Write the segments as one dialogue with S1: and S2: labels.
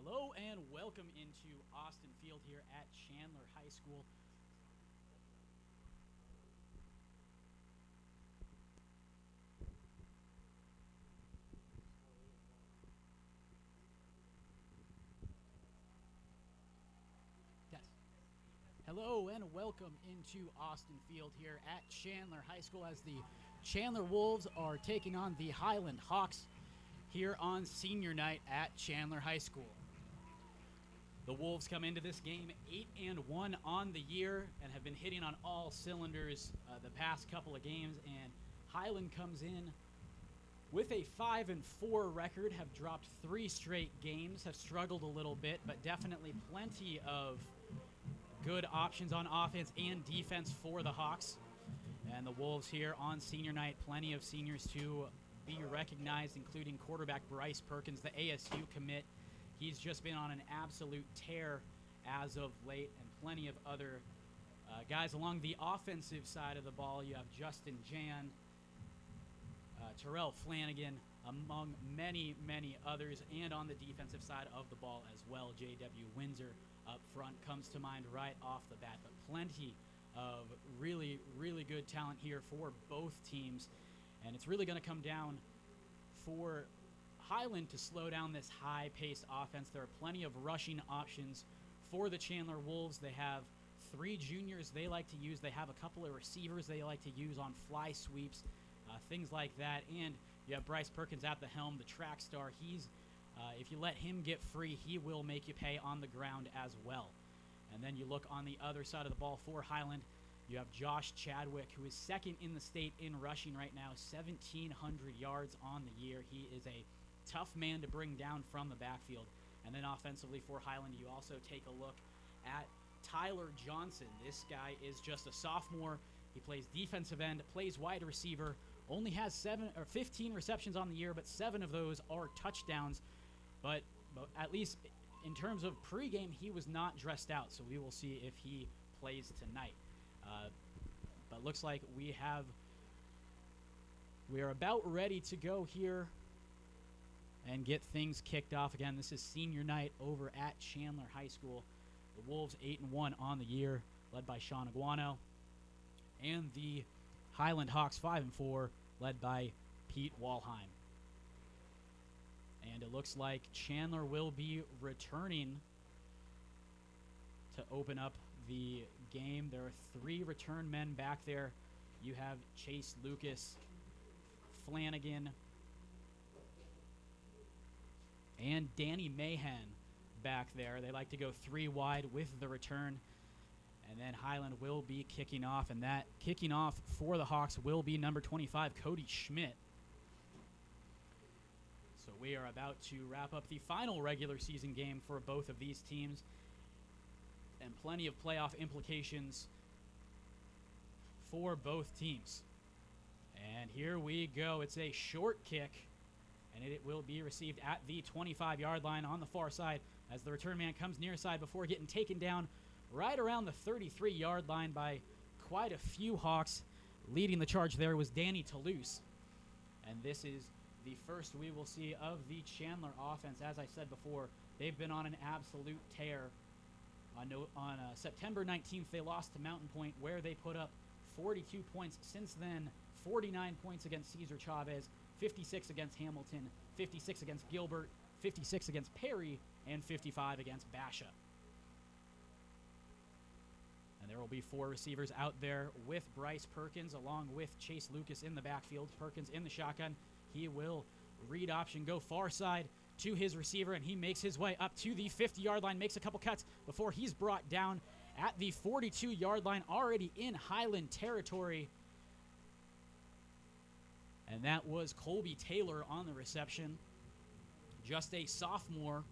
S1: Hello and welcome into Austin Field here at Chandler High School. Yes. Hello and welcome into Austin Field here at Chandler High School as the Chandler Wolves are taking on the Highland Hawks here on senior night at Chandler High School. The Wolves come into this game 8-1 on the year and have been hitting on all cylinders the past couple of games. And Highland comes in with a 5-4 record, have dropped 3 straight games, have struggled a little bit, but definitely plenty of good options on offense and defense for the Hawks. And the Wolves here on senior night, plenty of seniors to be recognized, including quarterback Bryce Perkins, the ASU commit. He's just been on an absolute tear as of late, and plenty of other guys along the offensive side of the ball. You have Justin Jan, Terrell Flanagan, among many, many others, and on the defensive side of the ball as well. J.W. Windsor up front comes to mind right off the bat, but plenty of really, really good talent here for both teams, and it's really going to come down for Highland to slow down this high-paced offense. There are plenty of rushing options for the Chandler Wolves. They have 3 juniors they like to use. They have a couple of receivers they like to use on fly sweeps, things like that. And you have Bryce Perkins at the helm, the track star. He's, if you let him get free, he will make you pay on the ground as well. And then you look on the other side of the ball for Highland. You have Josh Chadwick, who is second in the state in rushing right now, 1,700 yards on the year. He is a tough man to bring down from the backfield. And then offensively for Highland, you also take a look at Tyler Johnson. This guy is just a sophomore. He plays defensive end, plays wide receiver, only has 15 receptions on the year, but 7 of those are touchdowns. But at least in terms of pregame, he was not dressed out, so we will see if he plays tonight. But looks like we are about ready to go here and get things kicked off again. This is senior night over at Chandler High School. The Wolves 8-1 on the year, led by Sean Aguano, and the Highland Hawks 5-4, led by Pete Walheim. And it looks like Chandler will be returning to open up the game. There are 3 return men back there. You have Chase Lucas, Flanagan, and Danny Mahan back there. They like to go 3 wide with the return. And then Highland will be kicking off, and that kicking off for the Hawks will be number 25, Cody Schmidt. So we are about to wrap up the final regular season game for both of these teams, and plenty of playoff implications for both teams. And here we go. It's a short kick, and it will be received at the 25-yard line on the far side as the return man comes near side before getting taken down right around the 33-yard line by quite a few Hawks. Leading the charge there was Danny Toulouse. And this is the first we will see of the Chandler offense. As I said before, they've been on an absolute tear. On September 19th, they lost to Mountain Point, where they put up 42 points. Since then, 49 points against Cesar Chavez, 56 against Hamilton, 56 against Gilbert, 56 against Perry, and 55 against Basha. And there will be 4 receivers out there with Bryce Perkins, along with Chase Lucas in the backfield. Perkins in the shotgun. He will read option, go far side to his receiver, and he makes his way up to the 50-yard line, makes a couple cuts before he's brought down at the 42-yard line, already in Highland territory. And that was Colby Taylor on the reception. Just a sophomore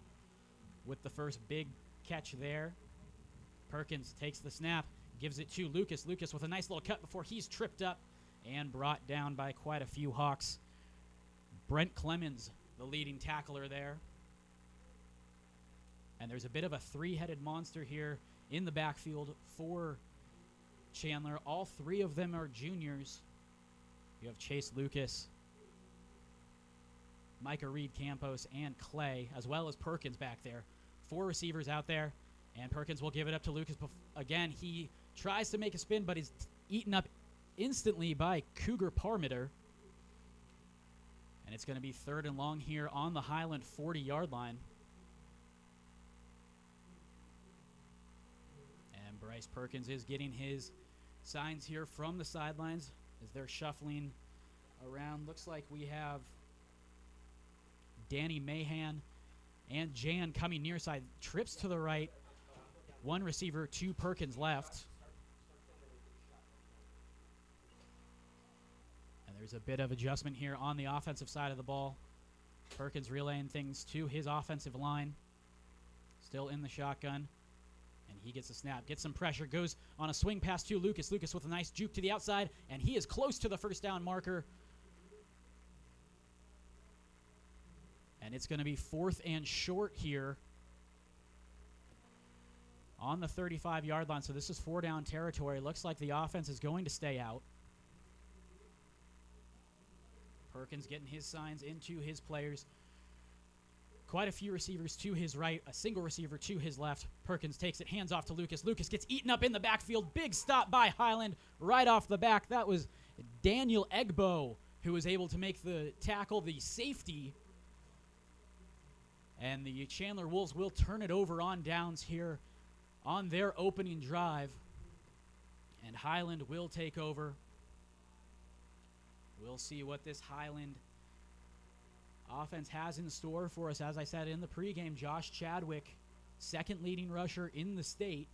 S1: with the first big catch there. Perkins takes the snap, gives it to Lucas. Lucas with a nice little cut before he's tripped up and brought down by quite a few Hawks. Brent Clemens, the leading tackler there. And there's a bit of a 3-headed monster here in the backfield for Chandler. All 3 of them are juniors. You have Chase Lucas, Micah Reed Campos, and Clay, as well as Perkins back there. 4 receivers out there, and Perkins will give it up to Lucas. Again, he tries to make a spin, but he's eaten up instantly by Cougar Parmeter. And it's going to be 3rd and long here on the Highland 40-yard line. And Bryce Perkins is getting his signs here from the sidelines as they're shuffling around. Looks like we have Danny Mahan and Jan coming near side. Trips to the right. 1 receiver, 2 Perkins left. And there's a bit of adjustment here on the offensive side of the ball. Perkins relaying things to his offensive line. Still in the shotgun. And he gets a snap, gets some pressure, goes on a swing pass to Lucas. Lucas with a nice juke to the outside, and he is close to the first down marker. And it's going to be 4th and short here on the 35-yard line. So this is 4-down territory. Looks like the offense is going to stay out. Perkins getting his signs into his players. Quite a few receivers to his right, a single receiver to his left. Perkins takes it, hands off to Lucas. Lucas gets eaten up in the backfield. Big stop by Highland right off the back. That was Daniel Egbo who was able to make the tackle, the safety. And the Chandler Wolves will turn it over on downs here on their opening drive. And Highland will take over. We'll see what this Highland offense has in store for us. As I said in the pregame, Josh Chadwick, 2nd leading rusher in the state.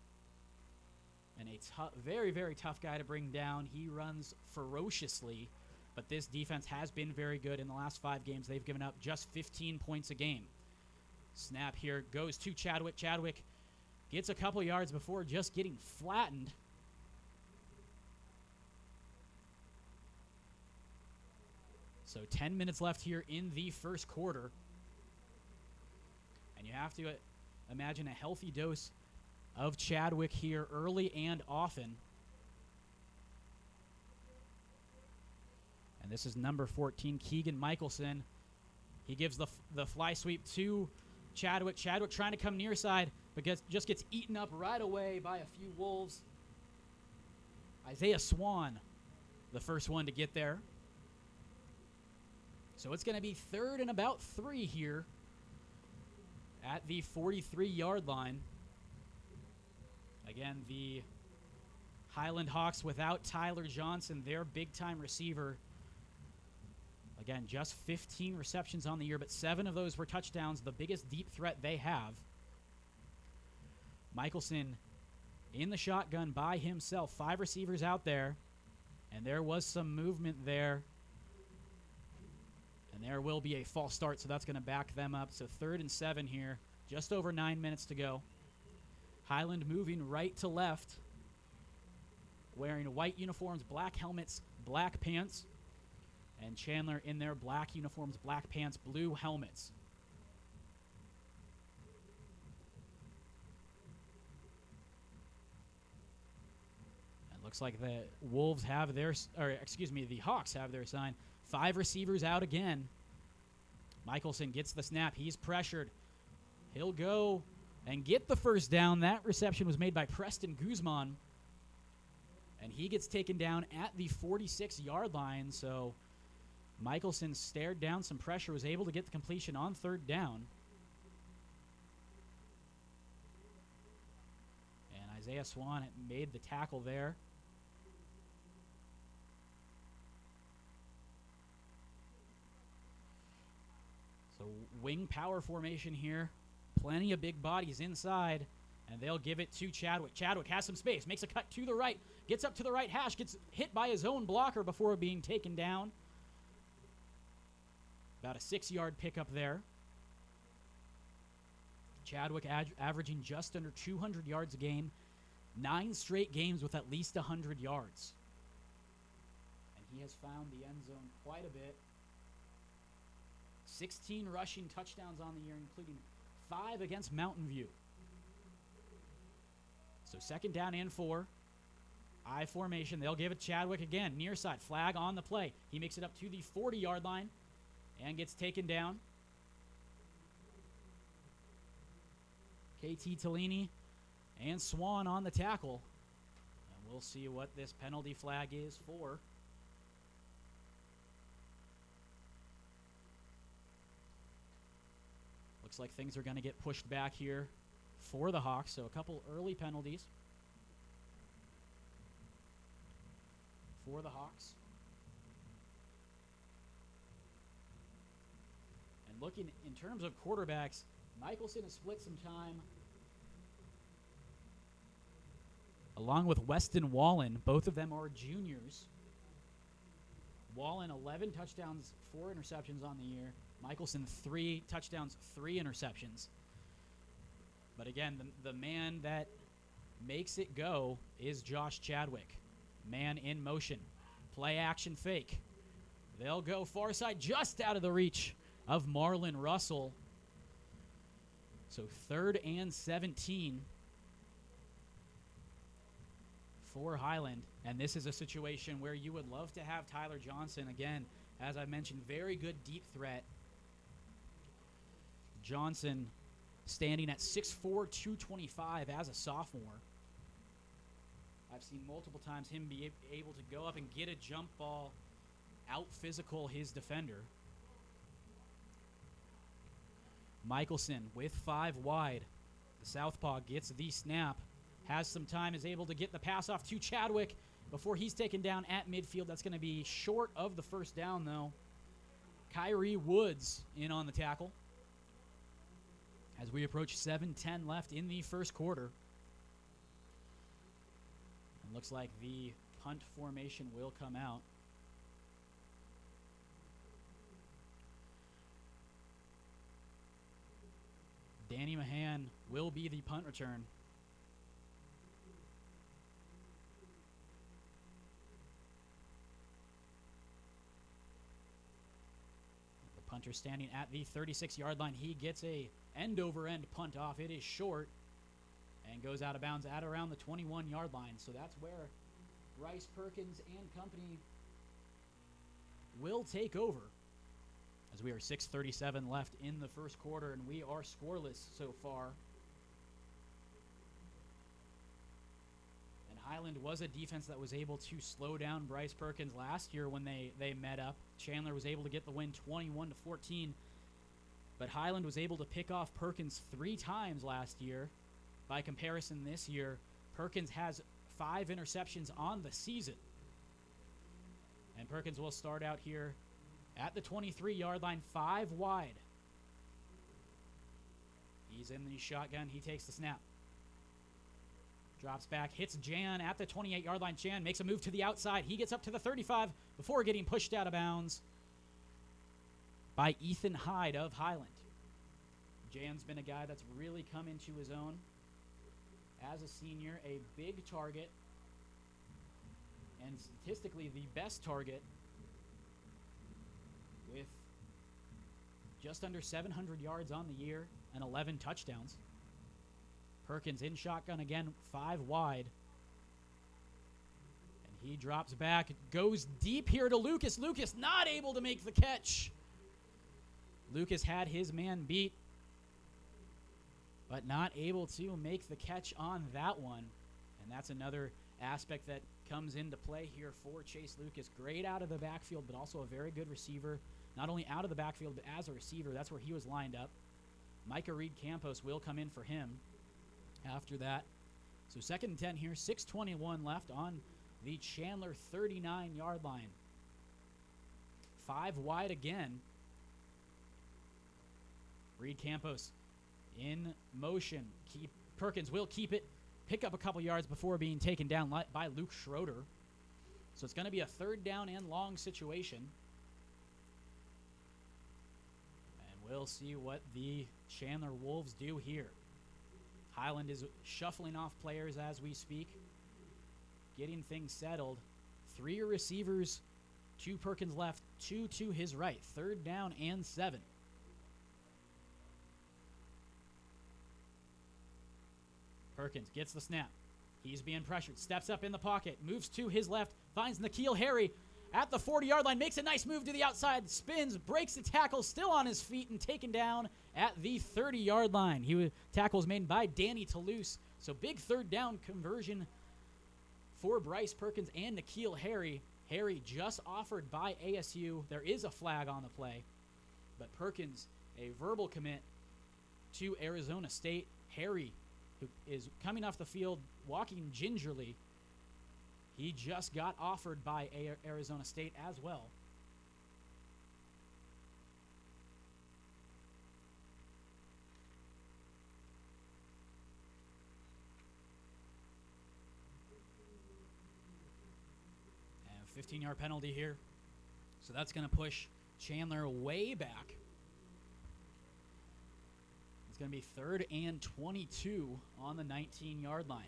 S1: And a very, very tough guy to bring down. He runs ferociously. But this defense has been very good. In the last 5 games, they've given up just 15 points a game. Snap here goes to Chadwick. Chadwick gets a couple yards before just getting flattened. So 10 minutes left here in the first quarter. And you have to imagine a healthy dose of Chadwick here early and often. And this is number 14, Keegan Michelson. He gives the fly sweep to Chadwick. Chadwick trying to come near side, but just gets eaten up right away by a few Wolves. Isaiah Swan, the first one to get there. So it's going to be 3rd and about 3 here at the 43-yard line. Again, the Highland Hawks without Tyler Johnson, their big-time receiver. Again, just 15 receptions on the year, but 7 of those were touchdowns, the biggest deep threat they have. Michelson in the shotgun by himself. 5 receivers out there, and there was some movement there. And there will be a false start, so that's going to back them up. So 3rd and 7 here, just over 9 minutes to go. Highland moving right to left, wearing white uniforms, black helmets, black pants. And Chandler in their black uniforms, black pants, blue helmets. It looks like the Wolves have their, the Hawks have their sign. 5 receivers out again. Michelson gets the snap. He's pressured. He'll go and get the first down. That reception was made by Preston Guzman. And he gets taken down at the 46-yard line. So Michelson stared down some pressure, was able to get the completion on 3rd down. And Isaiah Swan made the tackle there. So wing power formation here. Plenty of big bodies inside. And they'll give it to Chadwick. Chadwick has some space. Makes a cut to the right. Gets up to the right hash. Gets hit by his own blocker before being taken down. About a 6-yard pickup there. Chadwick averaging just under 200 yards a game. 9 straight games with at least 100 yards. And he has found the end zone quite a bit. 16 rushing touchdowns on the year, including 5 against Mountain View. So 2nd down and 4. I formation. They'll give it Chadwick again. Near side. Flag on the play. He makes it up to the 40-yard line and gets taken down. KT Tellini and Swan on the tackle. And we'll see what this penalty flag is for. Looks like things are going to get pushed back here for the Hawks, so a couple early penalties for the Hawks. And looking in terms of quarterbacks, Michelson has split some time along with Weston Wallen. Both of them are juniors. Wallen, 11 touchdowns, 4 interceptions on the year. Michelson, 3 touchdowns, 3 interceptions. But again, the man that makes it go is Josh Chadwick. Man in motion. Play action fake. They'll go far side, just out of the reach of Marlon Russell. So 3rd and 17 for Highland. And this is a situation where you would love to have Tyler Johnson. Again, as I mentioned, very good deep threat. Johnson standing at 6'4", 225 as a sophomore. I've seen multiple times him be able to go up and get a jump ball, out-physical his defender. Michelson with 5 wide. The southpaw gets the snap, has some time, is able to get the pass off to Chadwick before he's taken down at midfield. That's going to be short of the first down, though. Kyrie Woods in on the tackle as we approach 7:10 left in the first quarter. And looks like the punt formation will come out. Danny Mahan will be the punt return. The punter standing at the 36-yard line. He gets a end-over-end punt off. It is short and goes out of bounds at around the 21-yard line. So that's where Bryce Perkins and company will take over, as we are 6:37 left in the first quarter, and we are scoreless so far. And Highland was a defense that was able to slow down Bryce Perkins last year when they met up. Chandler was able to get the win 21-14, but Highland was able to pick off Perkins 3 times last year. By comparison, this year, Perkins has 5 interceptions on the season. And Perkins will start out here at the 23-yard line, 5 wide. He's in the shotgun. He takes the snap. Drops back, hits Jan at the 28-yard line. Jan makes a move to the outside. He gets up to the 35 before getting pushed out of bounds by Ethan Hyde of Highland. Jan's been a guy that's really come into his own as a senior, a big target, and statistically the best target, with just under 700 yards on the year and 11 touchdowns. Perkins in shotgun again, 5 wide. And he drops back, goes deep here to Lucas. Lucas not able to make the catch. Lucas had his man beat, but not able to make the catch on that one. And that's another aspect that comes into play here for Chase Lucas. Great out of the backfield, but also a very good receiver. Not only out of the backfield, but as a receiver. That's where he was lined up. Micah Reed Campos will come in for him after that. So 2nd and 10 here, 6:21 left on the Chandler 39-yard line. 5 wide again. Reed Campos in motion. Perkins will keep it, pick up a couple yards before being taken down by Luke Schroeder. So it's going to be a 3rd down and long situation. And we'll see what the Chandler Wolves do here. Highland is shuffling off players as we speak, getting things settled. 3 receivers, 2 Perkins left, 2 to his right. 3rd down and 7. Perkins gets the snap. He's being pressured. Steps up in the pocket. Moves to his left. Finds N'Keal Harry at the 40-yard line. Makes a nice move to the outside. Spins. Breaks the tackle. Still on his feet and taken down at the 30-yard line. Tackle was made by Danny Toulouse. So big third down conversion for Bryce Perkins and N'Keal Harry. Harry just offered by ASU. There is a flag on the play, but Perkins, a verbal commit to Arizona State. Harry, who is coming off the field, walking gingerly, he just got offered by Arizona State as well. And 15-yard penalty here. So that's going to push Chandler way back. It's going to be 3rd and 22 on the 19-yard line.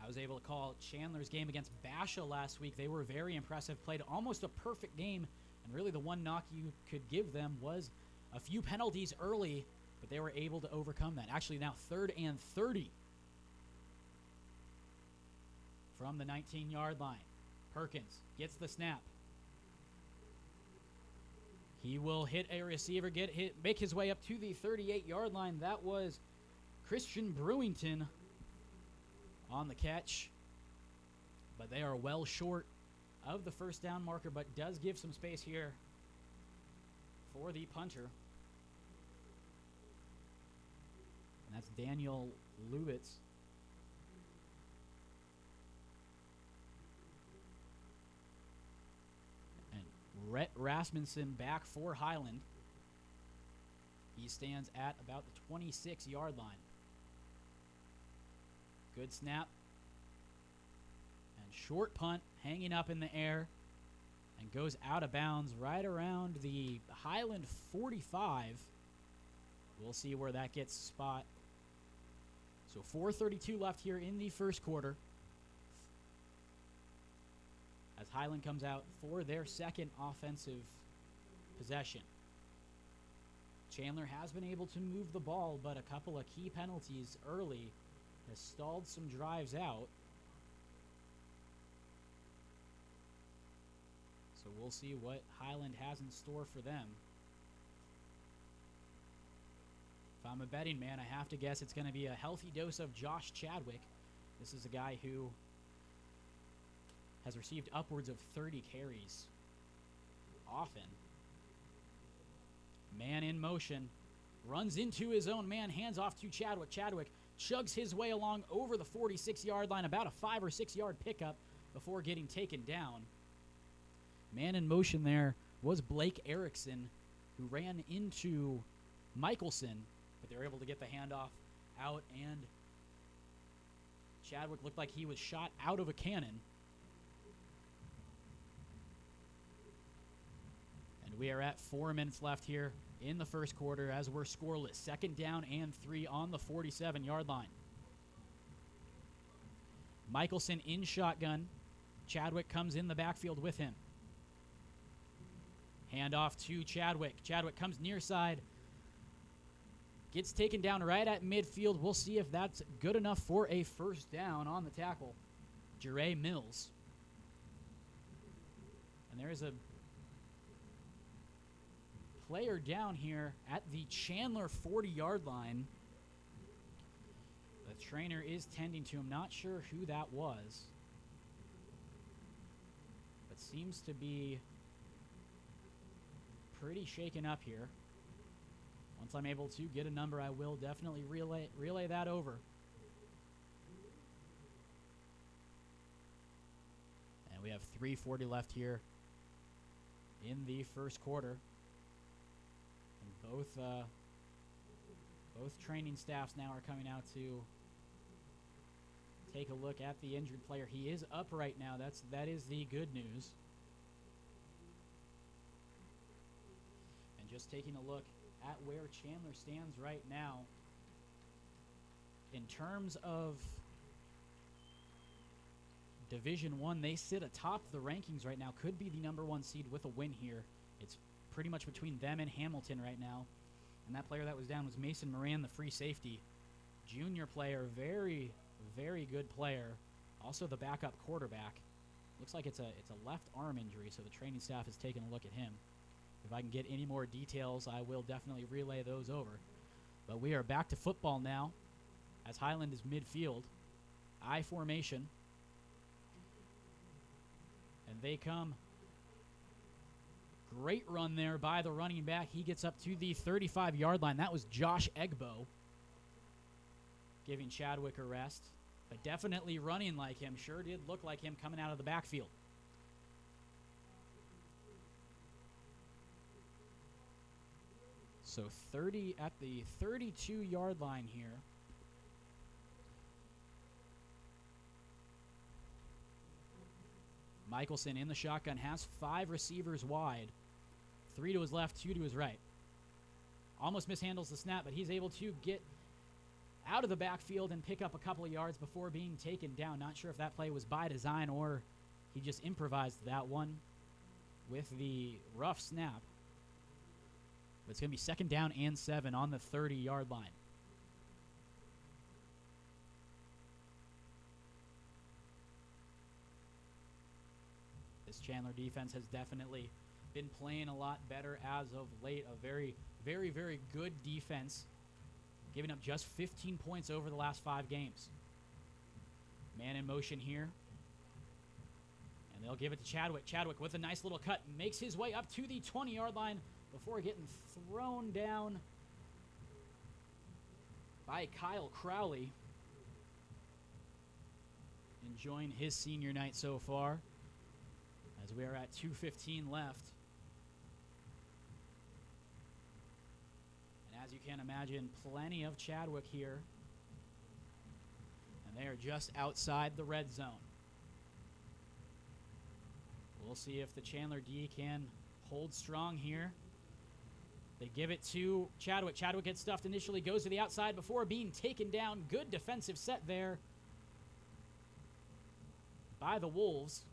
S1: I was able to call Chandler's game against Basha last week. They were very impressive, played almost a perfect game, and really the one knock you could give them was a few penalties early, but they were able to overcome that. Actually, now 3rd and 30 from the 19-yard line. Perkins gets the snap. He will hit a receiver, make his way up to the 38-yard line. That was Christian Brewington on the catch. But they are well short of the first down marker, but does give some space here for the punter. And that's Daniel Lubitz. Rhett Rasmussen back for Highland. He stands at about the 26-yard line. Good snap. And short punt hanging up in the air and goes out of bounds right around the Highland 45. We'll see where that gets spot. So 4:32 left here in the first quarter, as Highland comes out for their second offensive possession. Chandler has been able to move the ball, but a couple of key penalties early has stalled some drives out. So we'll see what Highland has in store for them. If I'm a betting man, I have to guess it's going to be a healthy dose of Josh Chadwick. This is a guy who has received upwards of 30 carries often. Man in motion, runs into his own man, hands off to Chadwick. Chadwick chugs his way along over the 46-yard line, about a 5 or 6 yard pickup before getting taken down. Man in motion there was Blake Erickson, who ran into Michelson, but they were able to get the handoff out, and Chadwick looked like he was shot out of a cannon. We are at 4 minutes left here in the first quarter as we're scoreless. 2nd down and 3 on the 47-yard line. Michelson in shotgun. Chadwick comes in the backfield with him. Handoff to Chadwick. Chadwick comes near side. Gets taken down right at midfield. We'll see if that's good enough for a first down on the tackle. Jure Mills. And there is a player down here at the Chandler 40-yard line. The trainer is tending to him. Not sure who that was, but seems to be pretty shaken up here. Once I'm able to get a number, I will definitely relay that over. And we have 3:40 left here in the first quarter. Both training staffs now are coming out to take a look at the injured player. He is up right now. That is the good news. And just taking a look at where Chandler stands right now in terms of Division I, they sit atop the rankings right now. Could be the #1 seed with a win here. It's pretty much between them and Hamilton right now. And that player that was down was Mason Moran, the free safety. Junior player, very, very good player. Also the backup quarterback. Looks like it's a left arm injury, so the training staff is taking a look at him. If I can get any more details, I will definitely relay those over. But we are back to football now, as Highland is midfield. I formation. And they come. Great run there by the running back. He gets up to the 35-yard line. That was Josh Egbo, giving Chadwick a rest. But definitely running like him. Sure did look like him coming out of the backfield. So 30 at the 32-yard line here. Michelson in the shotgun has 5 receivers wide. 3 to his left, 2 to his right. Almost mishandles the snap, but he's able to get out of the backfield and pick up a couple of yards before being taken down. Not sure if that play was by design or he just improvised that one with the rough snap. But it's going to be 2nd down and 7 on the 30-yard line. This Chandler defense has definitely been playing a lot better as of late. A very, very, very good defense, giving up just 15 points over the last 5 games. Man in motion here. And they'll give it to Chadwick. Chadwick with a nice little cut makes his way up to the 20-yard line before getting thrown down by Kyle Crowley. Enjoying his senior night so far, as we are at 2:15 left. And as you can imagine, plenty of Chadwick here. And they are just outside the red zone. We'll see if the Chandler D can hold strong here. They give it to Chadwick. Chadwick gets stuffed initially, goes to the outside before being taken down. Good defensive set there by the Wolves.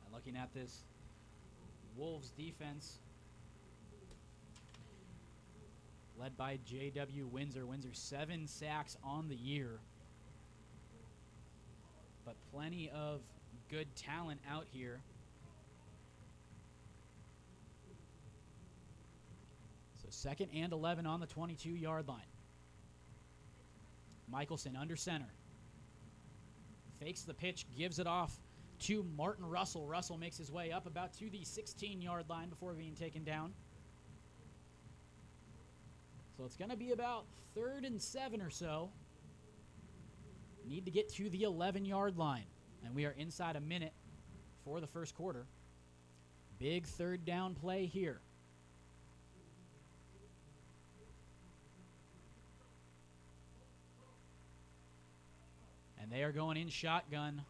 S1: And looking at this Wolves defense, led by J.W. Windsor. Windsor 7 sacks on the year. But plenty of good talent out here. So 2nd and 11 on the 22-yard line. Michelson under center. Fakes the pitch, gives it off to Martin Russell. Russell makes his way up about to the 16-yard line before being taken down. So it's going to be about 3rd and 7 or so. Need to get to the 11-yard line. And we are inside a minute for the first quarter. Big 3rd down play here. And they are going in shotgun.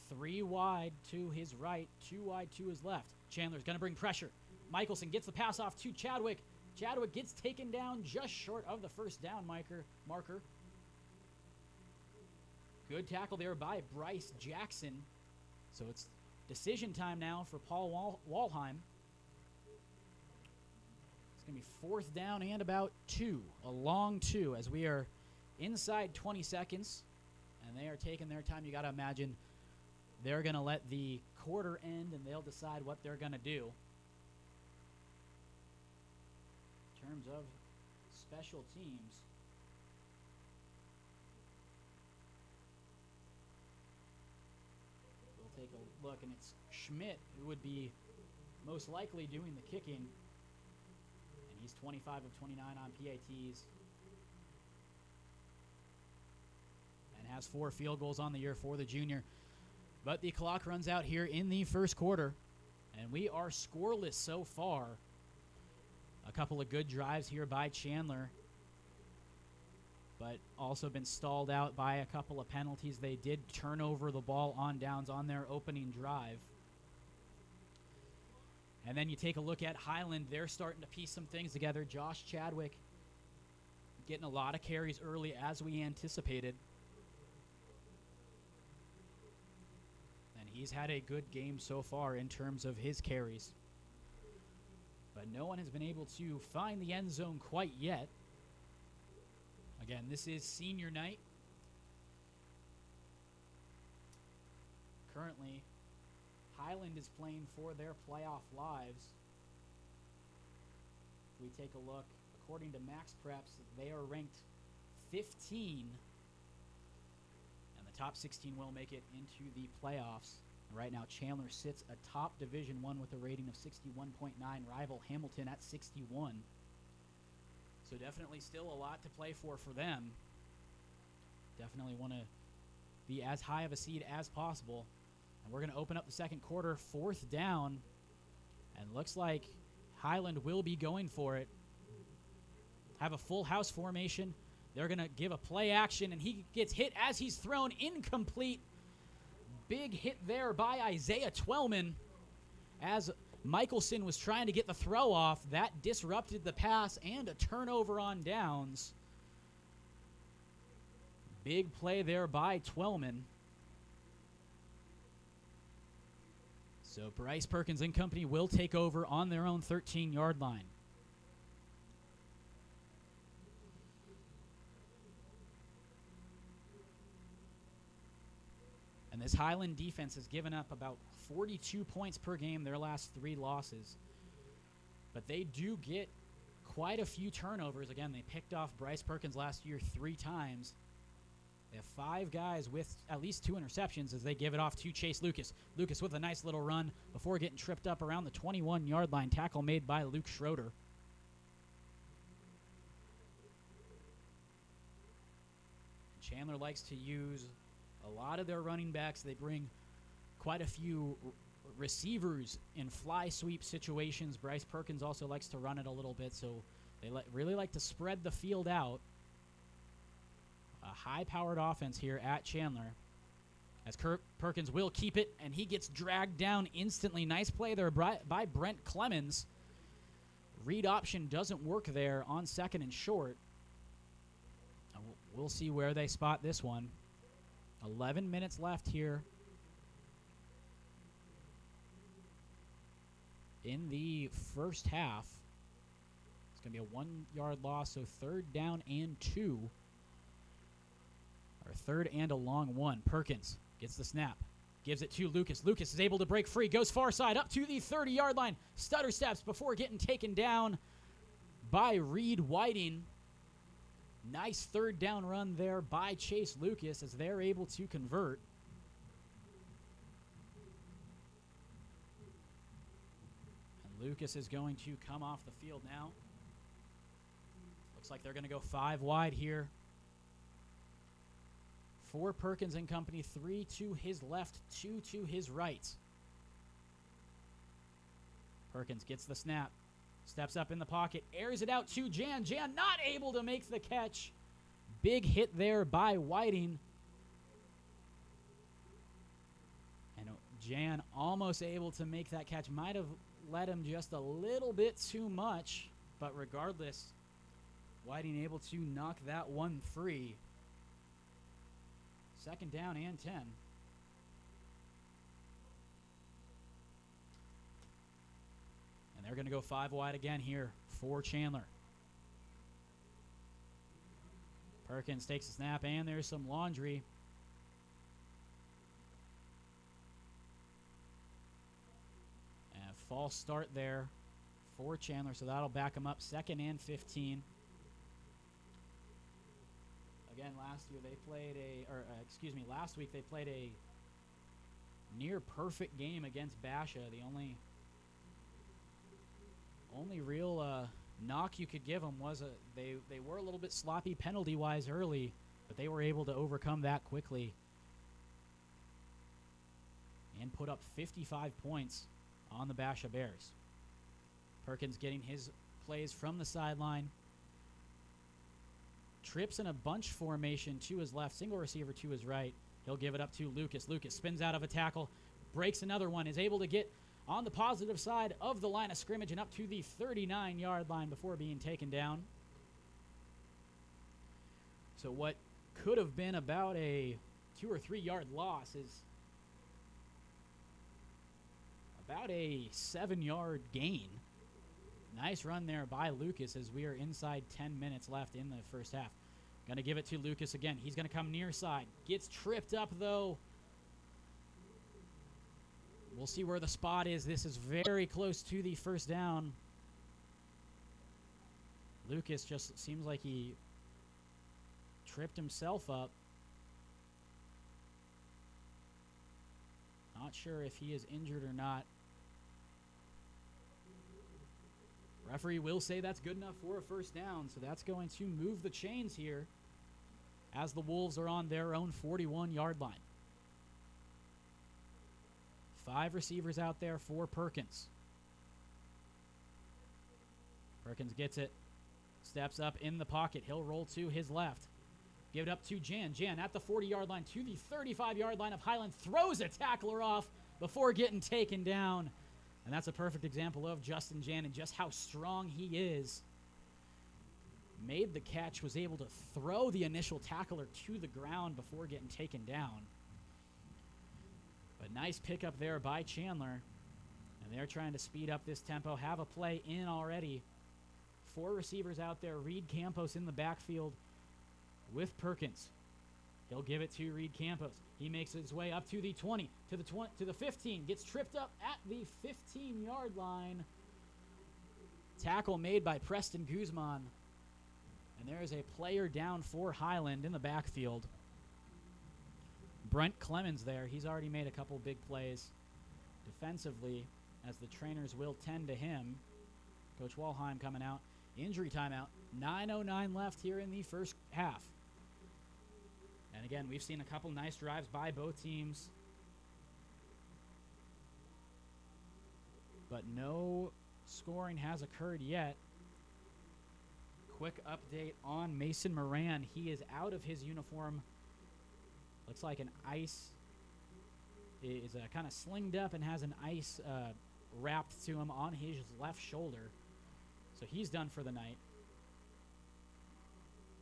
S1: 3 wide to his right, 2 wide to his left. Chandler's going to bring pressure. Michelson gets the pass off to Chadwick. Chadwick gets taken down just short of the 1st down marker. Good tackle there by Bryce Jackson. So it's decision time now for Paul Walheim. It's going to be 4th down and about 2, a long 2, as we are inside 20 seconds. And they are taking their time. You got to imagine they're going to let the quarter end and they'll decide what they're going to do. In terms of special teams, we'll take a look, and it's Schmidt who would be most likely doing the kicking. And he's 25 of 29 on PATs. Has 4 field goals on the year for the junior. But the clock runs out here in the first quarter, and we are scoreless so far. A couple of good drives here by Chandler, but also been stalled out by a couple of penalties. They did turn over the ball on downs on their opening drive. And then you take a look at Highland. They're starting to piece some things together. Josh Chadwick getting a lot of carries early as we anticipated. He's had a good game so far in terms of his carries. But no one has been able to find the end zone quite yet. Again, this is senior night. Currently, Highland is playing for their playoff lives. If we take a look, according to Max Preps, they are ranked 15, and the top 16 will make it into the playoffs. Right now, Chandler sits atop Division I with a rating of 61.9, rival Hamilton at 61. So definitely still a lot to play for them. Definitely want to be as high of a seed as possible. And we're going to open up the second quarter, 4th down, and looks like Highland will be going for it. Have a full house formation. They're going to give a play action, and he gets hit as he's thrown incomplete. Big hit there by Isaiah Twellman as Michelson was trying to get the throw off. That disrupted the pass and a turnover on downs. Big play there by Twellman. So Bryce Perkins and company will take over on their own 13-yard line. And this Highland defense has given up about 42 points per game their last 3 losses. But they do get quite a few turnovers. Again, they picked off Bryce Perkins last year 3 times. They have 5 guys with at least 2 interceptions as they give it off to Chase Lucas. Lucas with a nice little run before getting tripped up around the 21-yard line. Tackle made by Luke Schroeder. Chandler likes to use a lot of their running backs. They bring quite a few receivers in fly sweep situations. Bryce Perkins also likes to run it a little bit, so they really like to spread the field out. A high-powered offense here at Chandler. As Perkins will keep it, and he gets dragged down instantly. Nice play there by Brent Clemens. Read option doesn't work there on 2nd and short. We'll see where they spot this one. 11 minutes left here in the first half. It's going to be a 1-yard loss, so 3rd down and 2. Or 3rd and a long 1. Perkins gets the snap. Gives it to Lucas. Lucas is able to break free. Goes far side up to the 30-yard line. Stutter steps before getting taken down by Reed Whiting. Nice 3rd down run there by Chase Lucas as they're able to convert. And Lucas is going to come off the field now. Looks like they're going to go 5 wide here. 4 Perkins and company, 3 to his left, 2 to his right. Perkins gets the snap. Steps up in the pocket, airs it out to Jan. Jan not able to make the catch. Big hit there by Whiting. And Jan almost able to make that catch. Might have let him just a little bit too much. But regardless, Whiting able to knock that one free. 2nd down and 10. And they're going to go 5 wide again here for Chandler. Perkins takes a snap, and there's some laundry. And a false start there for Chandler, so that'll back him up. 2nd and 15. Again, last week they played a near perfect game against Basha. The only real knock you could give them was they were a little bit sloppy penalty-wise early, but they were able to overcome that quickly and put up 55 points on the Basha Bears. Perkins getting his plays from the sideline. Trips in a bunch formation to his left, single receiver to his right. He'll give it up to Lucas. Lucas spins out of a tackle, breaks another one, is able to get on the positive side of the line of scrimmage and up to the 39-yard line before being taken down. So what could have been about a 2 or 3 yard loss is about a 7-yard gain. Nice run there by Lucas as we are inside 10 minutes left in the first half. Going to give it to Lucas again. He's going to come near side. Gets tripped up, though. We'll see where the spot is. This is very close to the first down. Lucas just seems like he tripped himself up. Not sure if he is injured or not. Referee will say that's good enough for a first down, so that's going to move the chains here as the Wolves are on their own 41-yard line. 5 receivers out there for Perkins. Perkins gets it. Steps up in the pocket. He'll roll to his left. Give it up to Jan. Jan at the 40-yard line to the 35-yard line of Highland. Throws a tackler off before getting taken down. And that's a perfect example of Justin Jan and just how strong he is. Made the catch, was able to throw the initial tackler to the ground before getting taken down. But nice pickup there by Chandler. And they're trying to speed up this tempo. Have a play in already. 4 receivers out there. Reed Campos in the backfield with Perkins. He'll give it to Reed Campos. He makes his way up to the 20, to the 15. Gets tripped up at the 15-yard line. Tackle made by Preston Guzman. And there is a player down for Highland in the backfield. Brent Clemens there. He's already made a couple big plays defensively, as the trainers will tend to him. Coach Walheim coming out. Injury timeout. 9:09 left here in the first half. And again, we've seen a couple nice drives by both teams. But no scoring has occurred yet. Quick update on Mason Moran. He is out of his uniform. Looks like an ice is kind of slinged up and has an ice wrapped to him on his left shoulder. So he's done for the night.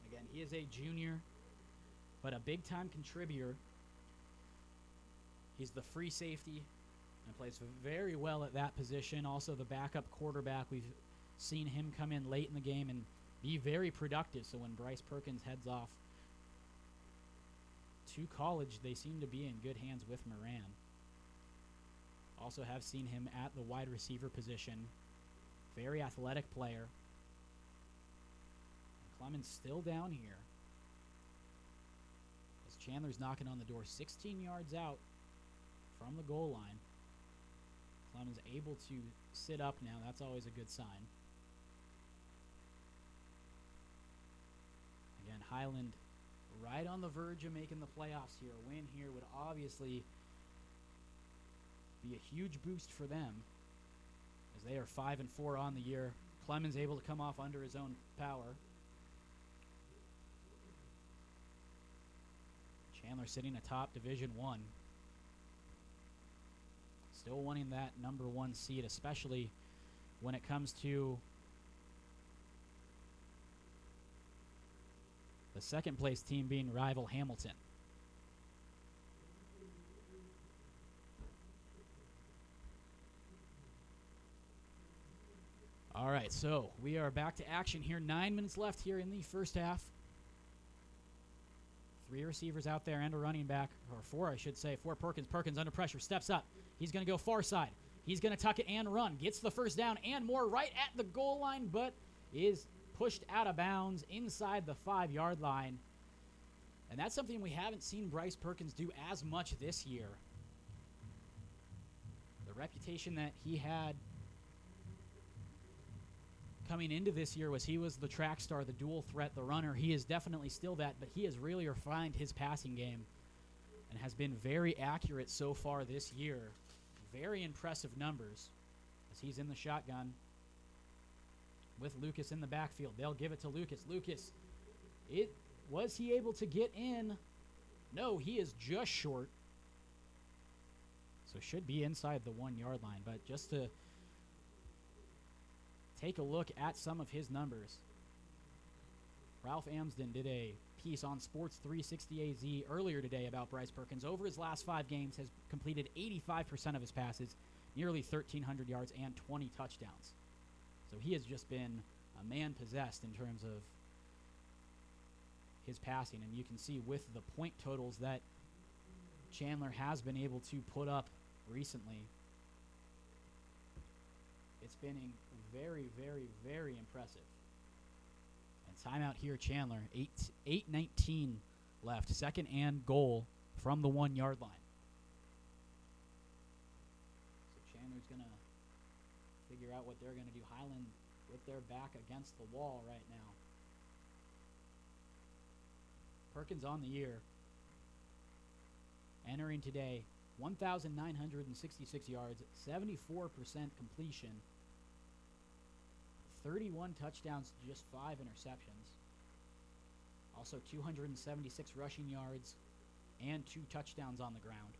S1: Again, he is a junior, but a big-time contributor. He's the free safety and plays very well at that position. Also the backup quarterback. We've seen him come in late in the game and be very productive. So when Bryce Perkins heads off to college, they seem to be in good hands with Moran. Also have seen him at the wide receiver position. Very athletic player. Clemens still down here. As Chandler's knocking on the door, 16 yards out from the goal line. Clemens able to sit up now. That's always a good sign. Again, Highland right on the verge of making the playoffs here. A win here would obviously be a huge boost for them, as they are 5-4 on the year. Clemens able to come off under his own power. Chandler sitting atop Division I. Still wanting that number 1 seed, especially when it comes to the second place team being rival Hamilton. All right, so we are back to action here. 9 minutes left here in the first half. 3 receivers out there and a running back, or 4, I should say, for Perkins. Perkins under pressure, steps up. He's going to go far side. He's going to tuck it and run. Gets the first down and more right at the goal line, but is pushed out of bounds inside the 5-yard line. And that's something we haven't seen Bryce Perkins do as much this year. The reputation that he had coming into this year was he was the track star, the dual threat, the runner. He is definitely still that, but he has really refined his passing game and has been very accurate so far this year. Very impressive numbers as he's in the shotgun with Lucas in the backfield. They'll give it to Lucas. Lucas, was he able to get in? No, he is just short. So should be inside the 1-yard line, but just to take a look at some of his numbers. Ralph Amsden did a piece on Sports 360 AZ earlier today about Bryce Perkins. Over his last 5 games, has completed 85% of his passes, nearly 1,300 yards, and 20 touchdowns. So he has just been a man possessed in terms of his passing. And you can see with the point totals that Chandler has been able to put up recently, It's been very, very, very impressive. And timeout here, Chandler. 8:19 left. Second and goal from the 1 yard line. So Chandler's going to figure out what they're going to do. Highland with their back against the wall right now. Perkins on the year. Entering today, 1,966 yards, 74% completion, 31 touchdowns, just 5 interceptions. Also 276 rushing yards and 2 touchdowns on the ground.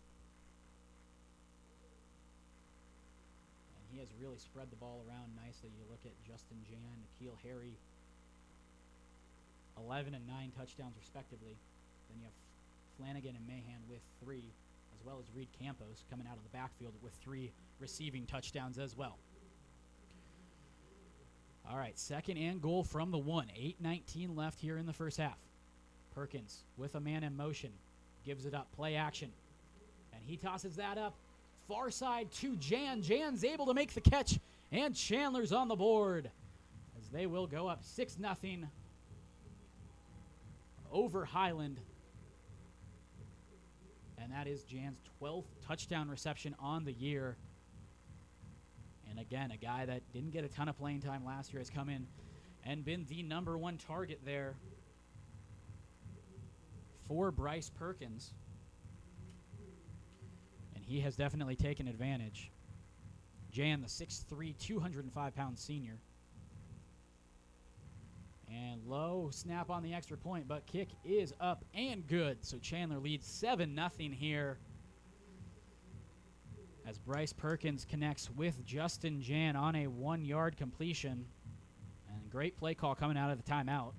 S1: And he has really spread the ball around nicely. You look at Justin Jan, N'Keal Harry, 11 and 9 touchdowns respectively. Then you have Flanagan and Mahan with 3, as well as Reed Campos coming out of the backfield with 3 receiving touchdowns as well. All right, second and goal from the 1. 8:19 left here in the first half. Perkins with a man in motion, gives it up, play action. And he tosses that up, far side to Jan. Jan's able to make the catch, and Chandler's on the board as they will go up 6-0 over Highland. And that is Jan's 12th touchdown reception on the year. And again, a guy that didn't get a ton of playing time last year has come in and been the #1 target there for Bryce Perkins. And he has definitely taken advantage. Jan, the 6'3", 205-pound senior. And low snap on the extra point, but kick is up and good. So Chandler leads 7-0 here as Bryce Perkins connects with Justin Jan on a 1-yard completion. And great play call coming out of the timeout.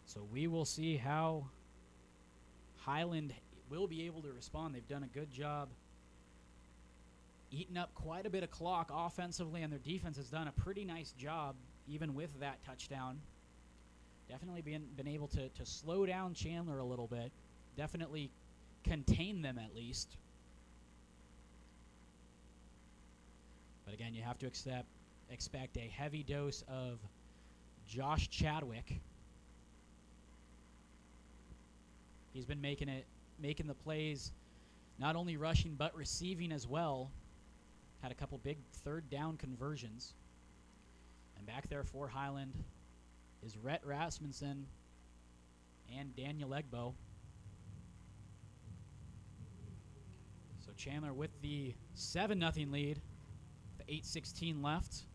S1: So we will see how Highland will be able to respond. They've done a good job eating up quite a bit of clock offensively, and their defense has done a pretty nice job even with that touchdown. Definitely been able to slow down Chandler a little bit. Definitely contain them at least. But again, you have to expect a heavy dose of Josh Chadwick. He's been making the plays, not only rushing but receiving as well. Had a couple big third down conversions. And back there for Highland is Rhett Rasmussen and Daniel Egbo. So Chandler with the 7-0 lead, with 8:16 left.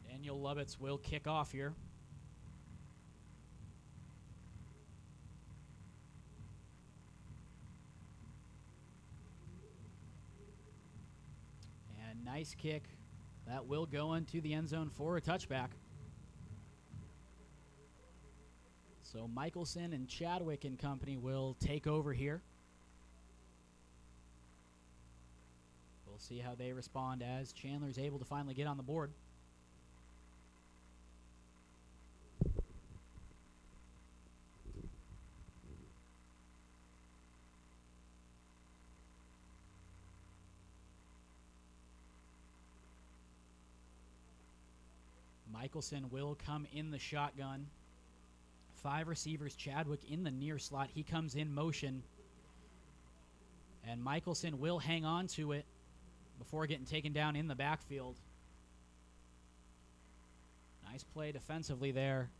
S1: Daniel Lubitz will kick off here. And nice kick. That will go into the end zone for a touchback. So Michelson and Chadwick and company will take over here. We'll see how they respond as Chandler's able to finally get on the board. Michelson will come in the shotgun. 5 receivers, Chadwick in the near slot. He comes in motion. And Michelson will hang on to it before getting taken down in the backfield. Nice play defensively there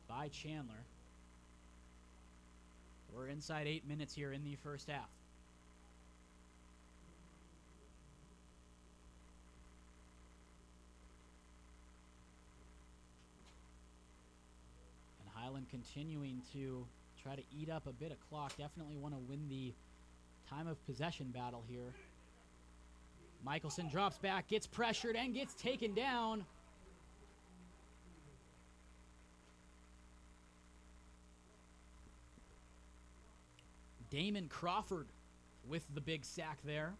S1: by Chandler. We're inside 8 minutes here in the first half. Highland continuing to try to eat up a bit of clock. Definitely want to win the time of possession battle here. Michelson drops back, gets pressured, and gets taken down. Damon Crawford with the big sack there.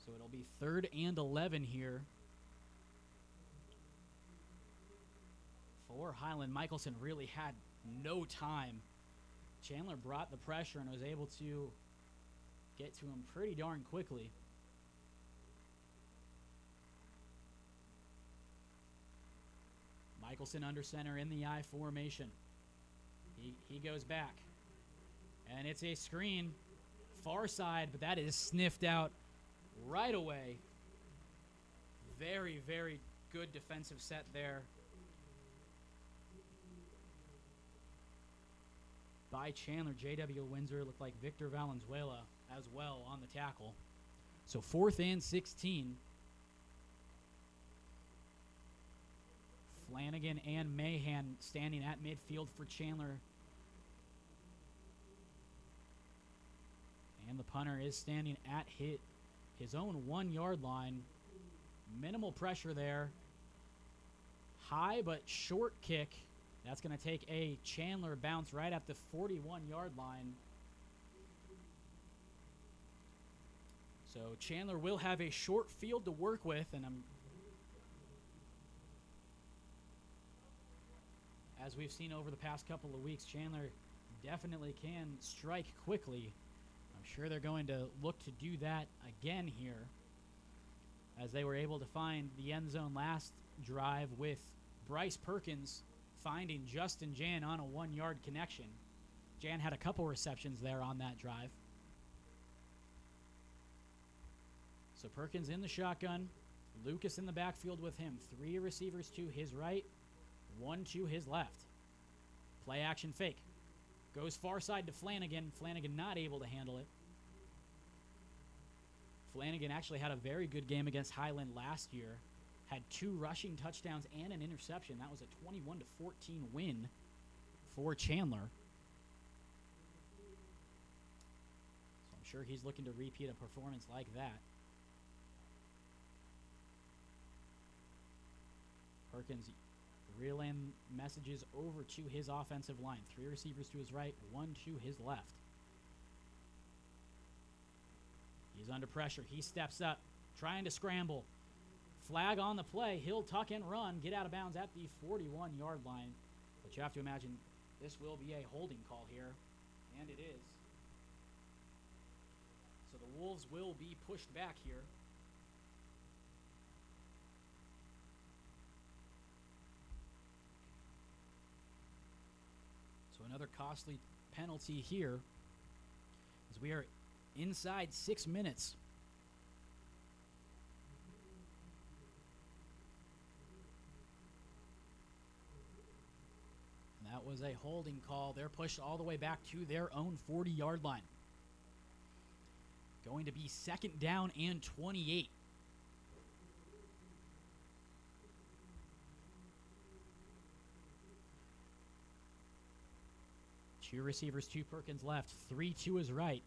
S1: So it'll be 3rd and 11 here for Highland. Michelson really had no time. Chandler brought the pressure and was able to get to him pretty darn quickly. Michelson under center in the I formation. He goes back. And it's a screen. Far side, but that is sniffed out right away. Very, very good defensive set there by Chandler. J.W. Windsor looked like Victor Valenzuela as well on the tackle. So 4th and 16. Flanagan and Mahan standing at midfield for Chandler. And the punter is standing at his own 1-yard line. Minimal pressure there. High but short kick. That's going to take a Chandler bounce right at the 41-yard line. So Chandler will have a short field to work with, and as we've seen over the past couple of weeks, Chandler definitely can strike quickly. I'm sure they're going to look to do that again here, as they were able to find the end zone last drive with Bryce Perkins finding Justin Jan on a 1-yard connection. Jan had a couple receptions there on that drive. So Perkins in the shotgun. Lucas in the backfield with him. 3 receivers to his right, 1 to his left. Play action fake. Goes far side to Flanagan. Flanagan not able to handle it. Flanagan actually had a very good game against Highland last year. Had 2 rushing touchdowns and an interception. That was a 21-14 win for Chandler. So I'm sure he's looking to repeat a performance like that. Perkins relaying messages over to his offensive line. 3 receivers to his right, 1 to his left. He's under pressure. He steps up, trying to scramble. Flag on the play. He'll tuck and run, get out of bounds at the 41-yard line. But you have to imagine this will be a holding call here, and it is. So the Wolves will be pushed back here. So another costly penalty here, as we are inside 6 minutes. And that was a holding call. They're pushed all the way back to their own 40-yard line. Going to be 2nd down and 28. Two receivers to Perkins left, 3 to his right.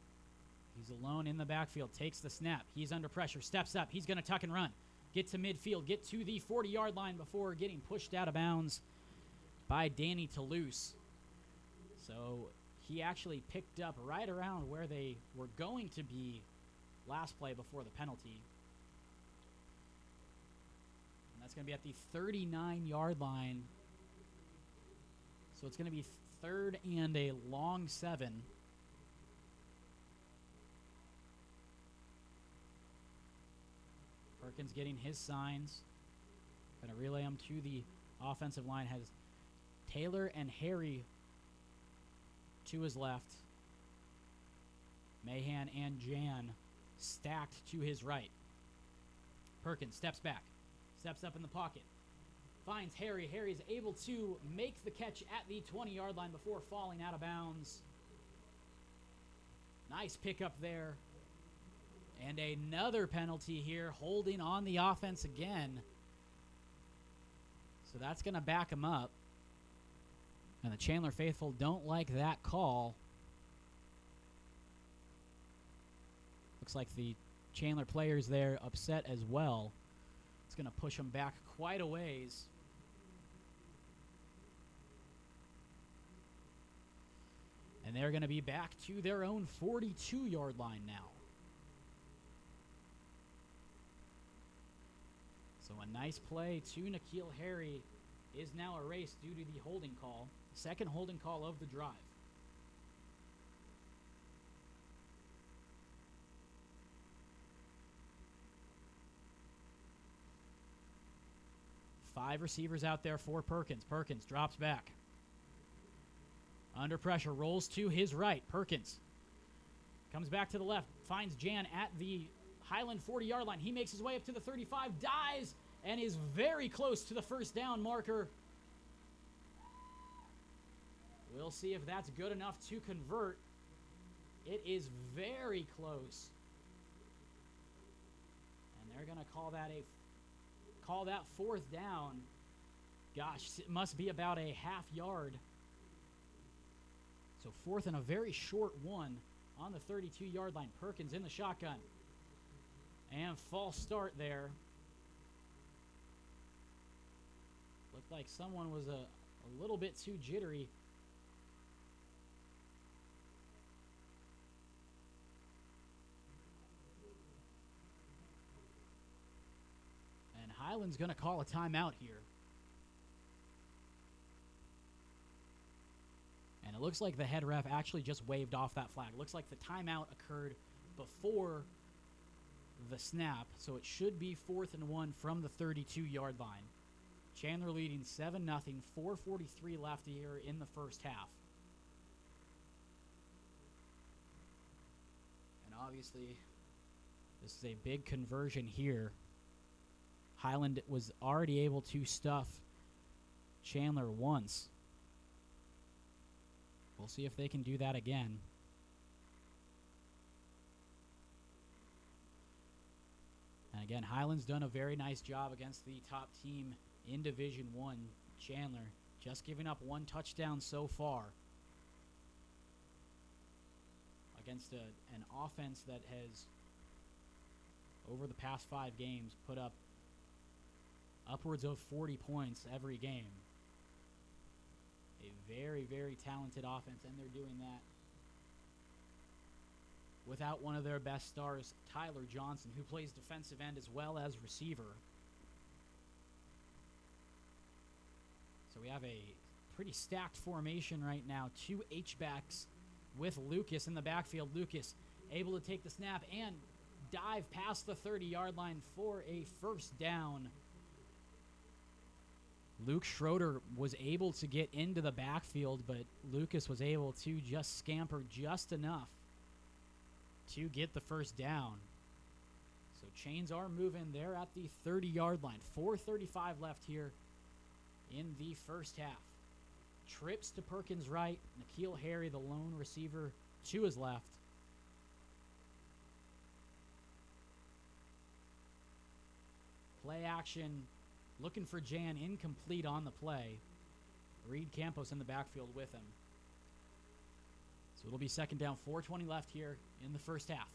S1: He's alone in the backfield, takes the snap. He's under pressure, steps up. He's going to tuck and run. Get to midfield, get to the 40-yard line before getting pushed out of bounds by Danny Toulouse. So he actually picked up right around where they were going to be last play before the penalty. And that's going to be at the 39-yard line. So it's going to be 3rd and a long 7. Perkins getting his signs. Going to relay them to the offensive line. Has Taylor and Harry to his left. Mahan and Jan stacked to his right. Perkins steps back. Steps up in the pocket. Finds Harry. Harry's able to make the catch at the 20-yard line before falling out of bounds. Nice pickup there. And another penalty here, holding on the offense again. So that's going to back him up. And the Chandler faithful don't like that call. Looks like the Chandler players there upset as well. It's going to push them back quite a ways. And they're going to be back to their own 42-yard line now. So a nice play to N'Keal Harry is now erased due to the holding call. Second holding call of the drive. Five receivers out there for Perkins. Perkins drops back. Under pressure, rolls to his right. Perkins comes back to the left, finds Jan at the Highland 40-yard line. He makes his way up to the 35, dives, and is very close to the first down marker. We'll see if that's good enough to convert. It is very close. And they're going to call that fourth down. Gosh, it must be about a half yard. So fourth and a very short one on the 32-yard line. Perkins in the shotgun. And false start there. Looked like someone was a little bit too jittery. And Highland's going to call a timeout here. And it looks like the head ref actually just waved off that flag. It looks like the timeout occurred before the snap, so it should be 4th and 1 from the 32-yard line. Chandler leading 7-0, 4:43 left here in the first half. And obviously, this is a big conversion here. Highland was already able to stuff Chandler once. We'll see if they can do that again. And again, Highland's done a very nice job against the top team in Division I, Chandler, just giving up one touchdown so far against an offense that has, over the past 5 games, put up upwards of 40 points every game. A very, very talented offense, and they're doing that without one of their best stars, Tyler Johnson, who plays defensive end as well as receiver. So we have a pretty stacked formation right now. 2 H-backs with Lucas in the backfield. Lucas able to take the snap and dive past the 30-yard line for a first down. Luke Schroeder was able to get into the backfield, but Lucas was able to just scamper just enough to get the first down. So chains are moving. They're at the 30-yard line. 4:35 left here in the first half. Trips to Perkins' right. N'Keal Harry, the lone receiver, to his left. Play action. Looking for Jan, incomplete on the play. Reed Campos in the backfield with him. So it'll be second down, 4:20 left here in the first half.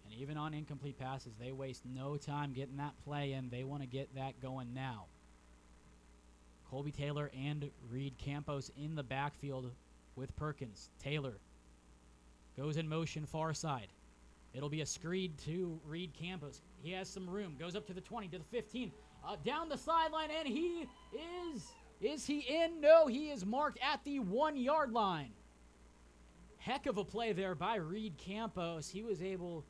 S1: And even on incomplete passes, they waste no time getting that play in. They want to get that going now. Colby Taylor and Reed Campos in the backfield with Perkins. Taylor goes in motion far side. It'll be a screen to Reed Campos. He has some room. Goes up to the 20, to the 15. Down the sideline, and he is he in? No, he is marked at the 1-yard line. Heck of a play there by Reed Campos. He was able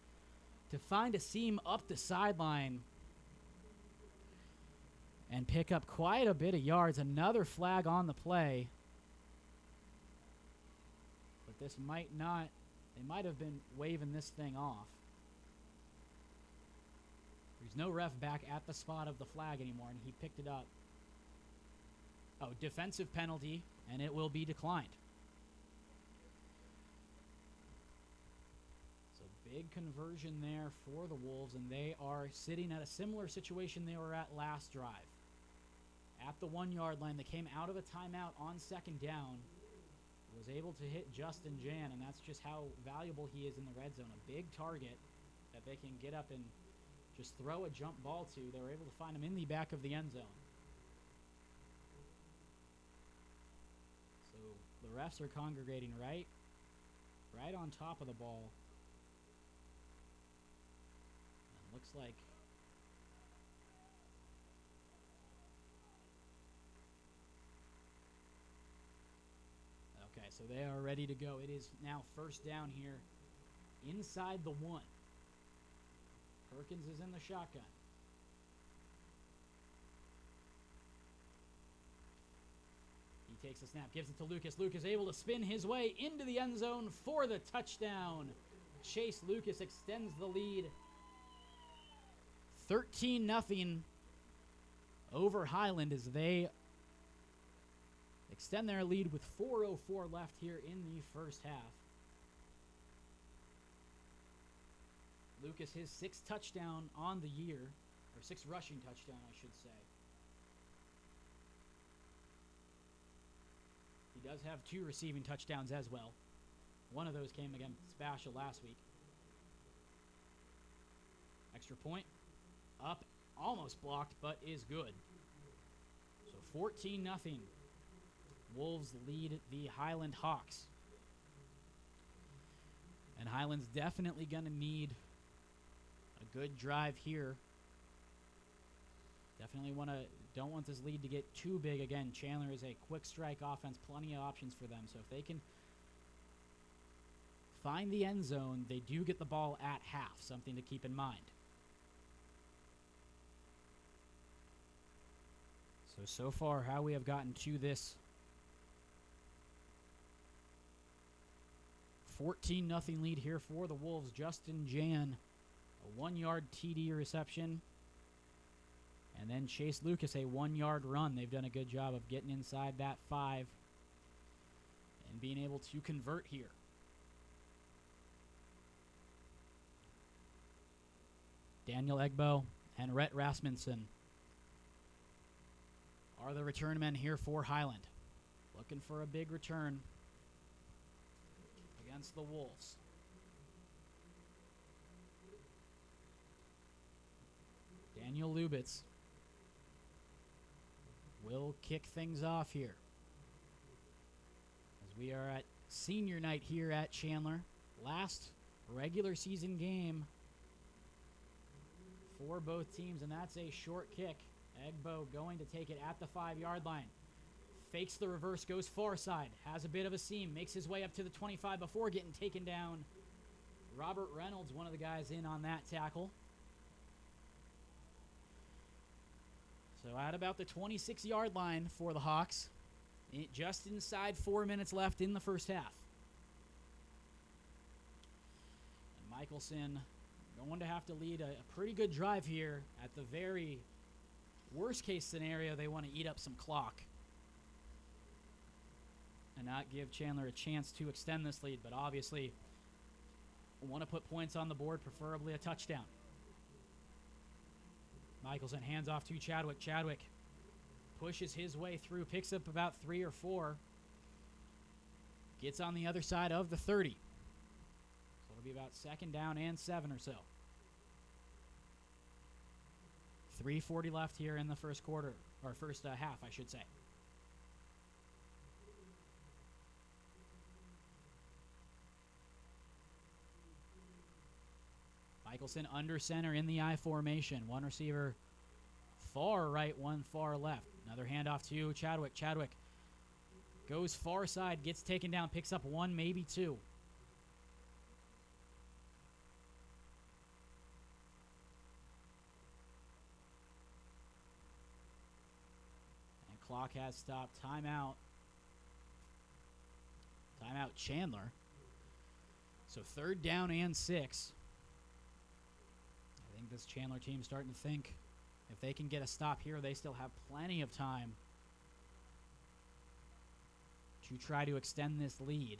S1: to find a seam up the sideline and pick up quite a bit of yards. Another flag on the play. This might not, they might have been waving this thing off. There's no ref back at the spot of the flag anymore, and he picked it up. Oh, defensive penalty, and it will be declined. So big conversion there for the Wolves, and they are sitting at a similar situation they were at last drive. At the 1-yard line, they came out of a timeout on second down. Was able to hit Justin Jan, and that's just how valuable he is in the red zone. A big target that they can get up and just throw a jump ball to. They were able to find him in the back of the end zone. So The refs are congregating right on top of the ball. And looks like okay, so they are ready to go. It is now first down here inside the 1. Perkins is in the shotgun. He takes a snap, gives it to Lucas. Lucas able to spin his way into the end zone for the touchdown. Chase Lucas extends the lead. 13-0 over Highland as they extend their lead with 4:04 left here in the first half. Lucas, his 6th touchdown on the year, or 6th rushing touchdown, I should say. He does have 2 receiving touchdowns as well. One of those came against Spatial last week. Extra point. Up, almost blocked, but is good. So 14-0. Wolves lead the Highland Hawks. And Highland's definitely going to need a good drive here. Definitely don't want this lead to get too big. Again, Chandler is a quick strike offense, plenty of options for them. So if they can find the end zone, they do get the ball at half, something to keep in mind. So far how we have gotten to this 14-0 lead here for the Wolves. Justin Jan, a 1-yard TD reception. And then Chase Lucas, a 1-yard run. They've done a good job of getting inside that 5 and being able to convert here. Daniel Egbo and Rhett Rasmussen are the return men here for Highland. Looking for a big return against the Wolves. Daniel Lubitz will kick things off here as we are at senior night here at Chandler. Last regular season game for both teams, and that's a short kick. Egbo going to take it at the 5-yard line. Fakes the reverse, goes far side, has a bit of a seam, makes his way up to the 25 before getting taken down. Robert Reynolds, one of the guys in on that tackle. So at about the 26-yard line for the Hawks, just inside 4 minutes left in the first half. And Michelson going to have to lead a pretty good drive here. At the very worst case scenario, they want to eat up some clock and not give Chandler a chance to extend this lead, but obviously want to put points on the board, preferably a touchdown. Michelson hands off to Chadwick. Chadwick pushes his way through, picks up about 3 or 4. Gets on the other side of the 30. So it'll be about 2nd down and 7 or so. 3:40 left here in the first quarter, or first half, I should say. Michelson under center in the I formation. One receiver far right, one far left. Another handoff to Chadwick. Chadwick goes far side, gets taken down, picks up 1, maybe 2. And clock has stopped. Timeout. Timeout Chandler. So 3rd down and 6. I think this Chandler team's starting to think if they can get a stop here, they still have plenty of time to try to extend this lead.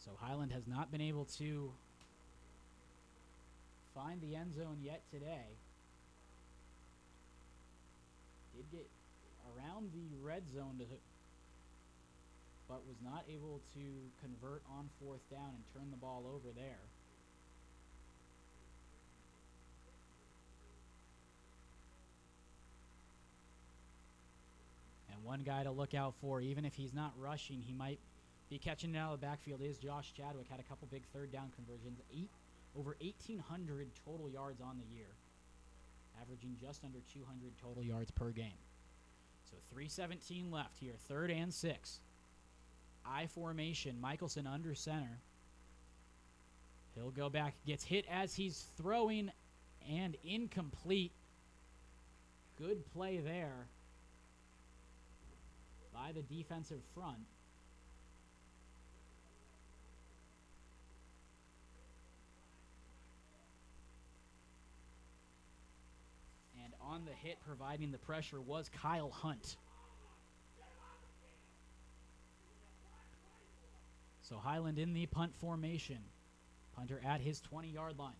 S1: So Highland has not been able to find the end zone yet today. Did get around the red zone to but was not able to convert on fourth down and turn the ball over there. And one guy to look out for, even if he's not rushing, he might be catching it out of the backfield, is Josh Chadwick. Had a couple big third down conversions. Over 1,800 total yards on the year, averaging just under 200 total yards per game. So 3:17 left here, 3rd and 6. I formation, Michelson under center. He'll go back, gets hit as he's throwing, and incomplete. Good play there by the defensive front. And on the hit, providing the pressure, was Kyle Hunt. So Highland in the punt formation. Punter at his 20-yard line.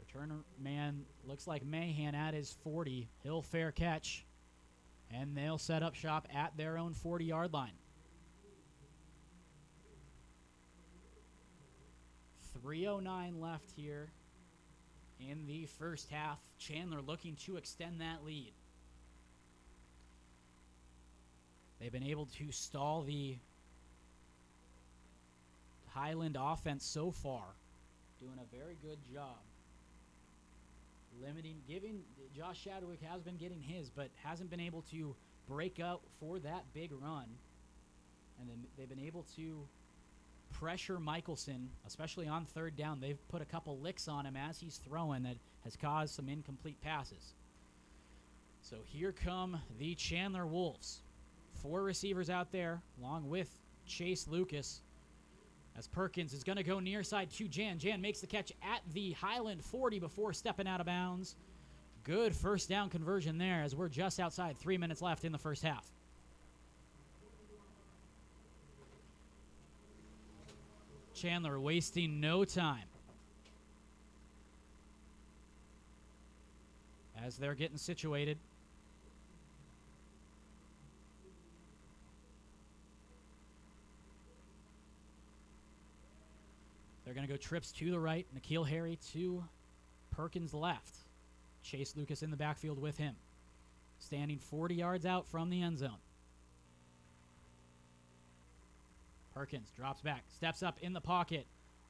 S1: Returner man looks like Mahan at his 40. He'll fair catch. And they'll set up shop at their own 40-yard line. 3:09 left here in the first half. Chandler looking to extend that lead. They've been able to stall the Highland offense so far. Doing a very good job. Giving Josh Chadwick has been getting his, but hasn't been able to break out for that big run. And then they've been able to pressure Michelson, especially on 3rd down. They've put a couple licks on him as he's throwing that has caused some incomplete passes. So here come the Chandler Wolves. 4 receivers out there, along with Chase Lucas. As Perkins is going to go near side to Jan. Jan makes the catch at the Highland 40 before stepping out of bounds. Good first down conversion there, as we're just outside 3 minutes left in the first half. Chandler wasting no time as they're getting situated. They're going to go trips to the right. N'Keal Harry to Perkins left. Chase Lucas in the backfield with him. Standing 40 yards out from the end zone. Perkins drops back, steps up in the pocket,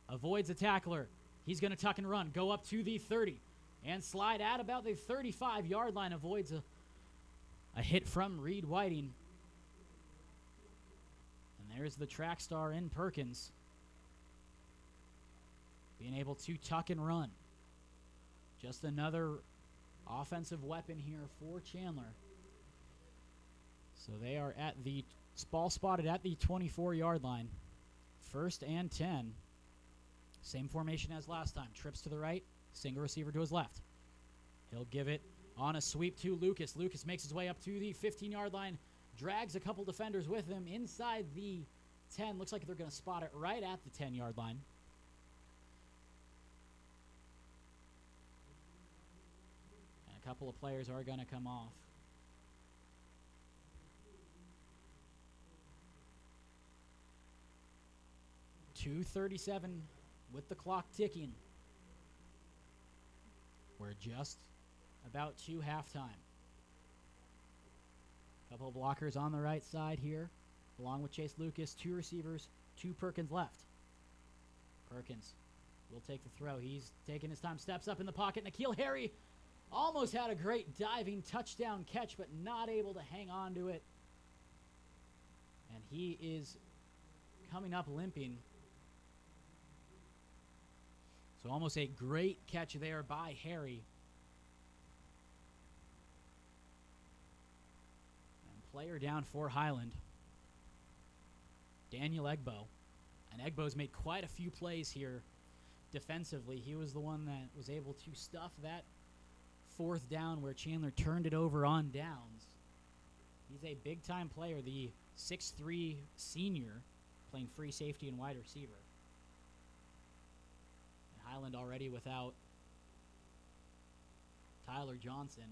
S1: avoids a tackler. He's going to tuck and run, go up to the 30, and slide at about the 35-yard line. Avoids a hit from Reed Whiting. And there's the track star in Perkins, being able to tuck and run. Just another offensive weapon here for Chandler. So they are at the ball spotted at the 24-yard line. 1st and 10. Same formation as last time. Trips to the right, single receiver to his left. He'll give it on a sweep to Lucas. Lucas makes his way up to the 15-yard line, drags a couple defenders with him inside the 10. Looks like they're going to spot it right at the 10-yard line. A couple of players are going to come off. .237 with the clock ticking. We're just about to halftime. Couple of blockers on the right side here, along with Chase Lucas. 2 receivers, 2 Perkins left. Perkins will take the throw. He's taking his time, steps up in the pocket. N'Keal Harry almost had a great diving touchdown catch, but not able to hang on to it. And he is coming up limping. So almost a great catch there by Harry. And player down for Highland, Daniel Egbo. And Egbo's made quite a few plays here defensively. He was the one that was able to stuff that 4th down where Chandler turned it over on downs. He's a big-time player, the 6'3" senior, playing free safety and wide receiver. And Highland already without Tyler Johnson.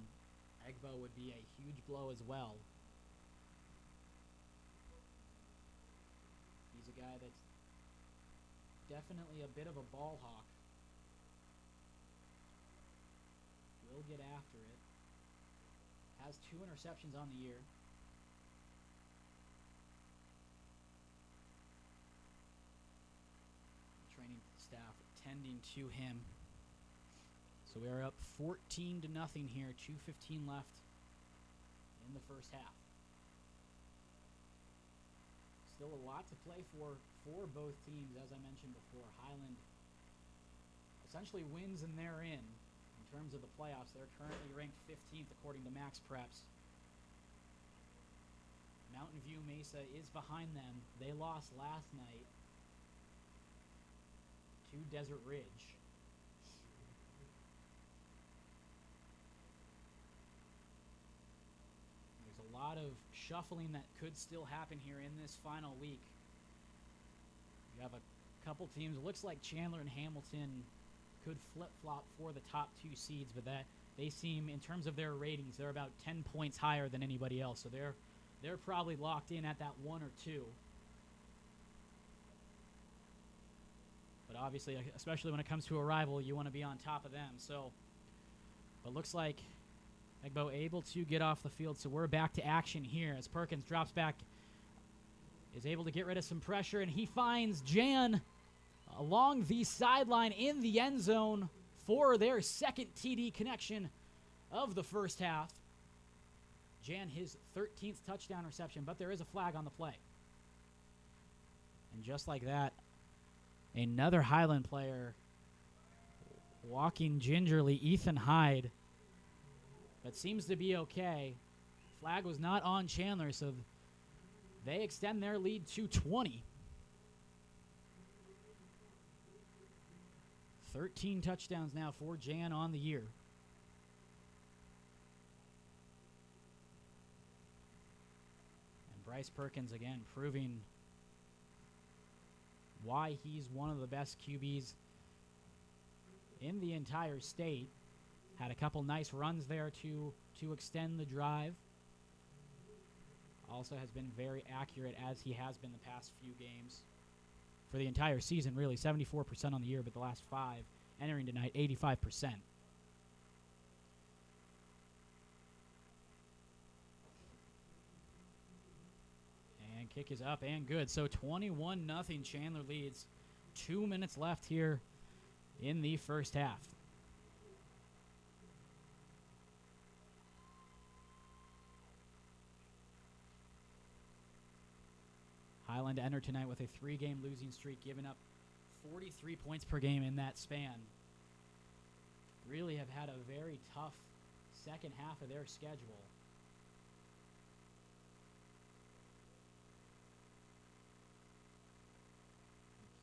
S1: Egbo would be a huge blow as well. guy that's definitely a bit of a ball hawk. Will get after it. Has 2 interceptions on the year. Training staff tending to him. So we are up 14-0 here. 2:15 left in the first half. Still a lot to play for both teams, as I mentioned before. Highland essentially wins and they're in terms of the playoffs. They're currently ranked 15th according to Max Preps. Mountain View Mesa is behind them. They lost last night to Desert Ridge. There's a lot of shuffling that could still happen here in this final week. You have a couple teams. It looks like Chandler and Hamilton could flip-flop for the top 2 seeds, but that they seem, in terms of their ratings, they're about 10 points higher than anybody else. So they're probably locked in at that 1 or 2. But obviously, especially when it comes to a rival, you want to be on top of them. So, but looks like Egbo able to get off the field. So we're back to action here as Perkins drops back, is able to get rid of some pressure, and he finds Jan along the sideline in the end zone for their second TD connection of the first half. Jan, his 13th touchdown reception, but there is a flag on the play. And just like that, another Highland player walking gingerly, Ethan Hyde, but seems to be okay. Flag was not on Chandler, so they extend their lead to 20. 13 touchdowns now for Jan on the year. And Bryce Perkins again proving why he's one of the best QBs in the entire state. Had a couple nice runs there to extend the drive. Also has been very accurate, as he has been the past few games. For the entire season, really, 74% on the year, but the last 5, entering tonight, 85%. And kick is up and good. So 21-0, Chandler leads. 2 minutes left here in the first half. Highland entered tonight with a 3-game losing streak, giving up 43 points per game in that span. Really have had a very tough second half of their schedule.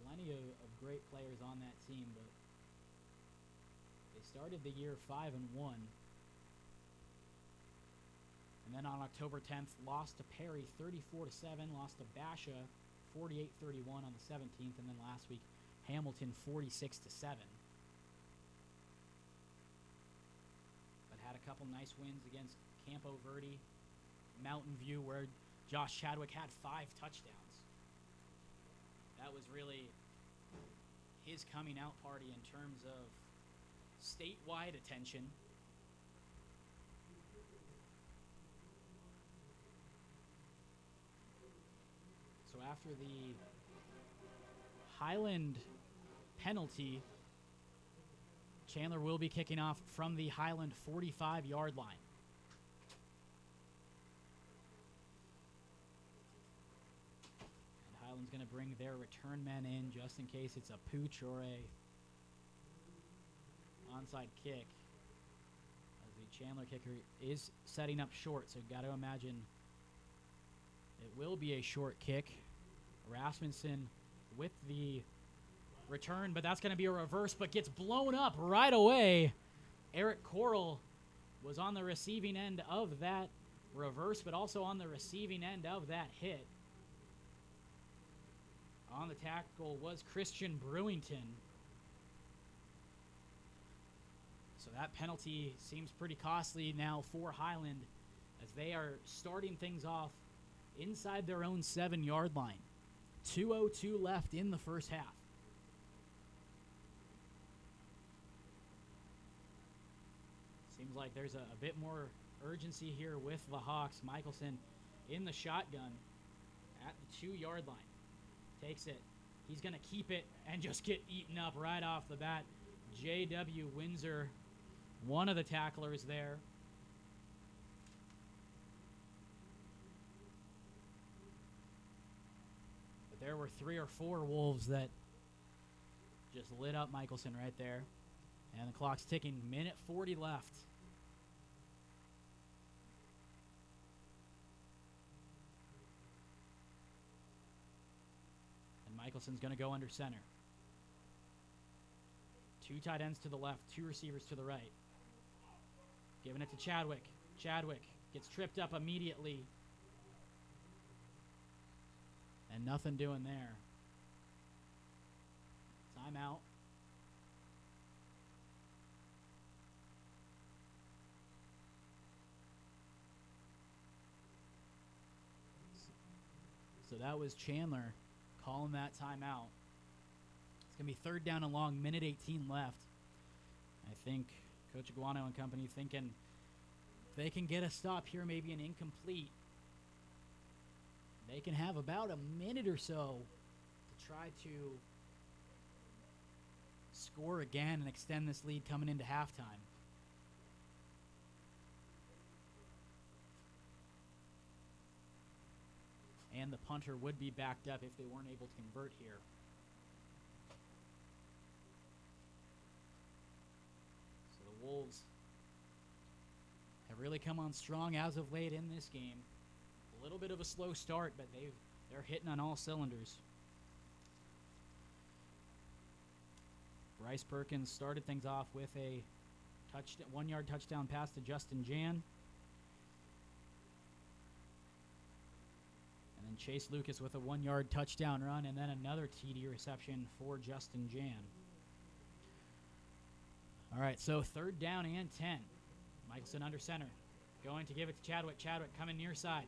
S1: Plenty of great players on that team, but they started the year 5-1. And then on October 10th, lost to Perry 34-7, lost to Basha 48-31 on the 17th, and then last week, Hamilton 46-7. But had a couple nice wins against Campo Verde, Mountain View, where Josh Chadwick had 5 touchdowns. That was really his coming out party in terms of statewide attention. So after the Highland penalty, Chandler will be kicking off from the Highland 45-yard line. And Highland's going to bring their return men in just in case it's a pooch or a onside kick. As the Chandler kicker is setting up short, so you've got to imagine it will be a short kick. Rasmussen with the return, but that's going to be a reverse, but gets blown up right away. Eric Coral was on the receiving end of that reverse, but also on the receiving end of that hit. On the tackle was Christian Brewington. So that penalty seems pretty costly now for Highland, as they are starting things off inside their own 7-yard line. 2:02 left in the first half. Seems like there's a bit more urgency here with the Hawks. Michelson in the shotgun at the 2-yard line. Takes it. He's going to keep it and just get eaten up right off the bat. J.W. Windsor, one of the tacklers there. But there were 3 or 4 Wolves that just lit up Michelson right there. And the clock's ticking. Minute 40 left. And Michelson's going to go under center. 2 tight ends to the left, 2 receivers to the right. Giving it to Chadwick. Chadwick gets tripped up immediately. And nothing doing there. Timeout. So that was Chandler calling that timeout. It's going to be 3rd down and long, minute 18 left. I think Coach Iguano and company thinking if they can get a stop here, maybe an incomplete, they can have about a minute or so to try to score again and extend this lead coming into halftime. And the punter would be backed up if they weren't able to convert here. So the Wolves have really come on strong as of late in this game. A little bit of a slow start, but they're hitting on all cylinders. Bryce Perkins started things off with a 1-yard touchdown pass to Justin Jan. And then Chase Lucas with a 1-yard touchdown run, and then another TD reception for Justin Jan. All right, so 3rd down and 10. Michelson under center. Going to give it to Chadwick. Chadwick coming near side.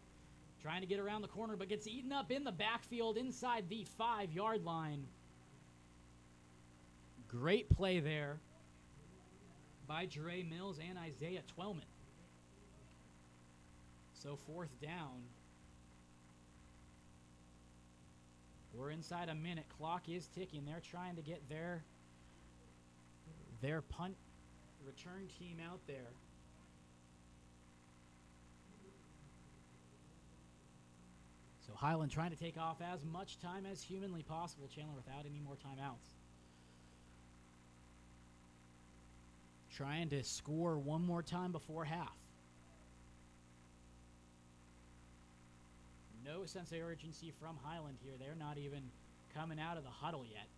S1: Trying to get around the corner, but gets eaten up in the backfield inside the 5-yard line. Great play there by Dre Mills and Isaiah Twellman. So 4th down. We're inside a minute. Clock is ticking. They're trying to get their punt return team out there. So Highland trying to take off as much time as humanly possible. Chandler without any more timeouts. Trying to score one more time before half. No sense of urgency from Highland here. They're not even coming out of the huddle yet.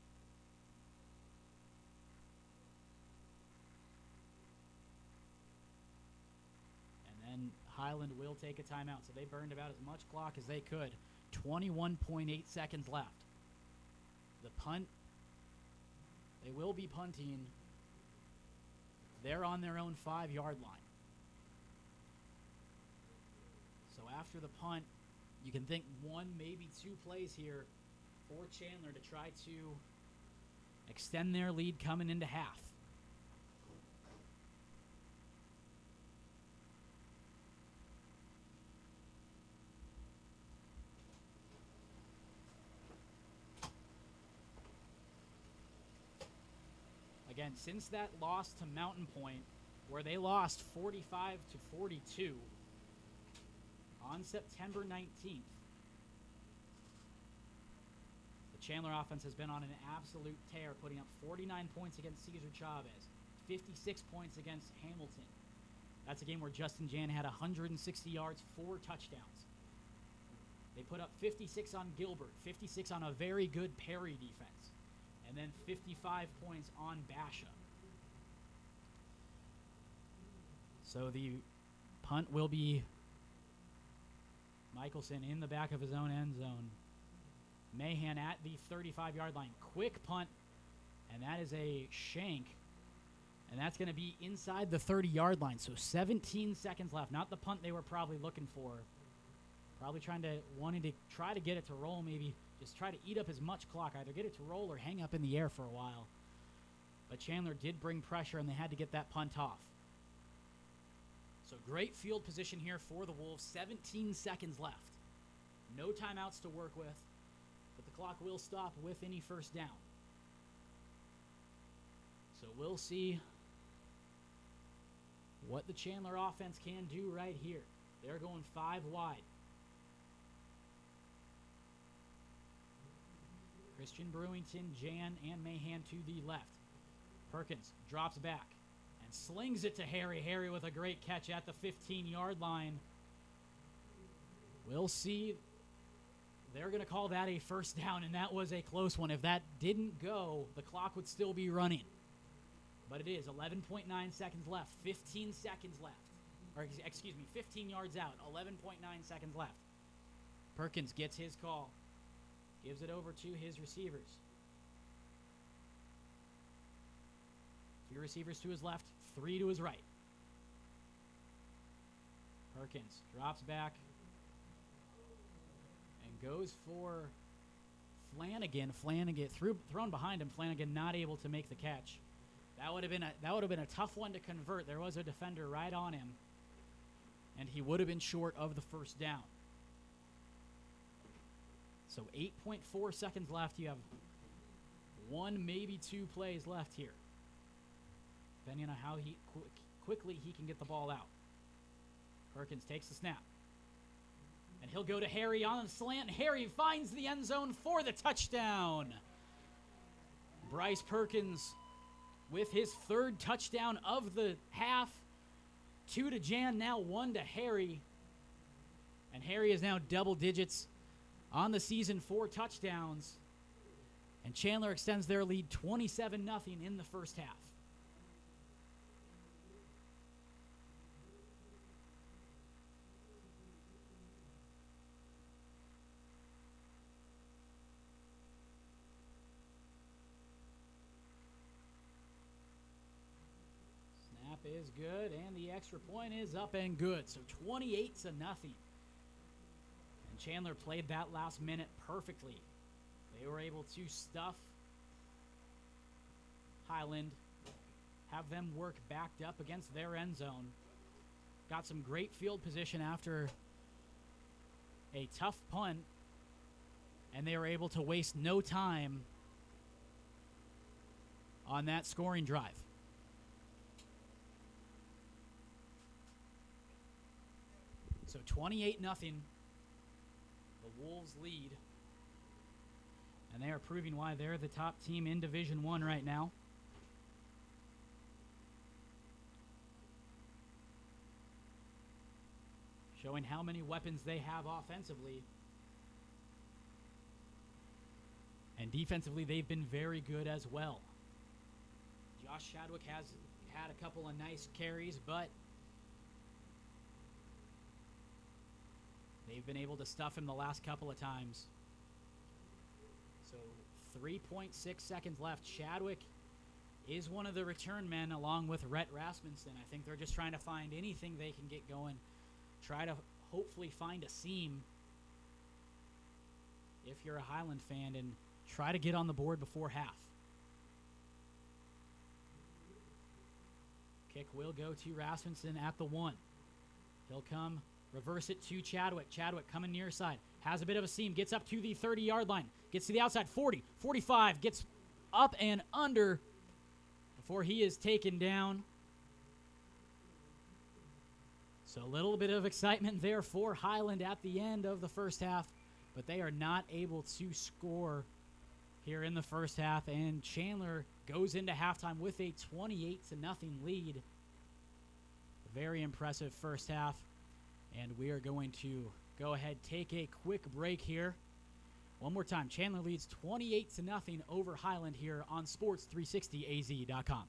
S1: And then Highland will take a timeout. So they burned about as much clock as they could. 21.8 seconds left. The punt, they will be punting. They're on their own 5-yard line. So after the punt, you can think 1, maybe 2 plays here for Chandler to try to extend their lead coming into half. Again, since that loss to Mountain Point, where they lost 45-42 on September 19th, the Chandler offense has been on an absolute tear, putting up 49 points against Cesar Chavez, 56 points against Hamilton. That's a game where Justin Jan had 160 yards, 4 touchdowns. They put up 56 on Gilbert, 56 on a very good Perry defense, and then 55 points on Basha. So the punt will be Michelson in the back of his own end zone. Mahan at the 35-yard line. Quick punt, and that is a shank. And that's going to be inside the 30-yard line. So 17 seconds left. Not the punt they were probably looking for. Probably wanting to try to get it to roll maybe just try to eat up as much clock, either get it to roll or hang up in the air for a while. But Chandler did bring pressure, and they had to get that punt off. So great field position here for the Wolves. 17 seconds left. No timeouts to work with, but the clock will stop with any first down. So we'll see what the Chandler offense can do right here. They're going 5 wide. Christian Brewington, Jan, and Mahan to the left. Perkins drops back and slings it to Harry. Harry with a great catch at the 15-yard line. We'll see. They're going to call that a first down, and that was a close one. If that didn't go, the clock would still be running. But it is 11.9 seconds left, 15 seconds left. Or, excuse me, 15 yards out, 11.9 seconds left. Perkins gets his call, gives it over to his receivers. 2 receivers to his left, 3 to his right. Perkins drops back and goes for Flanagan. Flanagan thrown behind him. Flanagan not able to make the catch. That would have been a tough one to convert. There was a defender right on him, and he would have been short of the first down. So 8.4 seconds left. You have 1, maybe 2 plays left here, depending on how quickly he can get the ball out. Perkins takes the snap, and he'll go to Harry on the slant. Harry finds the end zone for the touchdown. Bryce Perkins with his 3rd touchdown of the half. 2 to Jan, now 1 to Harry. And Harry is now double digits on the season, 4 touchdowns. And Chandler extends their lead 27-0 in the first half. Is good, and the extra point is up and good. So 28-0. And Chandler played that last minute perfectly. They were able to stuff Highland, have them work backed up against their end zone. Got some great field position after a tough punt, and they were able to waste no time on that scoring drive. So 28-0, the Wolves lead. And they are proving why they're the top team in Division I right now. Showing how many weapons they have offensively. And defensively, they've been very good as well. Josh Chadwick has had a couple of nice carries, but they've been able to stuff him the last couple of times. So 3.6 seconds left. Chadwick is one of the return men along with Rhett Rasmussen. I think they're just trying to find anything they can get going. Try to hopefully find a seam if you're a Highland fan and try to get on the board before half. Kick will go to Rasmussen at the 1. He'll come. Reverse it to Chadwick. Chadwick coming near side. Has a bit of a seam. Gets up to the 30-yard line. Gets to the outside. 40, 45. Gets up and under before he is taken down. So a little bit of excitement there for Highland at the end of the first half, but they are not able to score here in the first half, and Chandler goes into halftime with a 28-0 lead. Very impressive first half. And we are going to go ahead, take a quick break here. One more time, Chandler leads 28-0 over Highland here on Sports360AZ.com.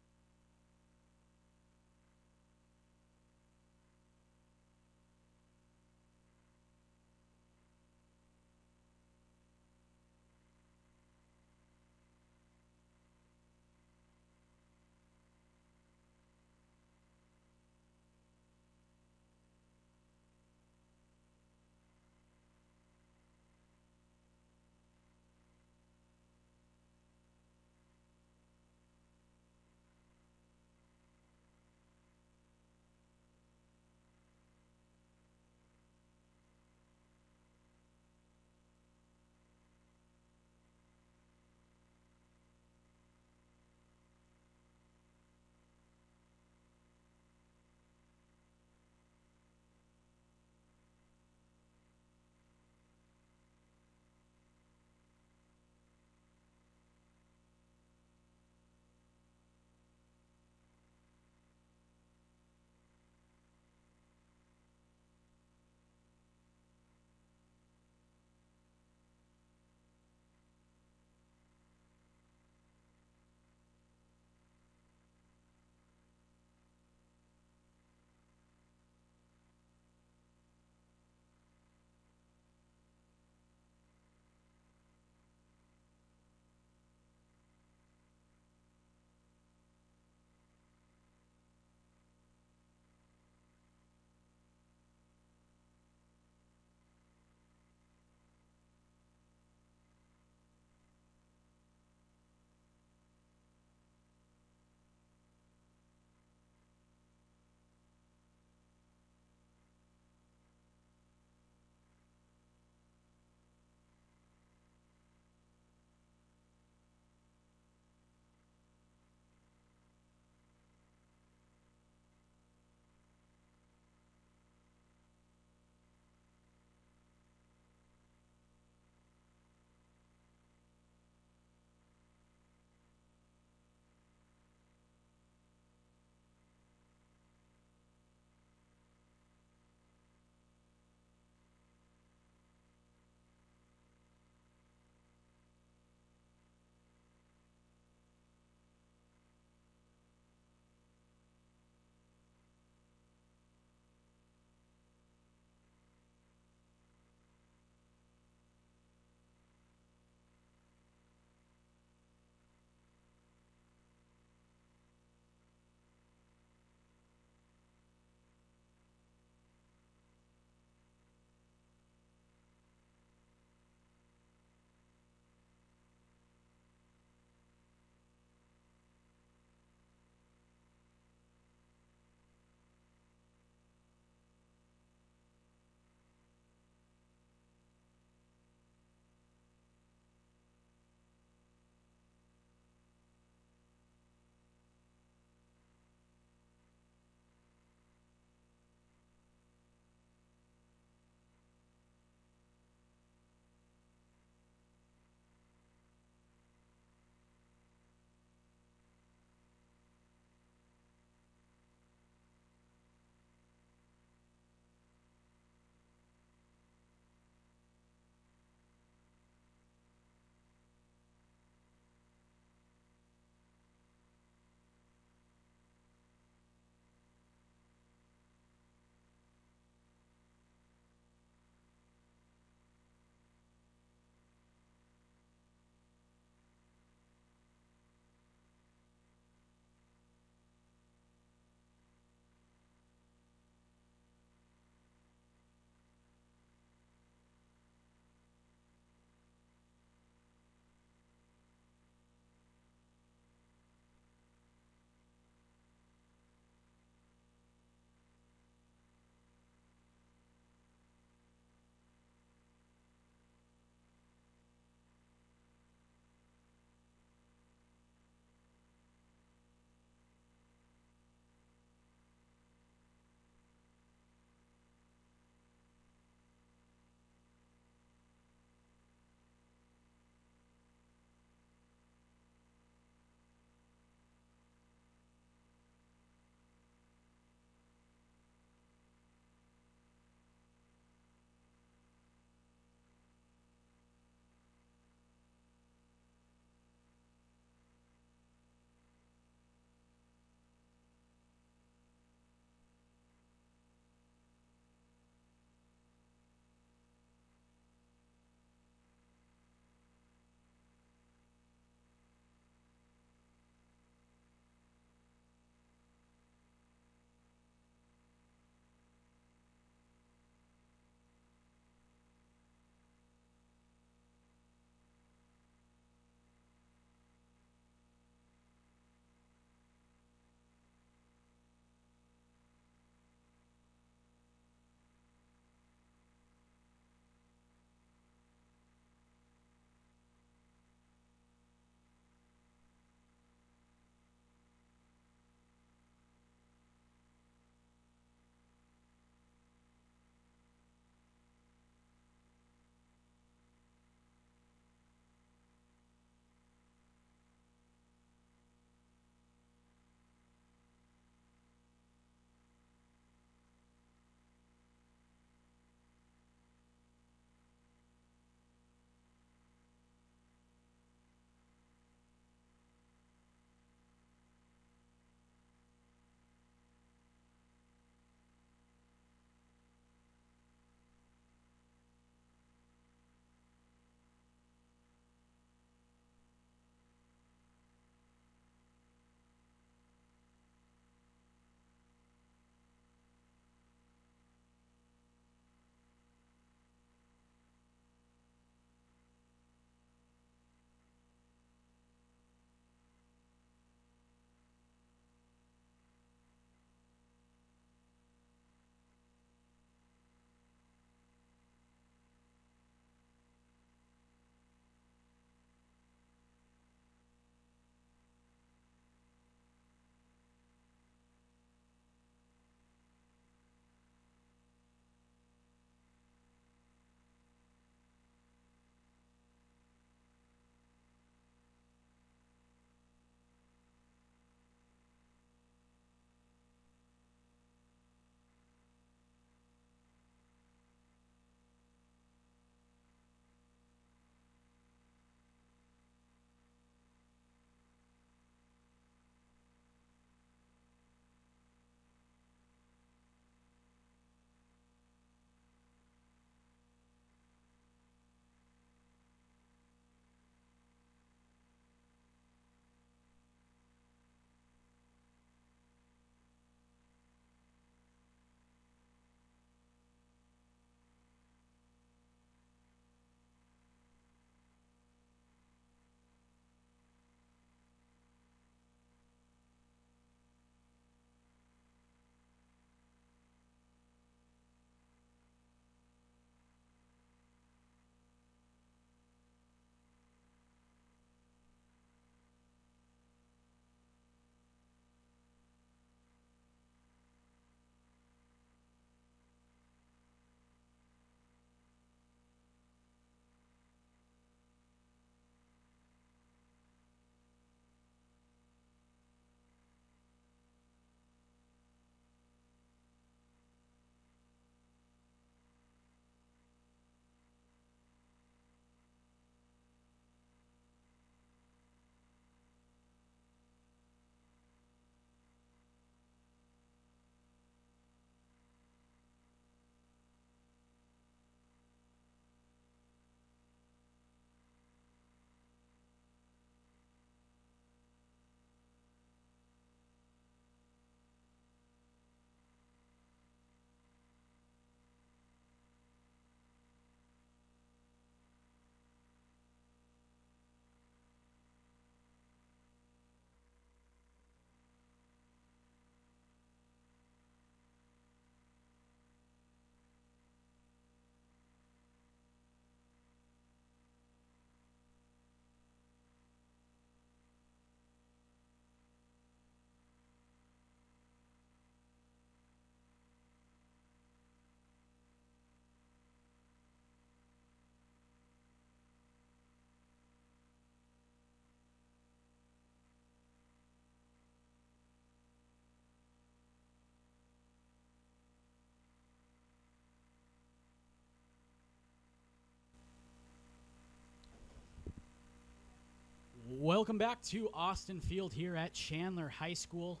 S1: Welcome back to Austin Field here at Chandler High School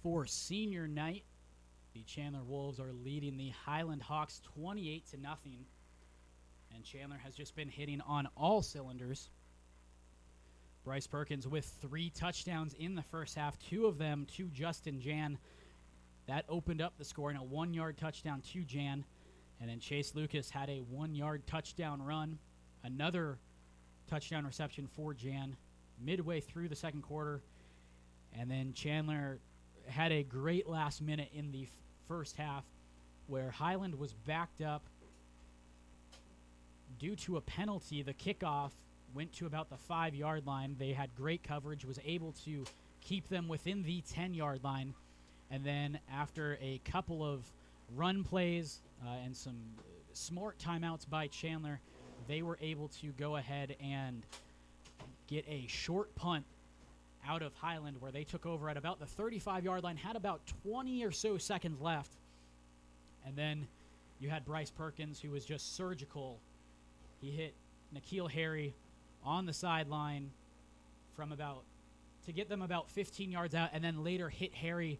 S1: for senior night. The Chandler Wolves are leading the Highland Hawks 28-0, and Chandler has just been hitting on all cylinders. Bryce Perkins with 3 touchdowns in the first half, 2 of them to Justin Jan. That opened up the scoring, a 1-yard touchdown to Jan. And then Chase Lucas had a 1-yard touchdown run, another touchdown reception for Jan midway through the second quarter. And then Chandler had a great last minute in the first half where Highland was backed up due to a penalty. The kickoff went to about the 5-yard line. They had great coverage, was able to keep them within the 10-yard line. And then after a couple of run plays and some smart timeouts by Chandler, they were able to go ahead and get a short punt out of Highland where they took over at about the 35-yard line, had about 20 or so seconds left. And then you had Bryce Perkins, who was just surgical. He hit N'Keal Harry on the sideline to get them about 15 yards out, and then later hit Harry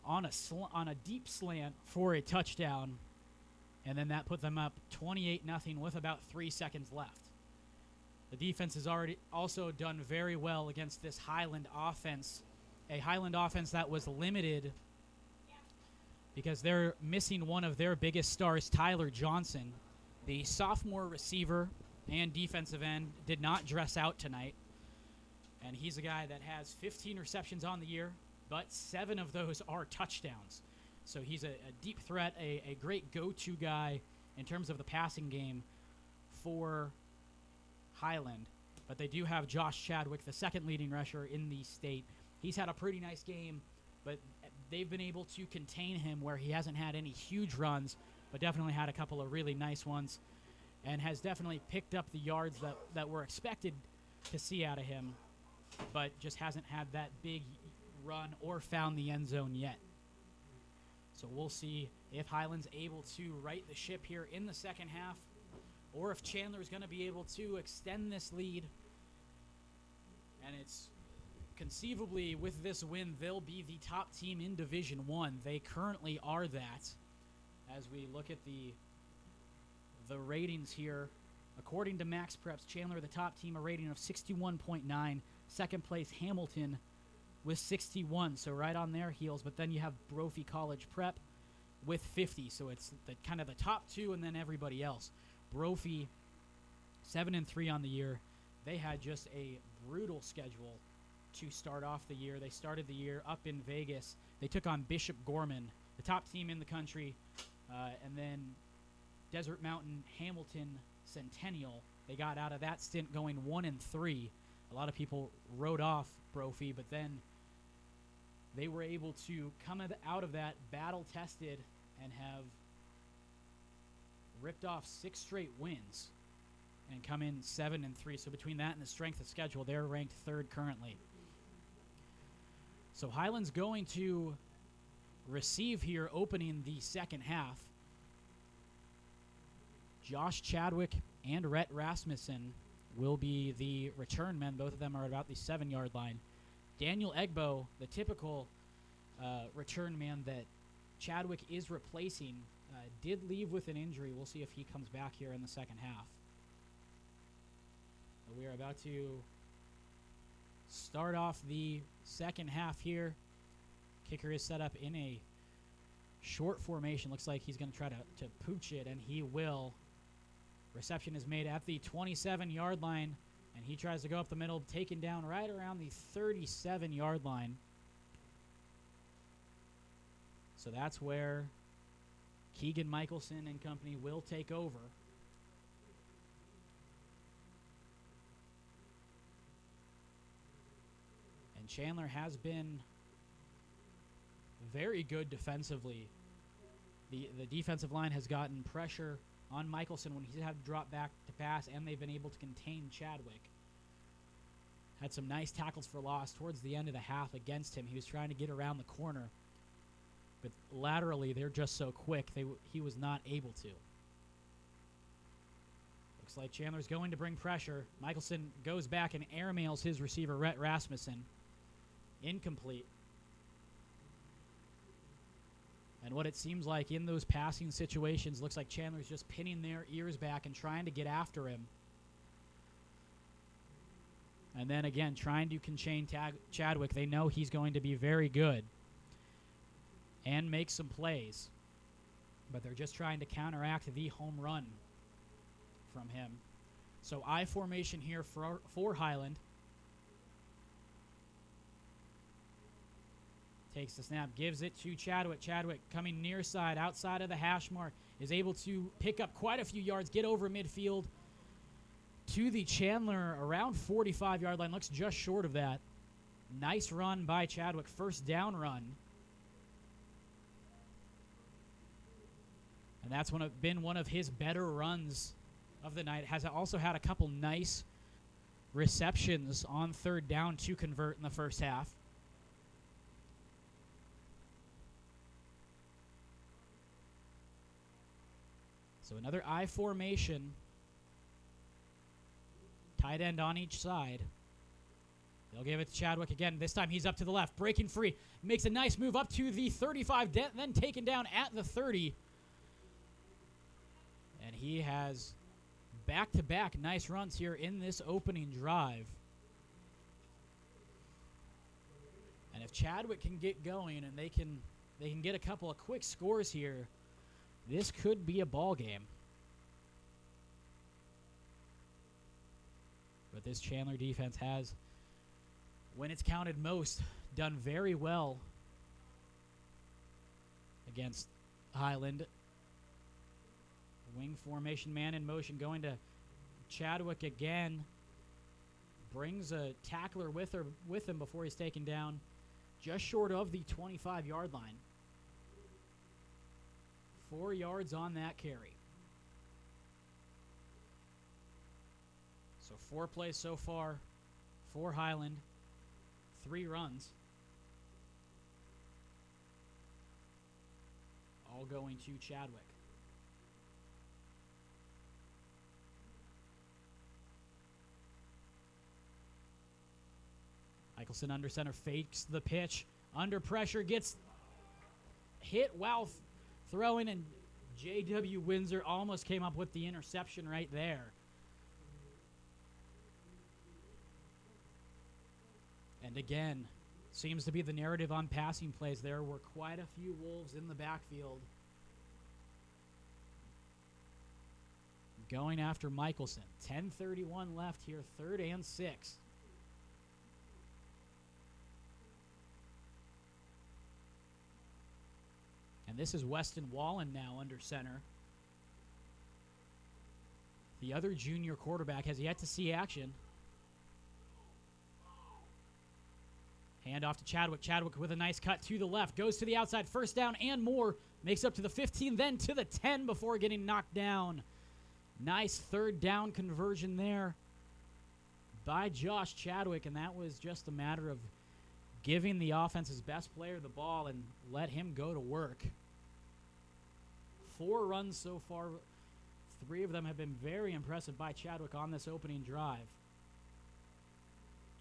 S1: on a deep slant for a touchdown. And then that put them up 28-0 with about 3 seconds left. The defense has already also done very well against this Highland offense, a Highland offense that was limited because they're missing one of their biggest stars, Tyler Johnson. The sophomore receiver and defensive end did not dress out tonight, and he's a guy that has 15 receptions on the year, but 7 of those are touchdowns. So he's a deep threat, a great go-to guy in terms of the passing game for Highland. But they do have Josh Chadwick, the second leading rusher in the state. He's had a pretty nice game, but they've been able to contain him where he hasn't had any huge runs, but definitely had a couple of really nice ones, and has definitely picked up the yards that were expected to see out of him, but just hasn't had that big run or found the end zone yet. So we'll see if Highland's able to right the ship here in the second half, or if Chandler's going to be able to extend this lead. And it's conceivably, with this win, they'll be the top team in Division I. They currently are that. As we look at the ratings here, according to Max Preps, Chandler, the top team, a rating of 61.9. Second place, Hamilton, with 61, so right on their heels. But then you have Brophy College Prep with 50, so it's kind of the top 2 and then everybody else. Brophy, 7-3 on the year. They had just a brutal schedule to start off the year. They started the year up in Vegas. They took on Bishop Gorman, the top team in the country, and then Desert Mountain, Hamilton, Centennial. They got out of that stint going 1-3. A lot of people wrote off Brophy, but then they were able to come out of that battle-tested and have ripped off 6 straight wins and come in 7-3. So between that and the strength of schedule, they're ranked 3rd currently. So Highland's going to receive here opening the second half. Josh Chadwick and Rhett Rasmussen will be the return men. Both of them are about the 7-yard line. Daniel Egbo, the typical return man that Chadwick is replacing, did leave with an injury. We'll see if he comes back here in the second half. But we are about to start off the second half here. Kicker is set up in a short formation. Looks like he's going to try to pooch it, and he will. Reception is made at the 27-yard line, and he tries to go up the middle, taken down right around the 37-yard line. So that's where Keegan Michelson and company will take over. And Chandler has been very good defensively. The defensive line has gotten pressure on Michelson when he's had to drop back to pass, and they've been able to contain Chadwick. Had some nice tackles for loss towards the end of the half against him. He was trying to get around the corner, but laterally they're just so quick, he was not able to. Looks Looks like Chandler's going to bring pressure. Michelson goes back and airmails his receiver, Rhett Rasmussen. Incomplete. And what it seems like in those passing situations, looks like Chandler's just pinning their ears back and trying to get after him. And then again, trying to contain Chadwick. They know he's going to be very good and make some plays. But they're just trying to counteract the home run from him. So I formation here for Highland. Takes the snap, gives it to Chadwick. Chadwick coming near side, outside of the hash mark, is able to pick up quite a few yards, get over midfield to the Chandler around 45-yard line. Looks just short of that. Nice run by Chadwick, first down run. And that's been one of his better runs of the night. Has also had a couple nice receptions on third down to convert in the first half. So another I formation. Tight end on each side. They'll give it to Chadwick again. This time he's up to the left, breaking free. Makes a nice move up to the 35, then taken down at the 30. And he has back-to-back nice runs here in this opening drive. And if Chadwick can get going and they can get a couple of quick scores here, this could be a ball game. But this Chandler defense has, when it's counted most, done very well against Highland. Wing formation, man in motion, going to Chadwick again. Brings a tackler with him before he's taken down, just short of the 25-yard line. 4 yards on that carry. So 4 plays so far for Highland. 3 runs. All going to Chadwick. Michelson under center, fakes the pitch. Under pressure, gets hit while throwing, and J.W. Windsor almost came up with the interception right there. And again, seems to be the narrative on passing plays. There were quite a few Wolves in the backfield going after Michelson. 10:31 left here, 3rd and 6. And this is Weston Wallen now under center. The other junior quarterback has yet to see action. Hand off to Chadwick. Chadwick with a nice cut to the left. Goes to the outside. First down and more. Makes up to the 15, then to the 10 before getting knocked down. Nice 3rd down conversion there by Josh Chadwick. And that was just a matter of giving the offense's best player the ball and let him go to work. 4 runs so far. 3 of them have been very impressive by Chadwick on this opening drive.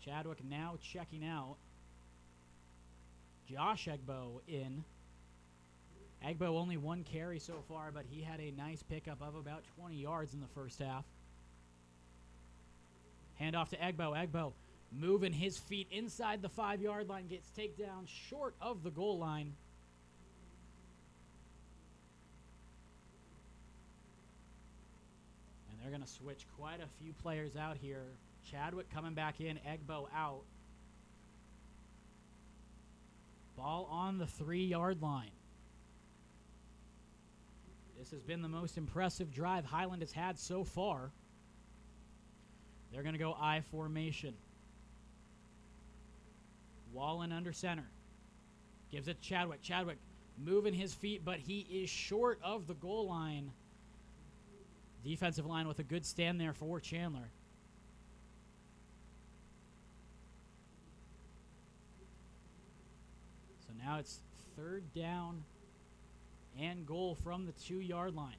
S1: Chadwick now checking out. Josh Egbo in. Egbo only 1 carry so far, but he had a nice pickup of about 20 yards in the first half. Hand off to Egbo. Egbo moving his feet inside the 5-yard line, gets takedown short of the goal line. And they're going to switch quite a few players out here. Chadwick coming back in, Egbo out. Ball on the 3-yard line. This has been the most impressive drive Highland has had so far. They're going to go I formation. Wallen under center. Gives it to Chadwick. Chadwick moving his feet, but he is short of the goal line. Defensive line with a good stand there for Chandler. So now it's 3rd down and goal from the 2-yard line.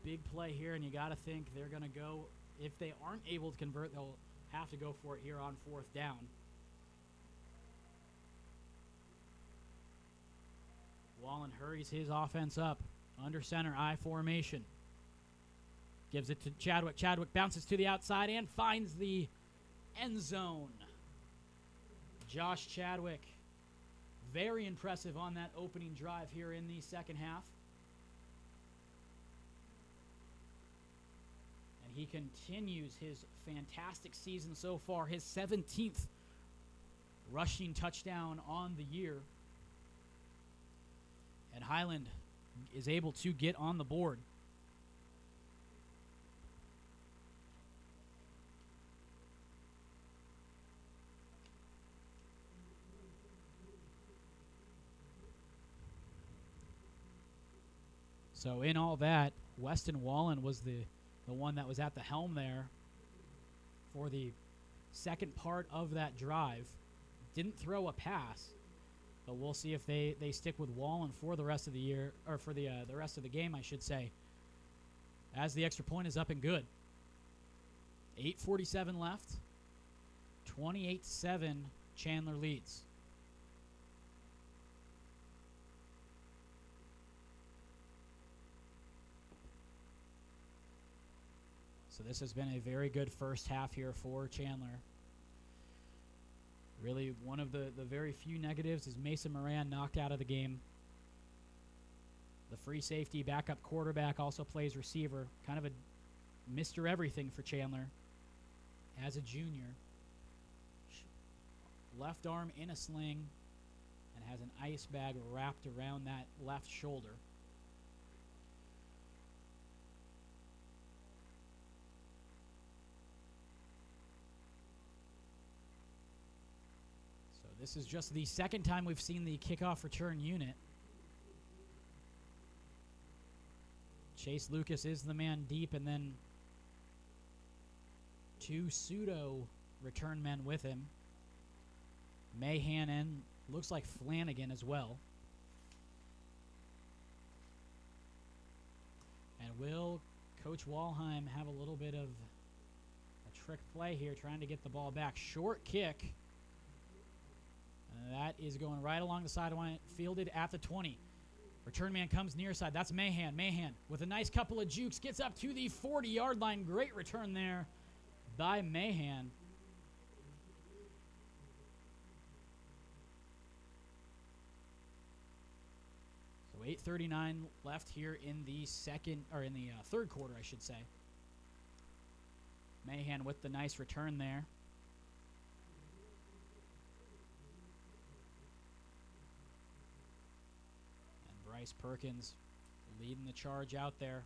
S1: big play here, and you got to think they're going to go. If they aren't able to convert, they'll have to go for it here on 4th down. Wallen hurries his offense up. Under center, I formation. Gives it to Chadwick. Chadwick bounces to the outside and finds the end zone. Josh Chadwick, very impressive on that opening drive here in the second half. And he continues his fantastic season so far, his 17th rushing touchdown on the year. And Highland is able to get on the board. So in all that, Weston Wallen was the one that was at the helm there for the second part of that drive. Didn't throw a pass, but we'll see if they stick with Wallen for the rest of the year, or for the rest of the game, I should say, as the extra point is up and good. 8:47 left. 28-7, Chandler leads. So this has been a very good first half here for Chandler. Really, one of the very few negatives is Mason Moran knocked out of the game. The free safety backup quarterback also plays receiver. Kind of a Mr. Everything for Chandler as a junior. Left arm in a sling and has an ice bag wrapped around that left shoulder. This is just the second time we've seen the kickoff return unit. Chase Lucas is the man deep, and then 2 pseudo return men with him. Mahan and looks like Flanagan as well. And will Coach Walheim have a little bit of a trick play here, trying to get the ball back? Short kick. That is going right along the sideline, fielded at the 20. Return man comes near side. That's Mahan. Mahan with a nice couple of jukes gets up to the 40-yard line. Great return there by Mahan. So 8:39 left here in the third quarter, I should say. Mahan with the nice return there. Bryce Perkins leading the charge out there.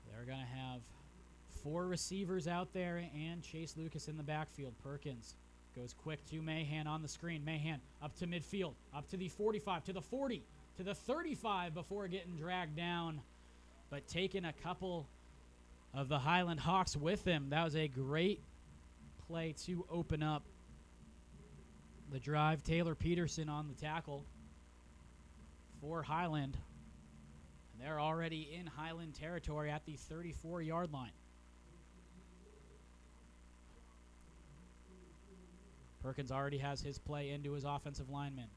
S1: They're going to have 4 receivers out there and Chase Lucas in the backfield. Perkins goes quick to Mahan on the screen. Mahan up to midfield, up to the 45, to the 40, to the 35 before getting dragged down, but taking a couple of the Highland Hawks with him. That was a great play to open up the drive. Taylor Peterson on the tackle for Highland. And they're already in Highland territory at the 34-yard line. Perkins already has his play into his offensive lineman.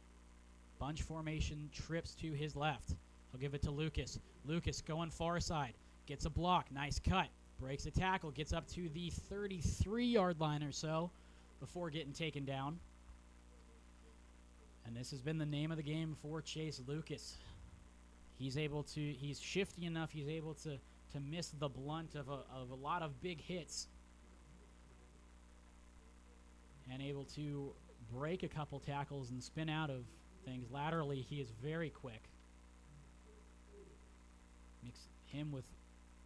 S1: Bunch formation, trips to his left. He'll give it to Lucas. Lucas going far side. Gets a block. Nice cut. Breaks a tackle. Gets up to the 33-yard line or so before getting taken down. And this has been the name of the game for Chase Lucas. He's shifty enough, he's able to miss the blunt of a lot of big hits. And able to break a couple tackles and spin out of things. Laterally, he is very quick. Mix him with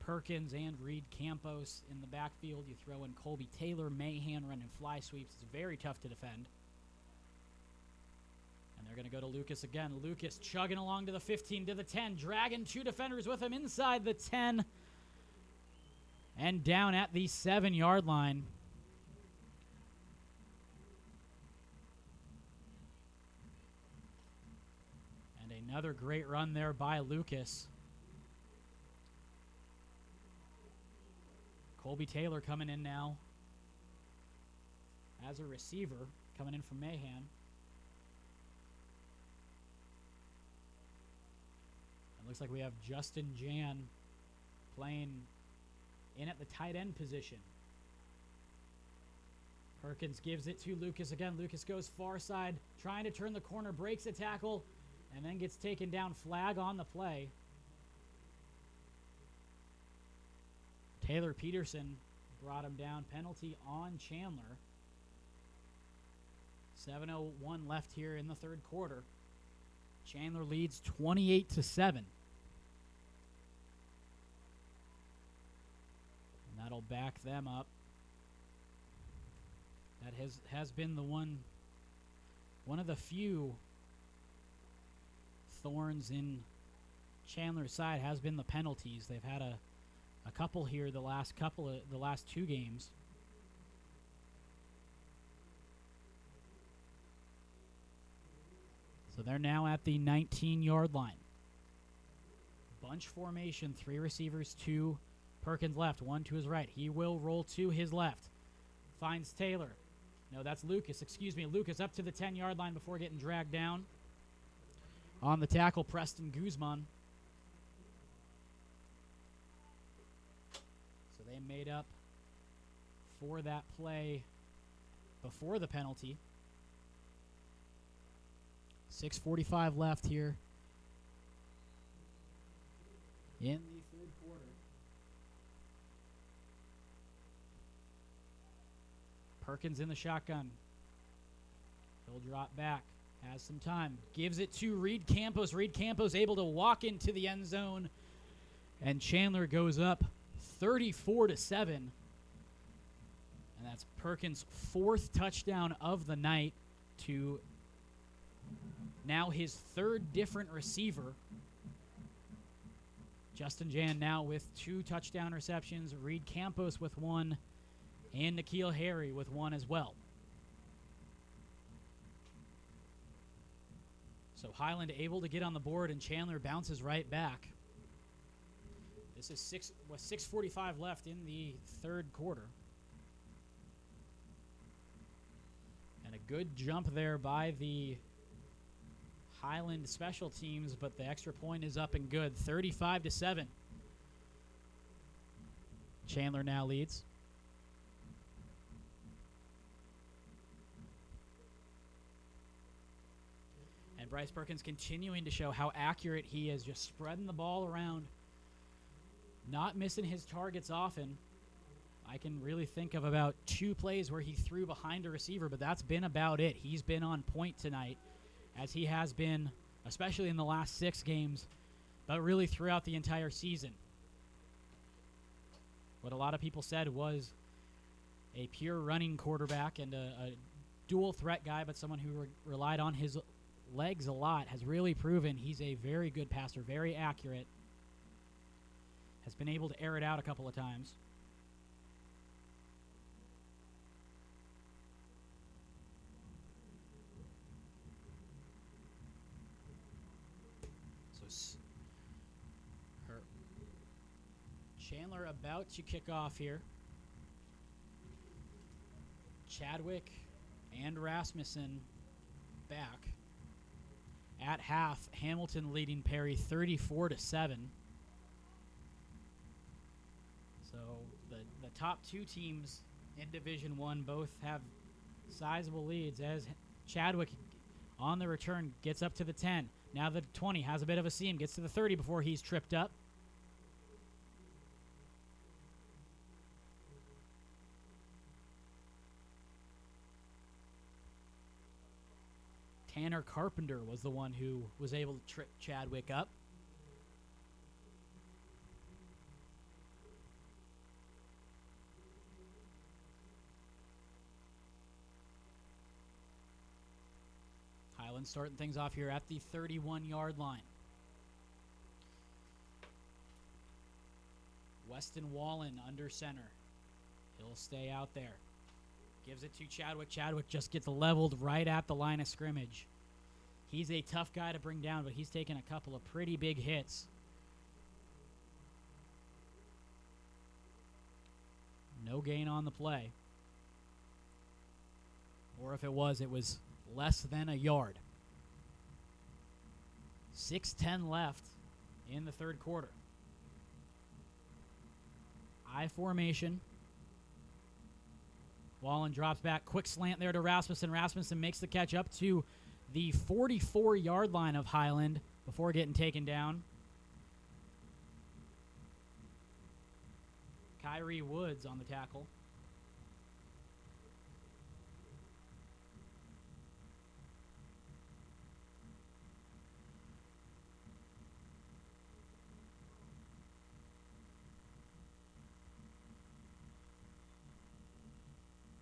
S1: Perkins and Reed Campos in the backfield. You throw in Colby Taylor, Mahan running fly sweeps. It's very tough to defend. And they're going to go to Lucas again. Lucas chugging along to the 15, to the 10, dragging 2 defenders with him inside the 10 and down at the 7-yard line. And Another great run there by Lucas. Colby Taylor coming in now as a receiver, coming in from Mahan. It looks like we have Justin Jan playing in at the tight end position. Perkins gives it to Lucas again. Lucas goes far side, trying to turn the corner, breaks a tackle, and then gets taken down. Flag on the play. Taylor Peterson brought him down. Penalty on Chandler. 7:01 left here in the third quarter. Chandler leads 28-7. And that'll back them up. That has been the one of the few thorns in Chandler's side has been the penalties. They've had a couple here the last 2 games. So they're now at the 19-yard line. Bunch formation, 3 receivers, 2 Perkins left, 1 to his right. He will roll to his left. Finds Taylor. No, that's Lucas. Excuse me. Lucas up to the 10-yard line before getting dragged down. On the tackle, Preston Guzman. So they made up for that play before the penalty. 6:45 left here in the third quarter. Perkins in the shotgun. He'll drop back. Has some time. Gives it to Reed Campos. Reed Campos able to walk into the end zone. And Chandler goes up 34-7. And that's Perkins' 4th touchdown of the night to now his 3rd different receiver. Justin Jan now with 2 touchdown receptions. Reed Campos with 1. And N'Keal Harry with 1 as well. So Highland able to get on the board, and Chandler bounces right back. This is 6:45 left in the third quarter. And a good jump there by the Highland special teams, but the extra point is up and good. 35-7. Chandler now leads. And Bryce Perkins continuing to show how accurate he is, just spreading the ball around, not missing his targets often. I can really think of about 2 plays where he threw behind a receiver, but that's been about it. He's been on point tonight, as he has been, especially in the last 6 games, but really throughout the entire season. What a lot of people said was a pure running quarterback and a dual threat guy, but someone who relied on his legs a lot, has really proven he's a very good passer, very accurate, has been able to air it out a couple of times. So Chandler about to kick off here. Chadwick and Rasmussen back. At half, Hamilton leading Perry 34-7. So the top 2 teams in Division I both have sizable leads, as Chadwick on the return gets up to the 10. Now the 20 has a bit of a seam, gets to the 30 before he's tripped up. Tanner Carpenter was the one who was able to trip Chadwick up. Highland starting things off here at the 31-yard line. Weston Wallen under center. He'll stay out there. Gives it to Chadwick. Chadwick just gets leveled right at the line of scrimmage. He's a tough guy to bring down, but he's taken a couple of pretty big hits. No gain on the play. Or if it was less than a yard. 6:10 left in the third quarter. I formation. Wallen drops back. Quick slant there to Rasmussen. Rasmussen makes the catch up to the 44-yard line of Highland before getting taken down. Kyrie Woods on the tackle.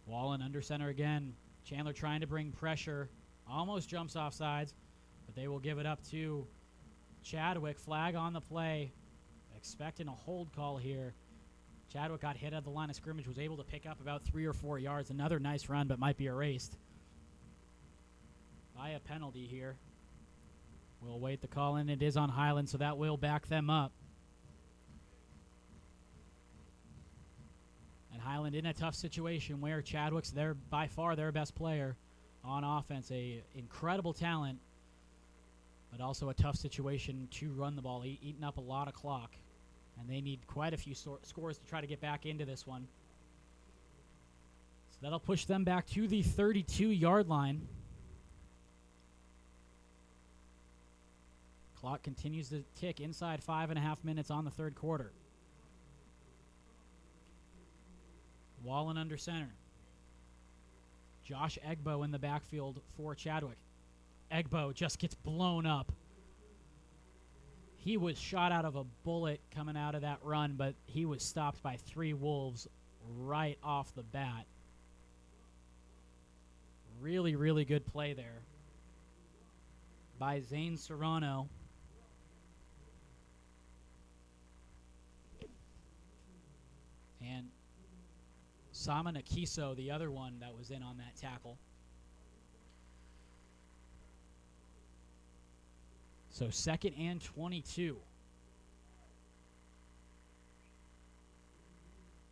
S1: Wallen under center again. Chandler trying to bring pressure. Almost jumps off sides, but they will give it up to Chadwick. Flag on the play. Expecting a hold call here. Chadwick got hit at the line of scrimmage, was able to pick up about 3 or 4 yards. Another nice run, but might be erased by a penalty here. We'll await the call, and it is on Highland, so that will back them up. And Highland in a tough situation where Chadwick's by far their best player on offense. A incredible talent, but also a tough situation to run the ball, eating up a lot of clock. And they need quite a few scores to try to get back into this one. So that'll push them back to the 32-yard line. Clock continues to tick inside 5.5 minutes on the third quarter. Wallen under center. Josh Egbo in the backfield for Chadwick. Egbo just gets blown up. He was shot out of a bullet coming out of that run, but he was stopped by 3 Wolves right off the bat. Really, really good play there by Zane Serrano. And Sama Nakiso, the other one that was in on that tackle. So 2nd and 22.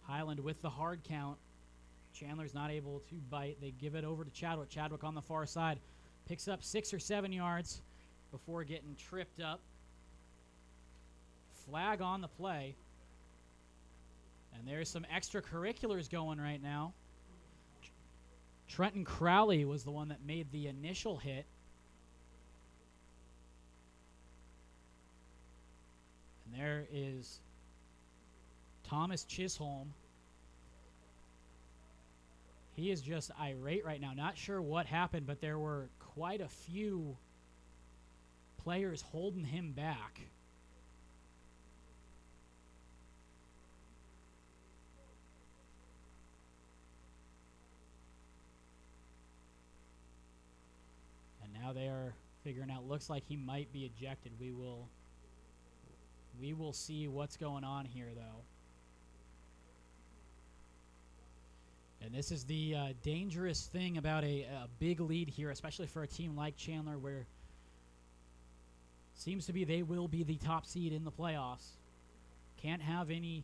S1: Highland with the hard count. Chandler's not able to bite. They give it over to Chadwick. Chadwick on the far side. Picks up 6 or 7 yards before getting tripped up. Flag on the play. And there's some extracurriculars going right now. Trenton Crowley was the one that made the initial hit. And there is Thomas Chisholm. He is just irate right now. Not sure what happened, but there were quite a few players holding him back. And now they are figuring out, looks like he might be ejected. We will see what's going on here, though. And this is the dangerous thing about a big lead here, especially for a team like Chandler, where it seems to be they will be the top seed in the playoffs. Can't have any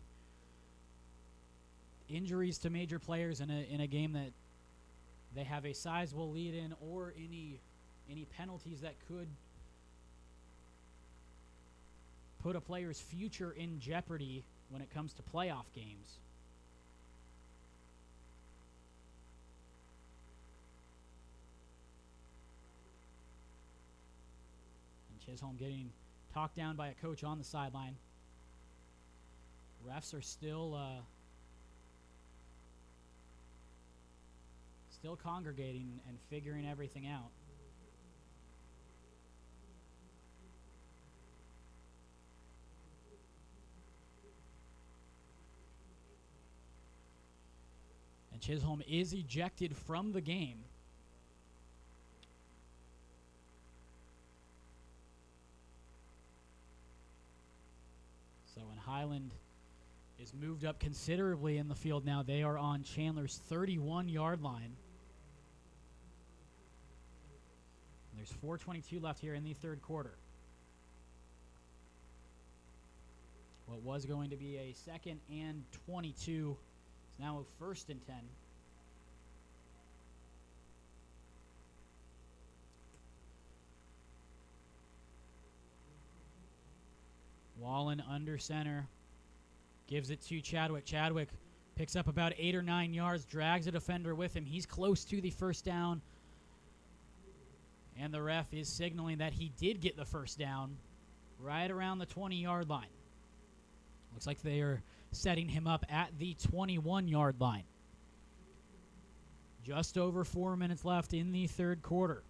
S1: injuries to major players in a game that they have a sizable lead in, or any penalties that could put a player's future in jeopardy when it comes to playoff games. And Chisholm getting talked down by a coach on the sideline. Refs are still congregating and figuring everything out. Chisholm is ejected from the game. So when Highland is moved up considerably in the field now, they are on Chandler's 31-yard line. There's 4:22 left here in the third quarter. What was going to be a 2nd and 22 is now a 1st and 10. Wallen under center. Gives it to Chadwick. Chadwick picks up about 8 or 9 yards, drags a defender with him. He's close to the first down. And the ref is signaling that he did get the first down right around the 20-yard line. Looks like they are setting him up at the 21-yard line. Just over 4 minutes left in the third quarter.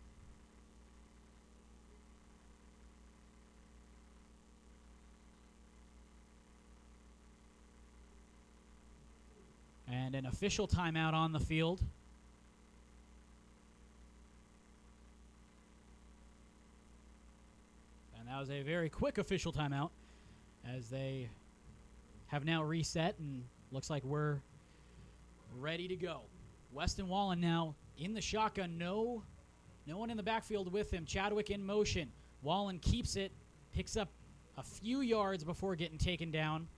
S1: And an official timeout on the field. And that was a very quick official timeout as they have now reset and looks like we're ready to go. Weston Wallen now in the shotgun. No one in the backfield with him. Chadwick in motion. Wallen keeps it, picks up a few yards before getting taken down.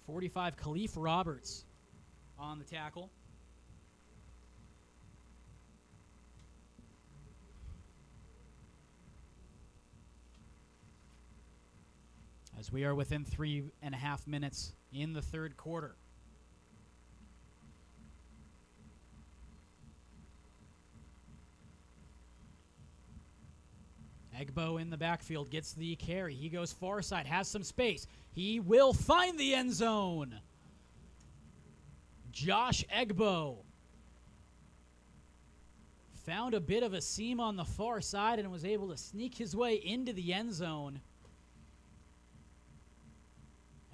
S1: .45 Khalif Roberts on the tackle. As we are within 3.5 minutes in the third quarter. Egbo in the backfield gets the carry. He goes far side, has some space. He will find the end zone. Josh Egbo found a bit of a seam on the far side and was able to sneak his way into the end zone.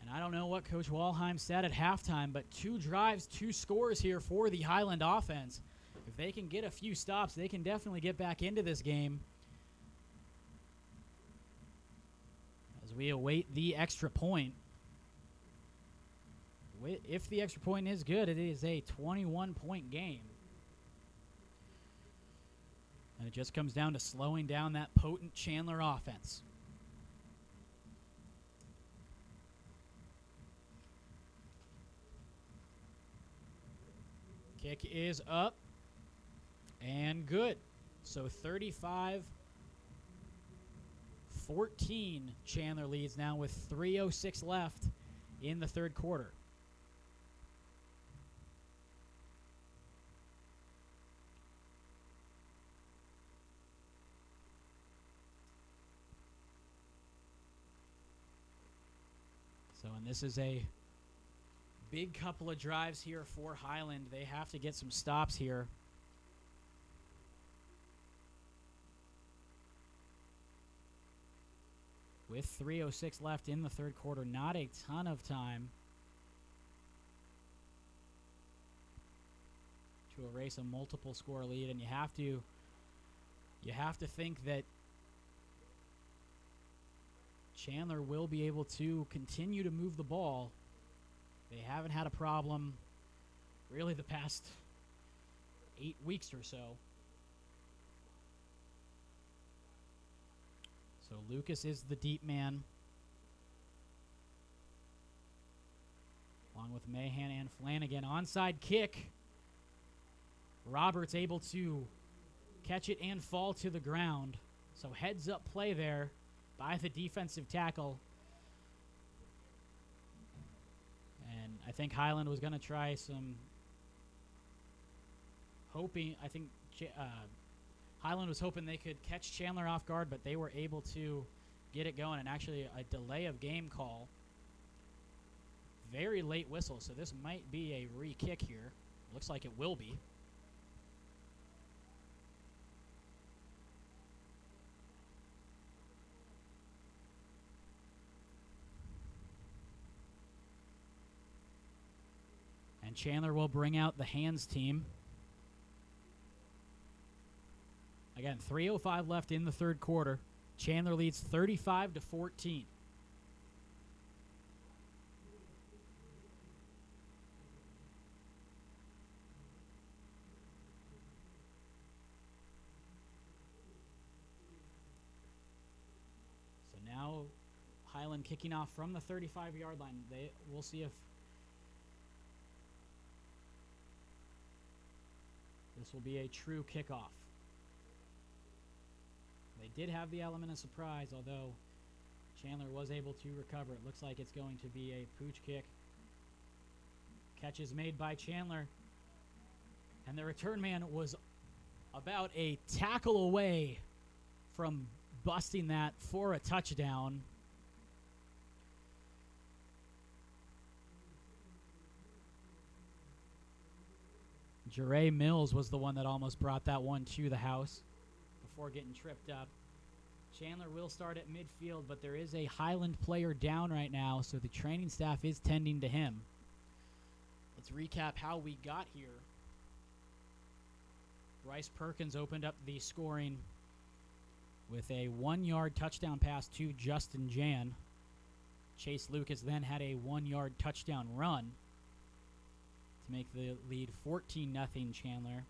S1: And I don't know what Coach Walheim said at halftime, but 2 drives, 2 scores here for the Highland offense. If they can get a few stops, they can definitely get back into this game. As we await the extra point. If the extra point is good, it is a 21-point game. And it just comes down to slowing down that potent Chandler offense. Kick is up and good. So 35-14 Chandler leads now with 3:06 left in the third quarter. And this is a big couple of drives here for Highland. They have to get some stops here. With 3:06 left in the third quarter, not a ton of time to erase a multiple score lead, and you have to think that Chandler will be able to continue to move the ball. They haven't had a problem really the past 8 weeks or so. So Lucas is the deep man, along with Mahan and Flanagan. Onside kick. Roberts able to catch it and fall to the ground. So heads up play there by the defensive tackle. And I think Highland was going to try some hoping. I think Highland was hoping they could catch Chandler off guard, but they were able to get it going, and actually a delay of game call. Very late whistle, so this might be a re-kick here. Looks like it will be. And Chandler will bring out the hands team. Again, 3:05 left in the third quarter. Chandler leads 35-14. Highland kicking off from the 35-yard line. We'll see if this will be a true kickoff. They did have the element of surprise, although Chandler was able to recover. It looks like it's going to be a pooch kick. Catch is made by Chandler, and the return man was about a tackle away from busting that for a touchdown. Jere Mills was the one that almost brought that one to the house before getting tripped up. Chandler will start at midfield, but there is a Highland player down right now, so the training staff is tending to him. Let's recap how we got here. Bryce Perkins opened up the scoring with a 1-yard touchdown pass to Justin Jan. Chase Lucas then had a 1-yard touchdown run to make the lead 14-0 Chandler.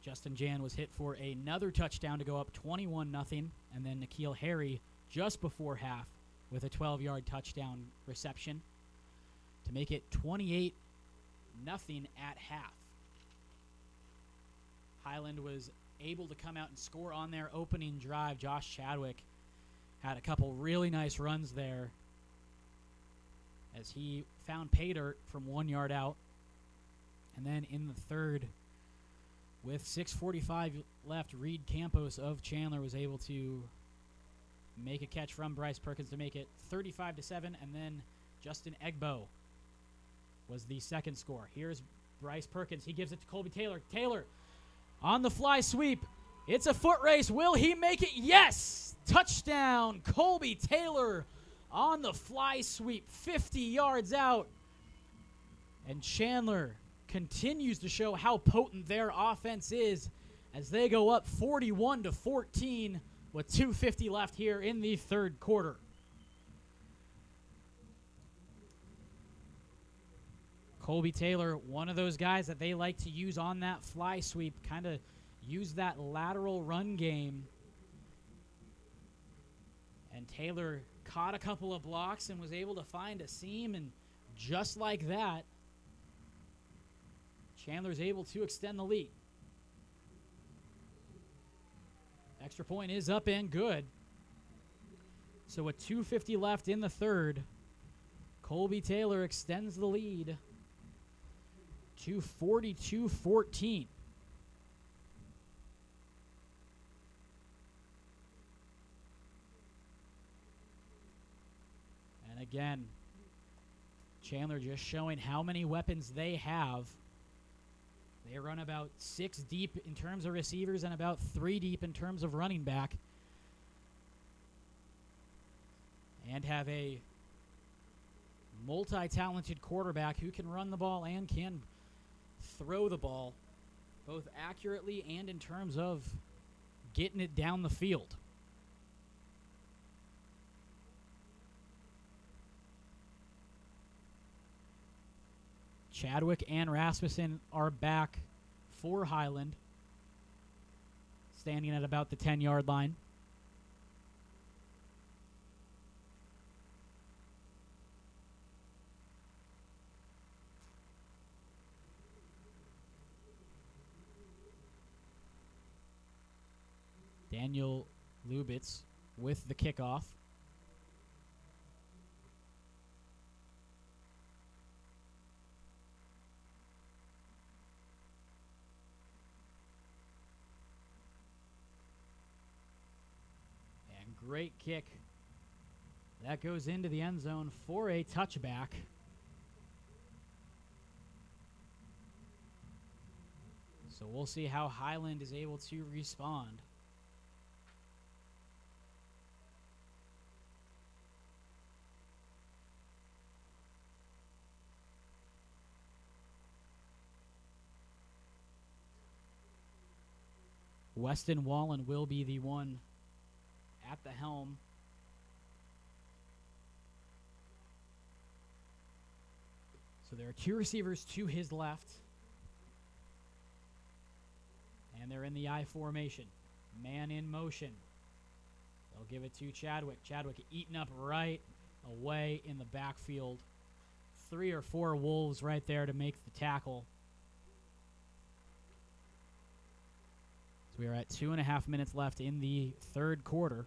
S1: Justin Jan was hit for another touchdown to go up 21-0, and then N'Keal Harry just before half with a 12-yard touchdown reception to make it 28-0 at half. Highland was able to come out and score on their opening drive. Josh Chadwick had a couple really nice runs there as he found pay dirt from 1 yard out. And then in the third, with 6:45 left, Reed Campos of Chandler was able to make a catch from Bryce Perkins to make it 35-7, and then Justin Egbo was the second score. Here's Bryce Perkins. He gives it to Colby Taylor. Taylor on the fly sweep. It's a foot race. Will he make it? Yes! Touchdown, Colby Taylor on the fly sweep, 50 yards out. And Chandler continues to show how potent their offense is as they go up 41-14 with 2:50 left here in the third quarter. Colby Taylor, one of those guys that they like to use on that fly sweep, kind of use that lateral run game. And Taylor caught a couple of blocks and was able to find a seam, and just like that, Chandler's able to extend the lead. Extra point is up and good. So with 2:50 left in the third, Colby Taylor extends the lead to 42-14. And again, Chandler just showing how many weapons they have. They run about 6 deep in terms of receivers and about 3 deep in terms of running back. And have a multi-talented quarterback who can run the ball and can throw the ball, both accurately and in terms of getting it down the field. Chadwick and Rasmussen are back for Highland, standing at about the 10-yard line. Daniel Lubitz with the kickoff. And great kick. That goes into the end zone for a touchback. So we'll see how Highland is able to respond. Weston Wallen will be the one at the helm. So there are 2 receivers to his left. And they're in the I formation. Man in motion. They'll give it to Chadwick. Chadwick eaten up right away in the backfield. 3 or 4 Wolves right there to make the tackle. So we are at 2.5 minutes left in the third quarter.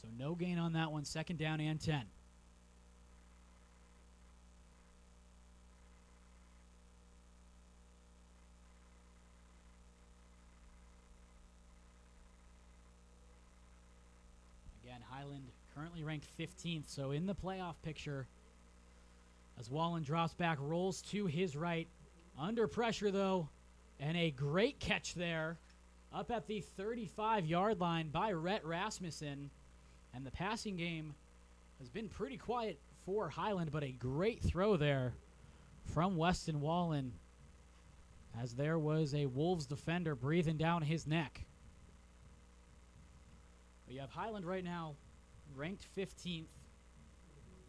S1: So no gain on that one. Second down and 10. Again, Highland currently ranked 15th, so in the playoff picture as Wallen drops back, rolls to his right. Under pressure, though, and a great catch there up at the 35-yard line by Rhett Rasmussen. And the passing game has been pretty quiet for Highland, but a great throw there from Weston Wallen as there was a Wolves defender breathing down his neck. But you have Highland right now ranked 15th.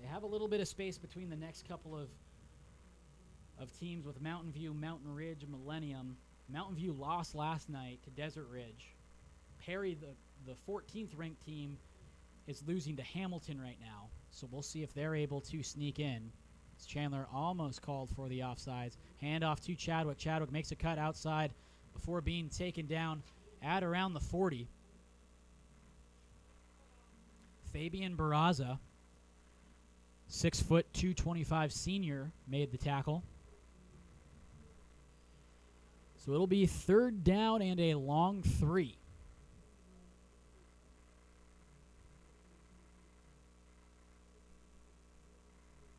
S1: They have a little bit of space between the next couple of teams with Mountain View, Mountain Ridge, Millennium. Mountain View lost last night to Desert Ridge. Perry, the 14th ranked team, is losing to Hamilton right now. So we'll see if they're able to sneak in. As Chandler almost called for the offsides. Handoff to Chadwick. Chadwick makes a cut outside before being taken down at around the 40. Fabian Barraza, 6 foot 225 senior, made the tackle. So it'll be third down and a long 3.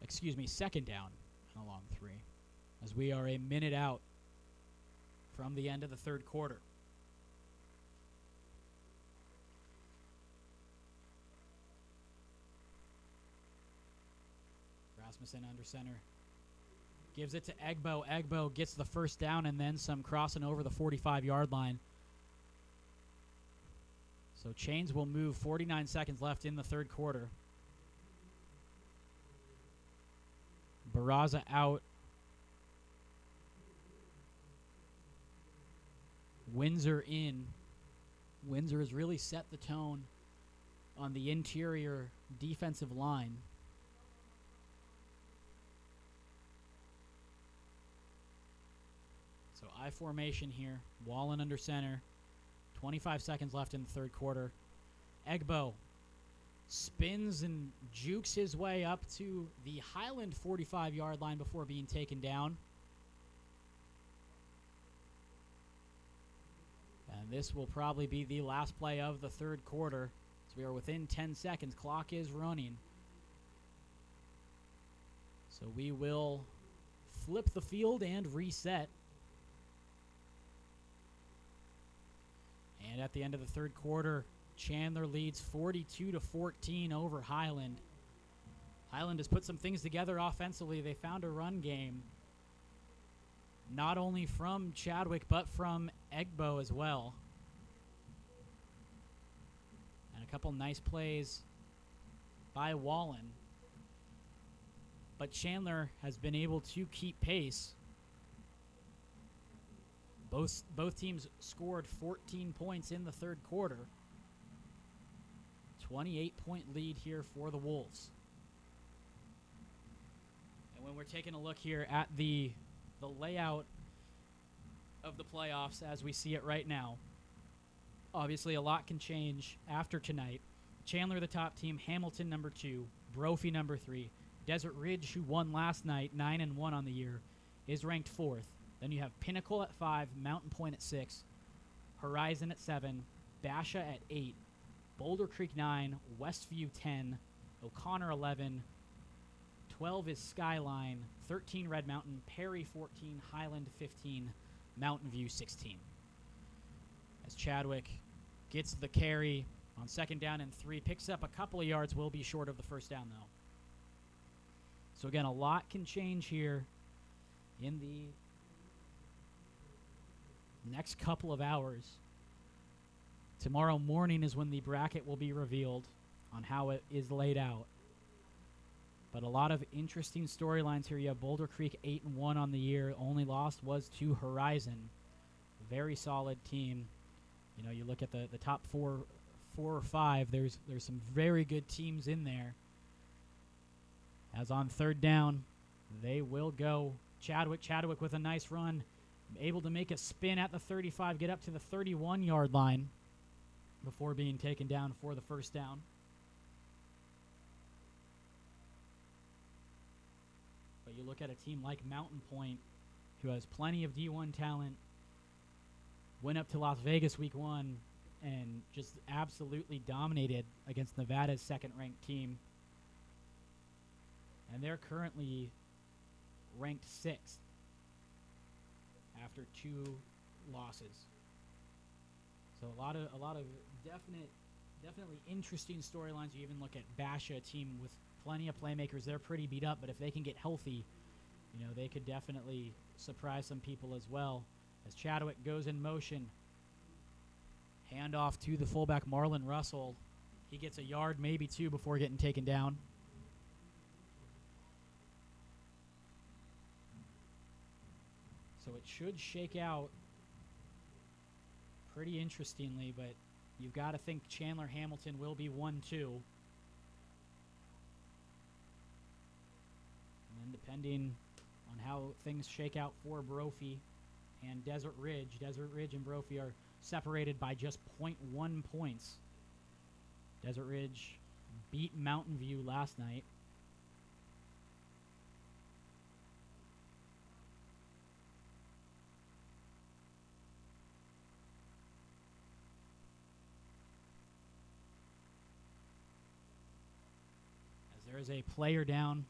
S1: Excuse me, second down and a long 3, as we are a minute out from the end of the third quarter. Rasmussen under center. Gives it to Egbo. Egbo gets the first down and then some, crossing over the 45-yard line. So chains will move. 49 seconds left in the third quarter. Barraza out. Windsor in. Windsor has really set the tone on the interior defensive line. So I formation here. Wallen under center. 25 seconds left in the third quarter. Egbo spins and jukes his way up to the Highland 45-yard line before being taken down. And this will probably be the last play of the third quarter. So we are within 10 seconds. Clock is running. So we will flip the field and reset. And at the end of the third quarter, Chandler leads 42-14 over Highland. Highland has put some things together offensively. They found a run game, not only from Chadwick, but from Egbo as well. And a couple nice plays by Wallen. But Chandler has been able to keep pace. Both teams scored 14 points in the third quarter. 28-point lead here for the Wolves. And when we're taking a look here at the layout of the playoffs as we see it right now, obviously a lot can change after tonight. Chandler the top team, Hamilton number 2, Brophy number 3, Desert Ridge, who won last night, 9-1 on the year, is ranked 4th. Then you have Pinnacle at 5, Mountain Point at 6, Horizon at 7, Basha at 8, Boulder Creek 9, Westview 10, O'Connor 11, 12 is Skyline, 13 Red Mountain, Perry 14, Highland 15, Mountain View 16. As Chadwick gets the carry on second down and 3, picks up a couple of yards, will be short of the first down though. So again, a lot can change here in the next couple of hours. Tomorrow morning is when the bracket will be revealed on how it is laid out. But a lot of interesting storylines here. You have Boulder Creek 8-1 on the year. Only loss was to Horizon. very solid team. You know, you look at the top four or five, there's some very good teams in there. As on third down, they will go Chadwick with a nice run, able to make a spin at the 35, get up to the 31-yard line before being taken down for the first down. But you look at a team like Mountain Point, who has plenty of D1 talent, went up to Las Vegas week 1 and just absolutely dominated against Nevada's second-ranked team. And they're currently ranked 6th after 2 losses. So a lot of definitely interesting storylines. You even look at Basha, a team with plenty of playmakers. They're pretty beat up, but if they can get healthy, you know, they could definitely surprise some people as well. As Chadwick goes in motion, handoff to the fullback Marlon Russell. He gets a yard, maybe 2, before getting taken down. So it should shake out pretty interestingly, but you've got to think Chandler Hamilton will be 1-2. And then depending on how things shake out for Brophy and Desert Ridge and Brophy are separated by just 0.1 points. Desert Ridge beat Mountain View last night. There is a player down.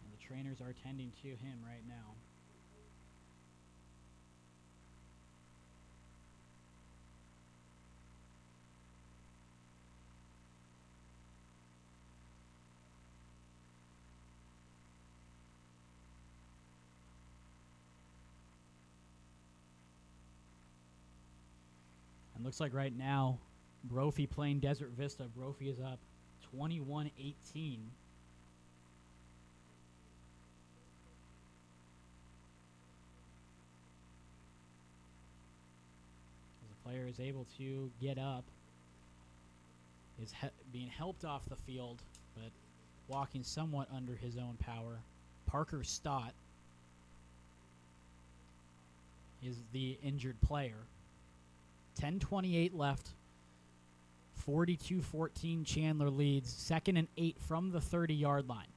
S1: And the trainers are tending to him right now. And looks like right now, Brophy playing Desert Vista. Brophy is up 21-18. As the player is able to get up, is being helped off the field, but walking somewhat under his own power. Parker Stott is the injured player. 10:28 left. 42-14 Chandler leads. 2nd and 8 from the 30-yard line.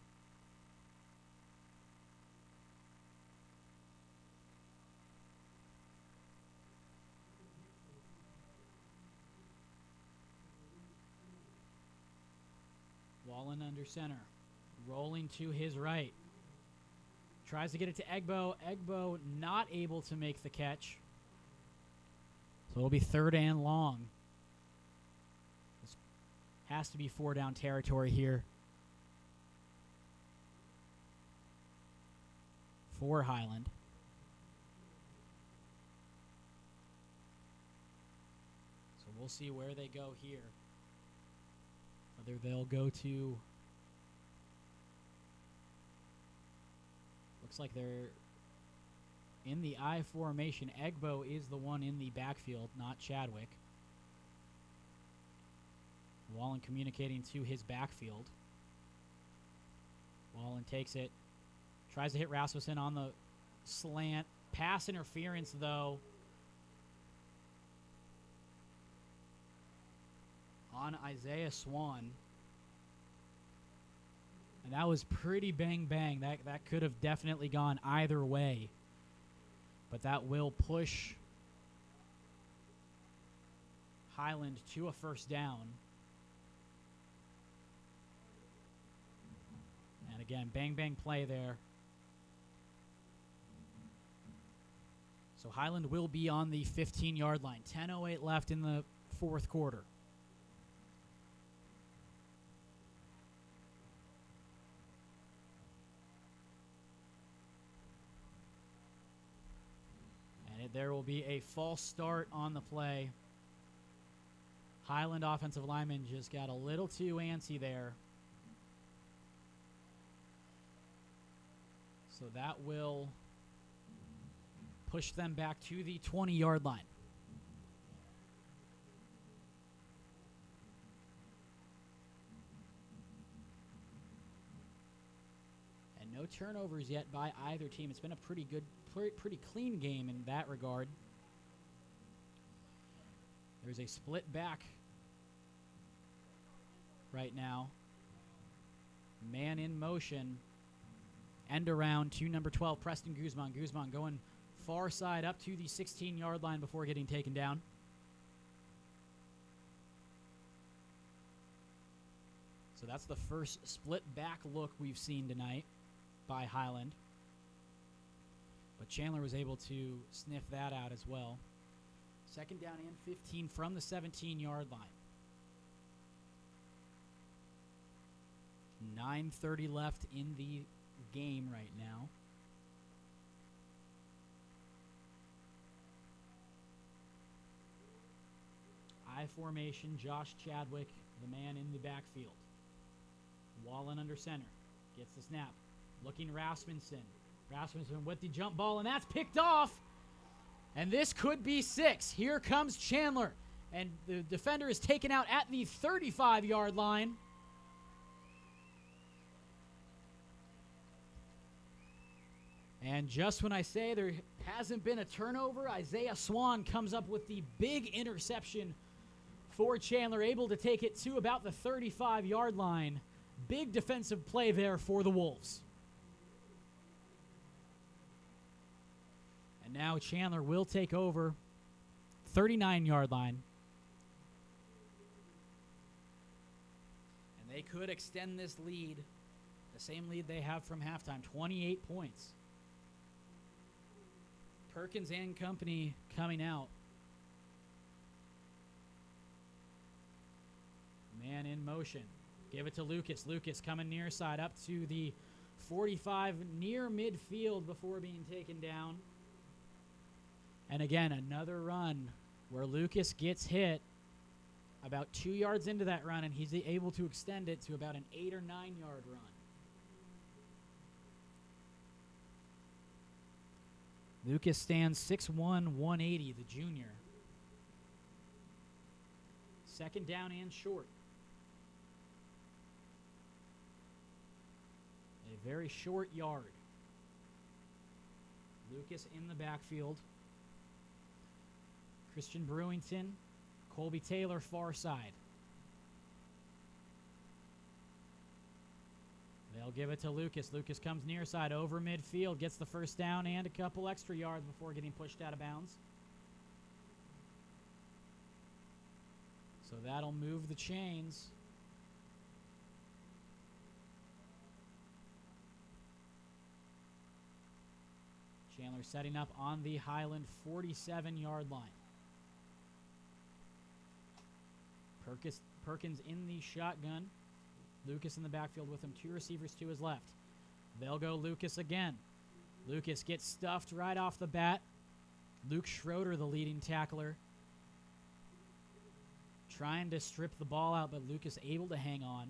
S1: Wallen under center. Rolling to his right. Tries to get it to Egbo. Egbo not able to make the catch. So it'll be 3rd and long. This has to be 4-down territory here for Highland. So we'll see where they go here. Whether they'll go to... Looks like they're in the I formation. Egbo is the one in the backfield, not Chadwick. Wallen communicating to his backfield. Wallen takes it. Tries to hit Rasmussen on the slant. Pass interference, though, on Isaiah Swan. And that was pretty bang-bang. That could have definitely gone either way. But that will push Highland to a 1st down. And again, bang-bang play there. So Highland will be on the 15-yard line. 10:08 left in the 4th quarter. There will be a false start on the play. Highland offensive lineman just got a little too antsy there. So that will push them back to the 20-yard line. And no turnovers yet by either team. It's been a pretty good, pretty clean game in that regard. There's a split back right now. Man in motion. End around to number 12, Preston Guzman. Guzman going far side up to the 16-yard line before getting taken down. So that's the first split back look we've seen tonight by Highland. But Chandler was able to sniff that out as well. Second down and 15 from the 17-yard line. 9:30 left in the game right now. I formation, Josh Chadwick, the man in the backfield. Wallen under center. Gets the snap. Looking Rasmussen. Rasmussen with the jump ball, and that's picked off. And this could be 6. Here comes Chandler. And the defender is taken out at the 35-yard line. And just when I say there hasn't been a turnover, Isaiah Swan comes up with the big interception for Chandler, able to take it to about the 35-yard line. Big defensive play there for the Wolves. And now Chandler will take over 39-yard line. And they could extend this lead, the same lead they have from halftime, 28 points. Perkins and company coming out. Man in motion. Give it to Lucas. Lucas coming near side up to the 45 near midfield before being taken down. And again, another run where Lucas gets hit about 2 yards into that run, and he's able to extend it to about an 8 or 9 yard run. Lucas stands 6'1", 180, the junior. Second down and short. A very short yard. Lucas in the backfield. Christian Brewington, Colby Taylor far side. They'll give it to Lucas. Lucas comes near side over midfield, gets the first down and a couple extra yards before getting pushed out of bounds. So that'll move the chains. Chandler setting up on the Highland 47-yard line. Perkins in the shotgun. Lucas in the backfield with him. 2 receivers to his left. They'll go Lucas again. Lucas gets stuffed right off the bat. Luke Schroeder, the leading tackler, trying to strip the ball out, but Lucas able to hang on.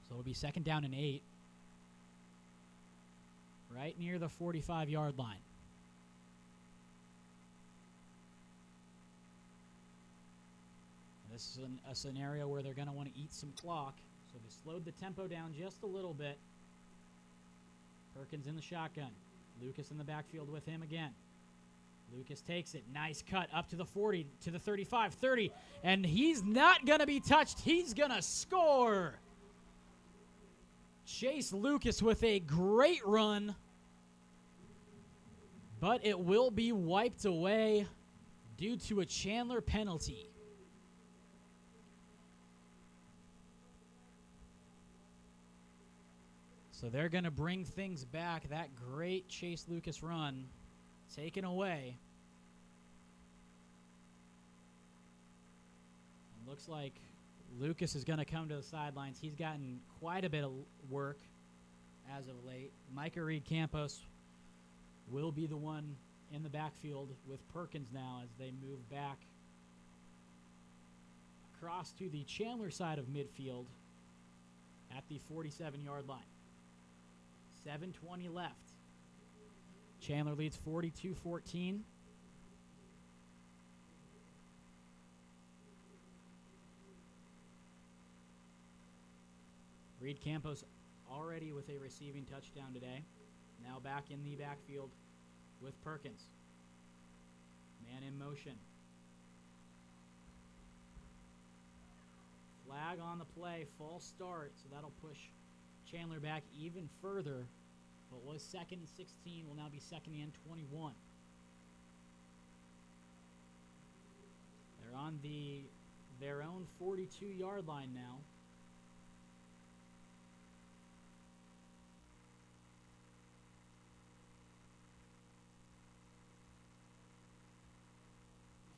S1: So it'll be second down and 8. Right near the 45-yard line. This is a scenario where they're going to want to eat some clock, so they slowed the tempo down just a little bit. Perkins in the shotgun. Lucas in the backfield with him again. Lucas takes it. Nice cut up to the 40, to the 35, 30, and he's not going to be touched. He's going to score. Chase Lucas with a great run, but it will be wiped away due to a Chandler penalty. So they're going to bring things back. That great Chase Lucas run taken away. It looks like Lucas is going to come to the sidelines. He's gotten quite a bit of work as of late. Micah Reed Campos will be the one in the backfield with Perkins now as they move back across to the Chandler side of midfield at the 47-yard line. 7:20 left. Chandler leads 42-14. Reed Campos already with a receiving touchdown today. Now back in the backfield with Perkins. Man in motion. Flag on the play, false start, so that'll push Chandler back even further. What was 2nd and 16 will now be 2nd and 21. They're on their own 42-yard line now.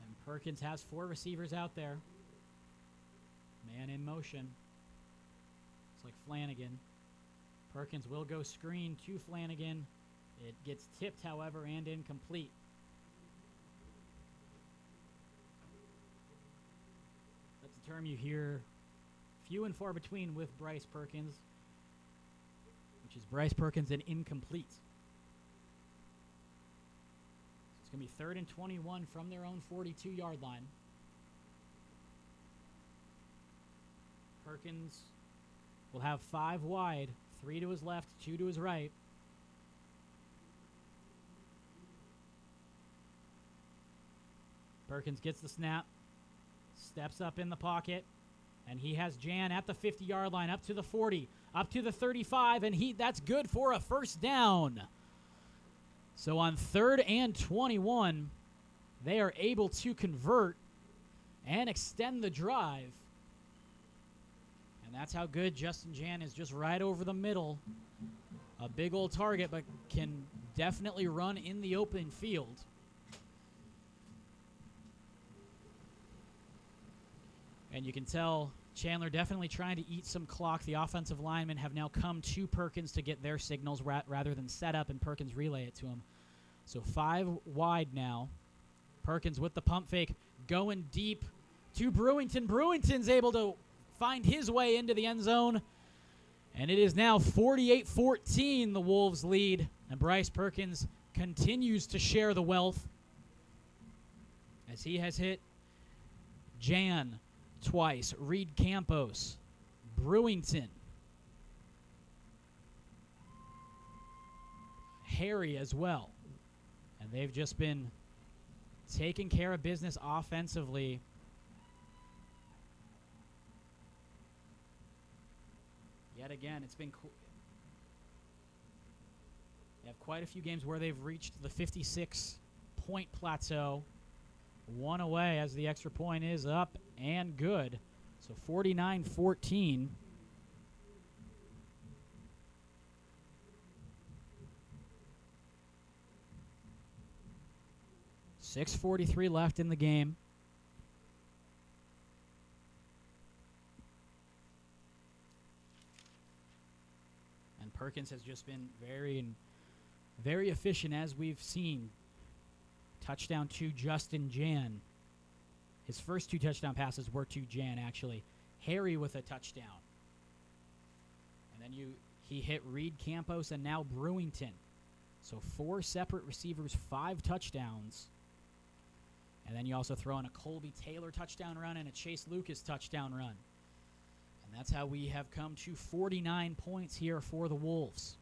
S1: And Perkins has 4 receivers out there. Man in motion. It's like Flanagan. Perkins will go screen to Flanagan. It gets tipped, however, and incomplete. That's a term you hear few and far between with Bryce Perkins, which is Bryce Perkins and incomplete. So it's going to be 3rd and 21 from their own 42-yard line. Perkins will have 5 wide, 3 to his left, 2 to his right. Perkins gets the snap, steps up in the pocket, and he has Jan at the 50-yard line, up to the 40, up to the 35, and that's good for a first down. So on 3rd and 21, they are able to convert and extend the drive. And that's how good Justin Jan is, just right over the middle. A big old target, but can definitely run in the open field. And you can tell Chandler definitely trying to eat some clock. The offensive linemen have now come to Perkins to get their signals rather than set up and Perkins relay it to him. So 5 wide now. Perkins with the pump fake, going deep to Brewington. Brewington's able to find his way into the end zone. And it is now 48-14, the Wolves lead. And Bryce Perkins continues to share the wealth as he has hit Jan twice, Reed Campos, Brewington, Harry as well. And they've just been taking care of business offensively. Yet again, it's been cool. They have quite a few games where they've reached the 56-point plateau. 1 away as the extra point is up and good. So 49-14. .6:43 left in the game. And Perkins has just been very efficient, as we've seen. Touchdown to Justin Jan. His first 2 touchdown passes were to Jan, actually. Harry with a touchdown. And then he hit Reed Campos and now Brewington. So 4 separate receivers, 5 touchdowns. And then you also throw in a Colby Taylor touchdown run and a Chase Lucas touchdown run. And that's how we have come to 49 points here for the Wolves.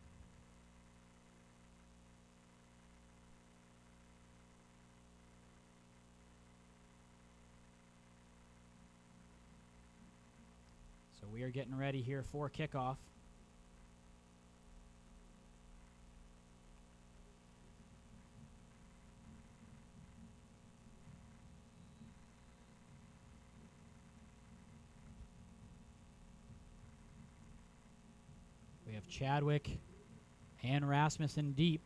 S1: So we are getting ready here for kickoff. We have Chadwick and Rasmussen deep.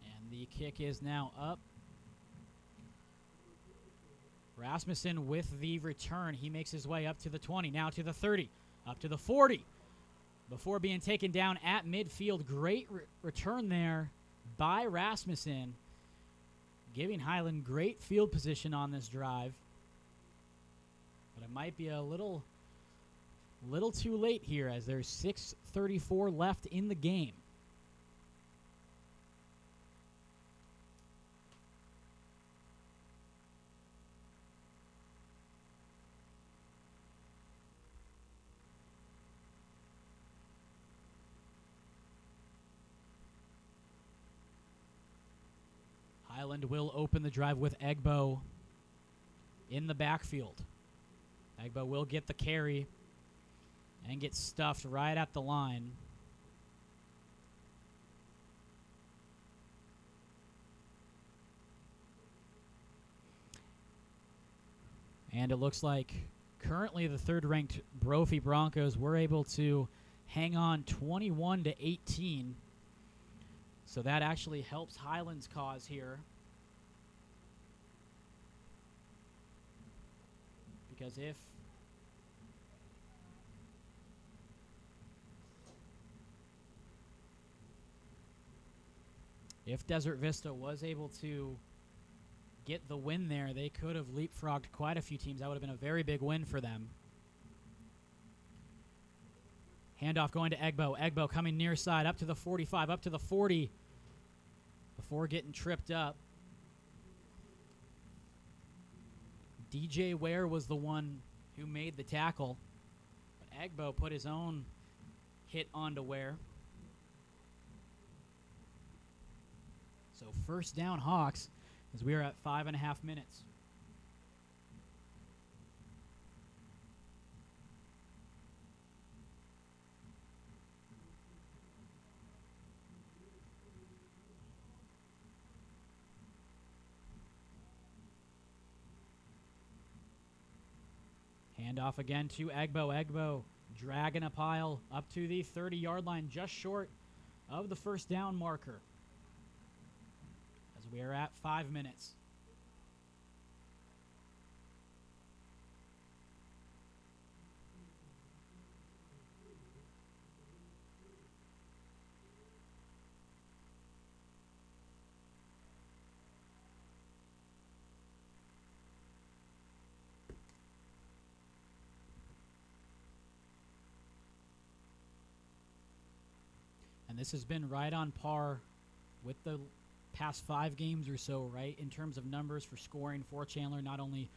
S1: And the kick is now up. Rasmussen with the return. He makes his way up to the 20, now to the 30, up to the 40. Before being taken down at midfield. Great return there by Rasmussen, giving Highland great field position on this drive. But it might be a little too late here as there's 6:34 left in the game. Highland will open the drive with Egbo in the backfield. Egbo will get the carry and get stuffed right at the line. And it looks like currently the third-ranked Brophy Broncos were able to hang on 21-18. So that actually helps Highland's cause here. Because if Desert Vista was able to get the win there, they could have leapfrogged quite a few teams. That would have been a very big win for them. Handoff going to Egbo. Egbo coming near side, up to the 45, up to the 40, before getting tripped up. DJ Ware was the one who made the tackle. But Egbo put his own hit onto Ware. So first down Hawks as we are at 5.5 minutes. Handoff again to Egbo. Egbo dragging a pile up to the 30-yard line, just short of the first down marker. As we are at 5 minutes. And this has been right on par with the past 5 games or so, right, in terms of numbers for scoring for Chandler, not only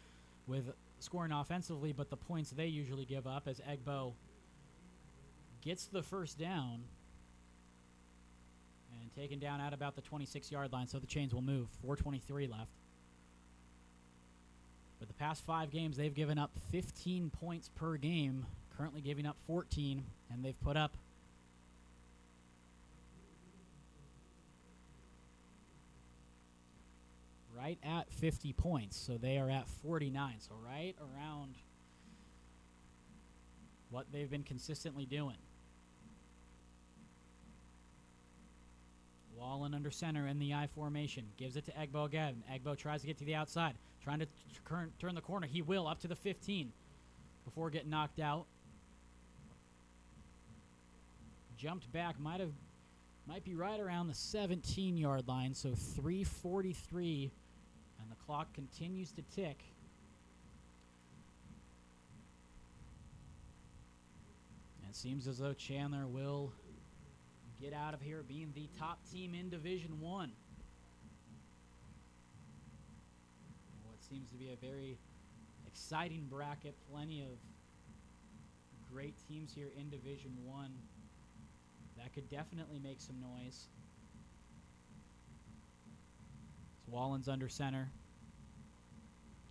S1: with scoring offensively, but the points they usually give up as Egbo gets the first down and taken down at about the 26-yard line, so the chains will move. 4:23 left. But the past 5 games, they've given up 15 points per game, currently giving up 14, and they've put up right at 50 points, so they are at 49, so right around what they've been consistently doing. Wallen under center in the I formation, gives it to Egbo again. Egbo tries to get to the outside, trying to turn the corner. He will, up to the 15 before getting knocked out. Jumped back, might be right around the 17-yard line, so 3:43. And the clock continues to tick. And it seems as though Chandler will get out of here being the top team in Division 1. What seems to be a very exciting bracket. Plenty of great teams here in Division 1. That could definitely make some noise. Wallen's under center.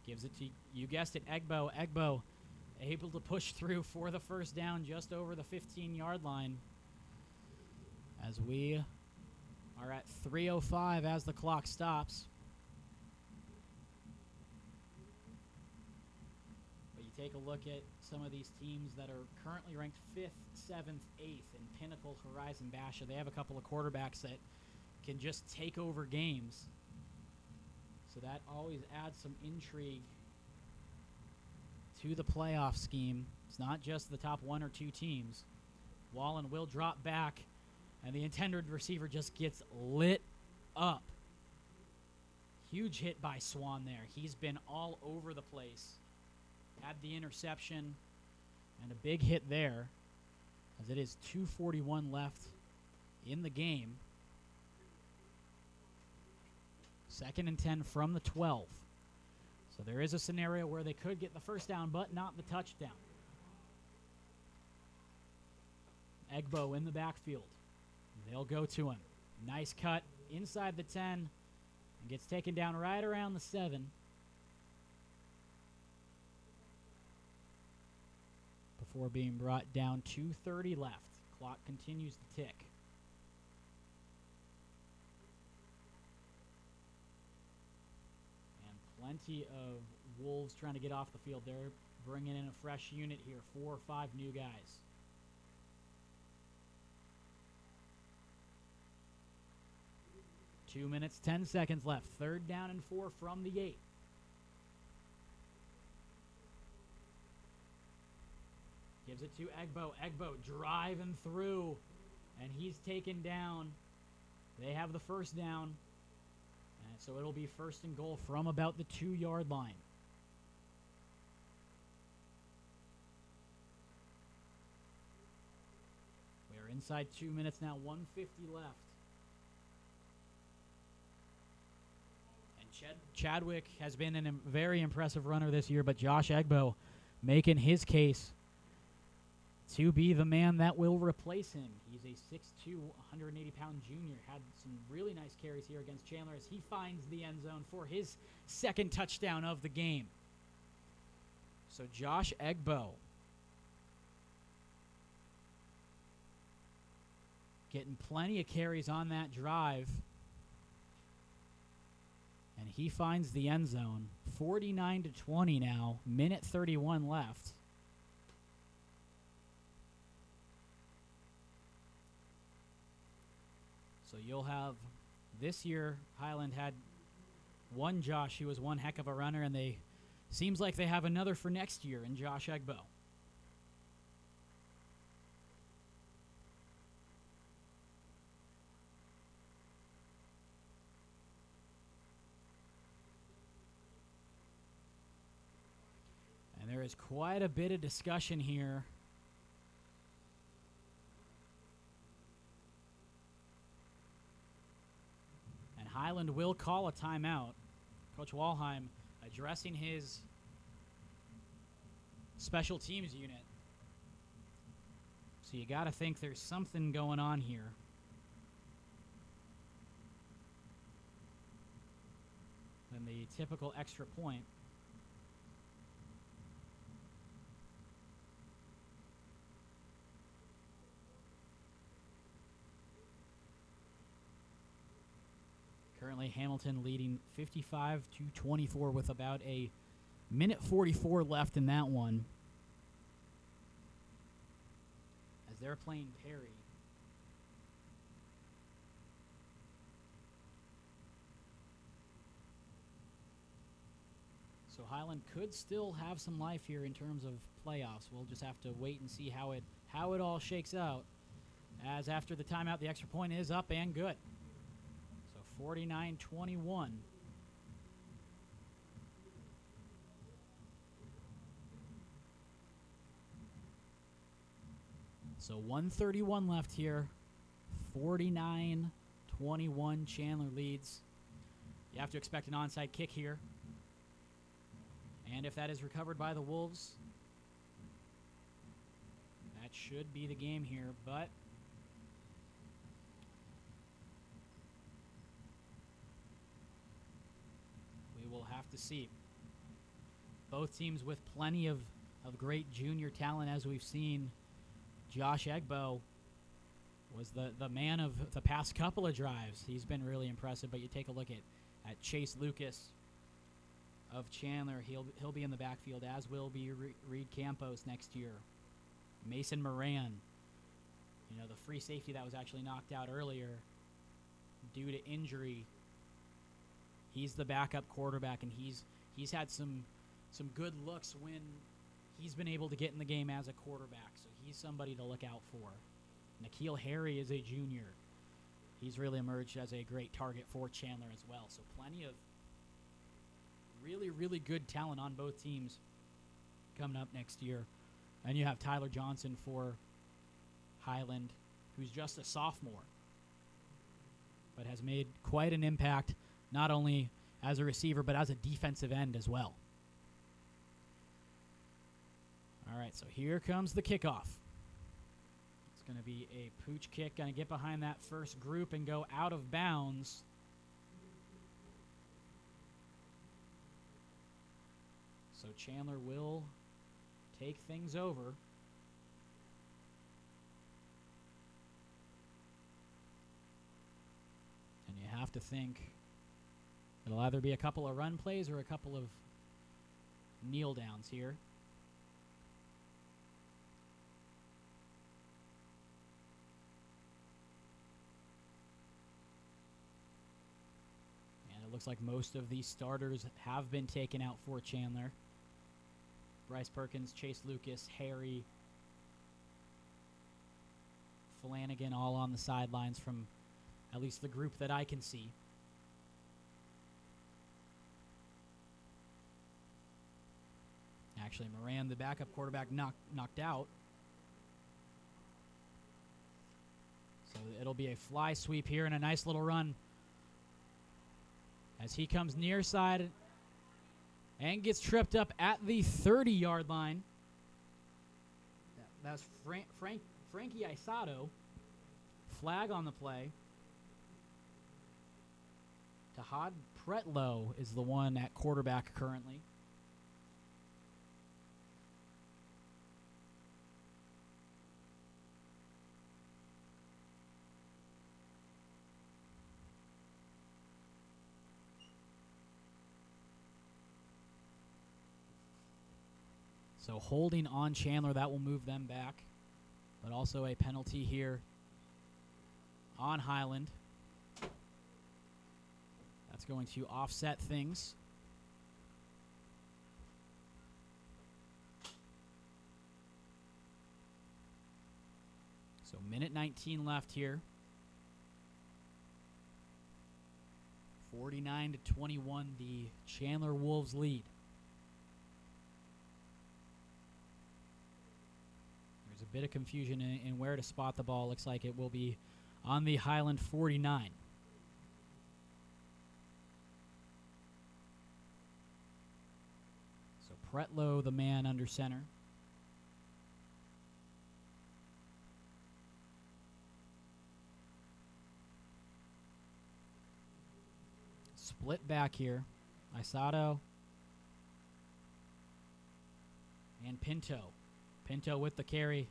S1: Gives it to, you guessed it, Egbo. Egbo able to push through for the first down just over the 15-yard line. As we are at 3:05 as the clock stops. But you take a look at some of these teams that are currently ranked 5th, 7th, 8th in Pinnacle, Horizon, Basha. They have a couple of quarterbacks that can just take over games. So that always adds some intrigue to the playoff scheme. It's not just the top 1 or 2 teams. Wallen will drop back, and the intended receiver just gets lit up. Huge hit by Swan there. He's been all over the place. had the interception and a big hit there, as it is 2:41 left in the game. 2nd and 10 from the 12. So there is a scenario where they could get the first down, but not the touchdown. Egbo in the backfield. They'll go to him. Nice cut inside the 10 and gets taken down right around the 7. Before being brought down, 2:30 left. Clock continues to tick. And plenty of Wolves trying to get off the field. They're bringing in a fresh unit here, 4 or 5 new guys. Two minutes, 10 seconds left. 3rd down and 4 from the 8. Gives it to Egbo. Egbo driving through, and he's taken down. They have the first down, and so it'll be 1st and goal from about the 2-yard line. We are inside 2 minutes now, 1:50 left. And Chadwick has been a very impressive runner this year, but Josh Egbo making his case to be the man that will replace him. He's a 6'2", 180-pound junior. Had some really nice carries here against Chandler as he finds the end zone for his 2nd touchdown of the game. So Josh Egbo getting plenty of carries on that drive. And he finds the end zone. 49-20 now. Minute 31 left. So you'll have, this year, Highland had one Josh who was one heck of a runner, and they seems like they have another for next year in Josh Egbo. And there is quite a bit of discussion here. Highland will call a timeout. Coach Walheim addressing his special teams unit. So you got to think there's something going on here. Than the typical extra point. Currently, Hamilton leading 55-24 with about a minute 44 left in that one. As they're playing Perry. So Highland could still have some life here in terms of playoffs. We'll just have to wait and see how it all shakes out. As after the timeout, the extra point is up and good. 49-21. So 1:31 left here. 49-21 Chandler leads. You have to expect an onside kick here. And if that is recovered by the Wolves, that should be the game here, but we'll have to see. Both teams with plenty of great junior talent, as we've seen. Josh Egbo was the man of the past couple of drives. He's been really impressive, but you take a look at Chase Lucas of Chandler. He'll be in the backfield, as will be Reed Campos next year. Mason Moran, the free safety that was actually knocked out earlier due to injury. He's the backup quarterback, and he's had some good looks when he's been able to get in the game as a quarterback. So he's somebody to look out for. N'Keal Harry is a junior. He's really emerged as a great target for Chandler as well. So plenty of really, really good talent on both teams. coming up next year. And you have Tyler Johnson for Highland, who's just a sophomore, but has made quite an impact, not only as a receiver, but as a defensive end as well. All right, so here comes the kickoff. It's going to be a pooch kick, going to get behind that first group and go out of bounds. So Chandler will take things over. And you have to think it'll either be a couple of run plays or a couple of kneel downs here. And it looks like most of these starters have been taken out for Chandler. Bryce Perkins, Chase Lucas, Harry, Flanagan, all on the sidelines from at least the group that I can see. Actually, Moran, the backup quarterback, knocked out. So it'll be a fly sweep here and a nice little run as he comes near side and gets tripped up at the 30-yard line. That's Frankie Aisato. Flag on the play. Tahad Pretlow is the one at quarterback currently. So holding on Chandler, that will move them back. But also a penalty here on Highland. That's going to offset things. So minute 19 left here. 49-21, the Chandler Wolves lead. There's a bit of confusion in where to spot the ball. Looks like it will be on the Highland 49. So Pretlow, the man under center. Split back here. Aisato and Pinto. Pinto with the carry.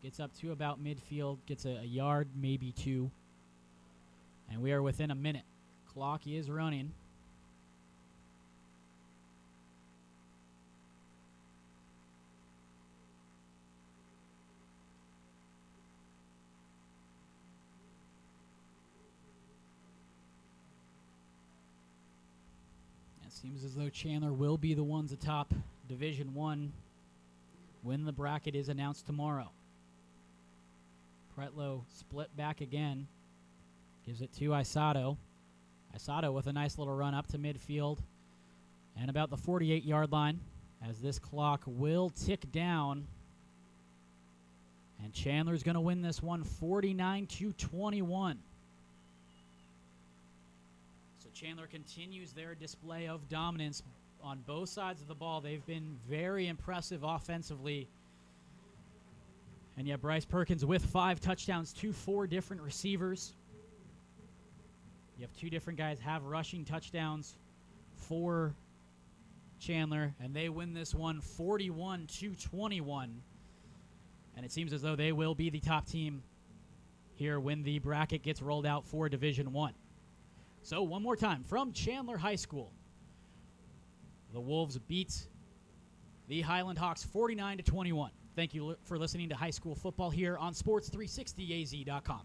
S1: Gets up to about midfield. Gets a yard, maybe two. And we are within a minute. Clock is running. It seems as though Chandler will be the ones atop Division I when the bracket is announced tomorrow. Pretlow split back again. Gives it to Aisato. Aisato with a nice little run up to midfield and about the 48-yard line as this clock will tick down. And Chandler's going to win this one 49-21. So Chandler continues their display of dominance on both sides of the ball. They've been very impressive offensively. And yet Bryce Perkins with 5 touchdowns to 4 different receivers. You have 2 different guys have rushing touchdowns for Chandler, and they win this one 41-21. And it seems as though they will be the top team here when the bracket gets rolled out for Division I. So one more time from Chandler High School. The Wolves beat the Highland Hawks 49-21. Thank you for listening to high school football here on Sports360AZ.com.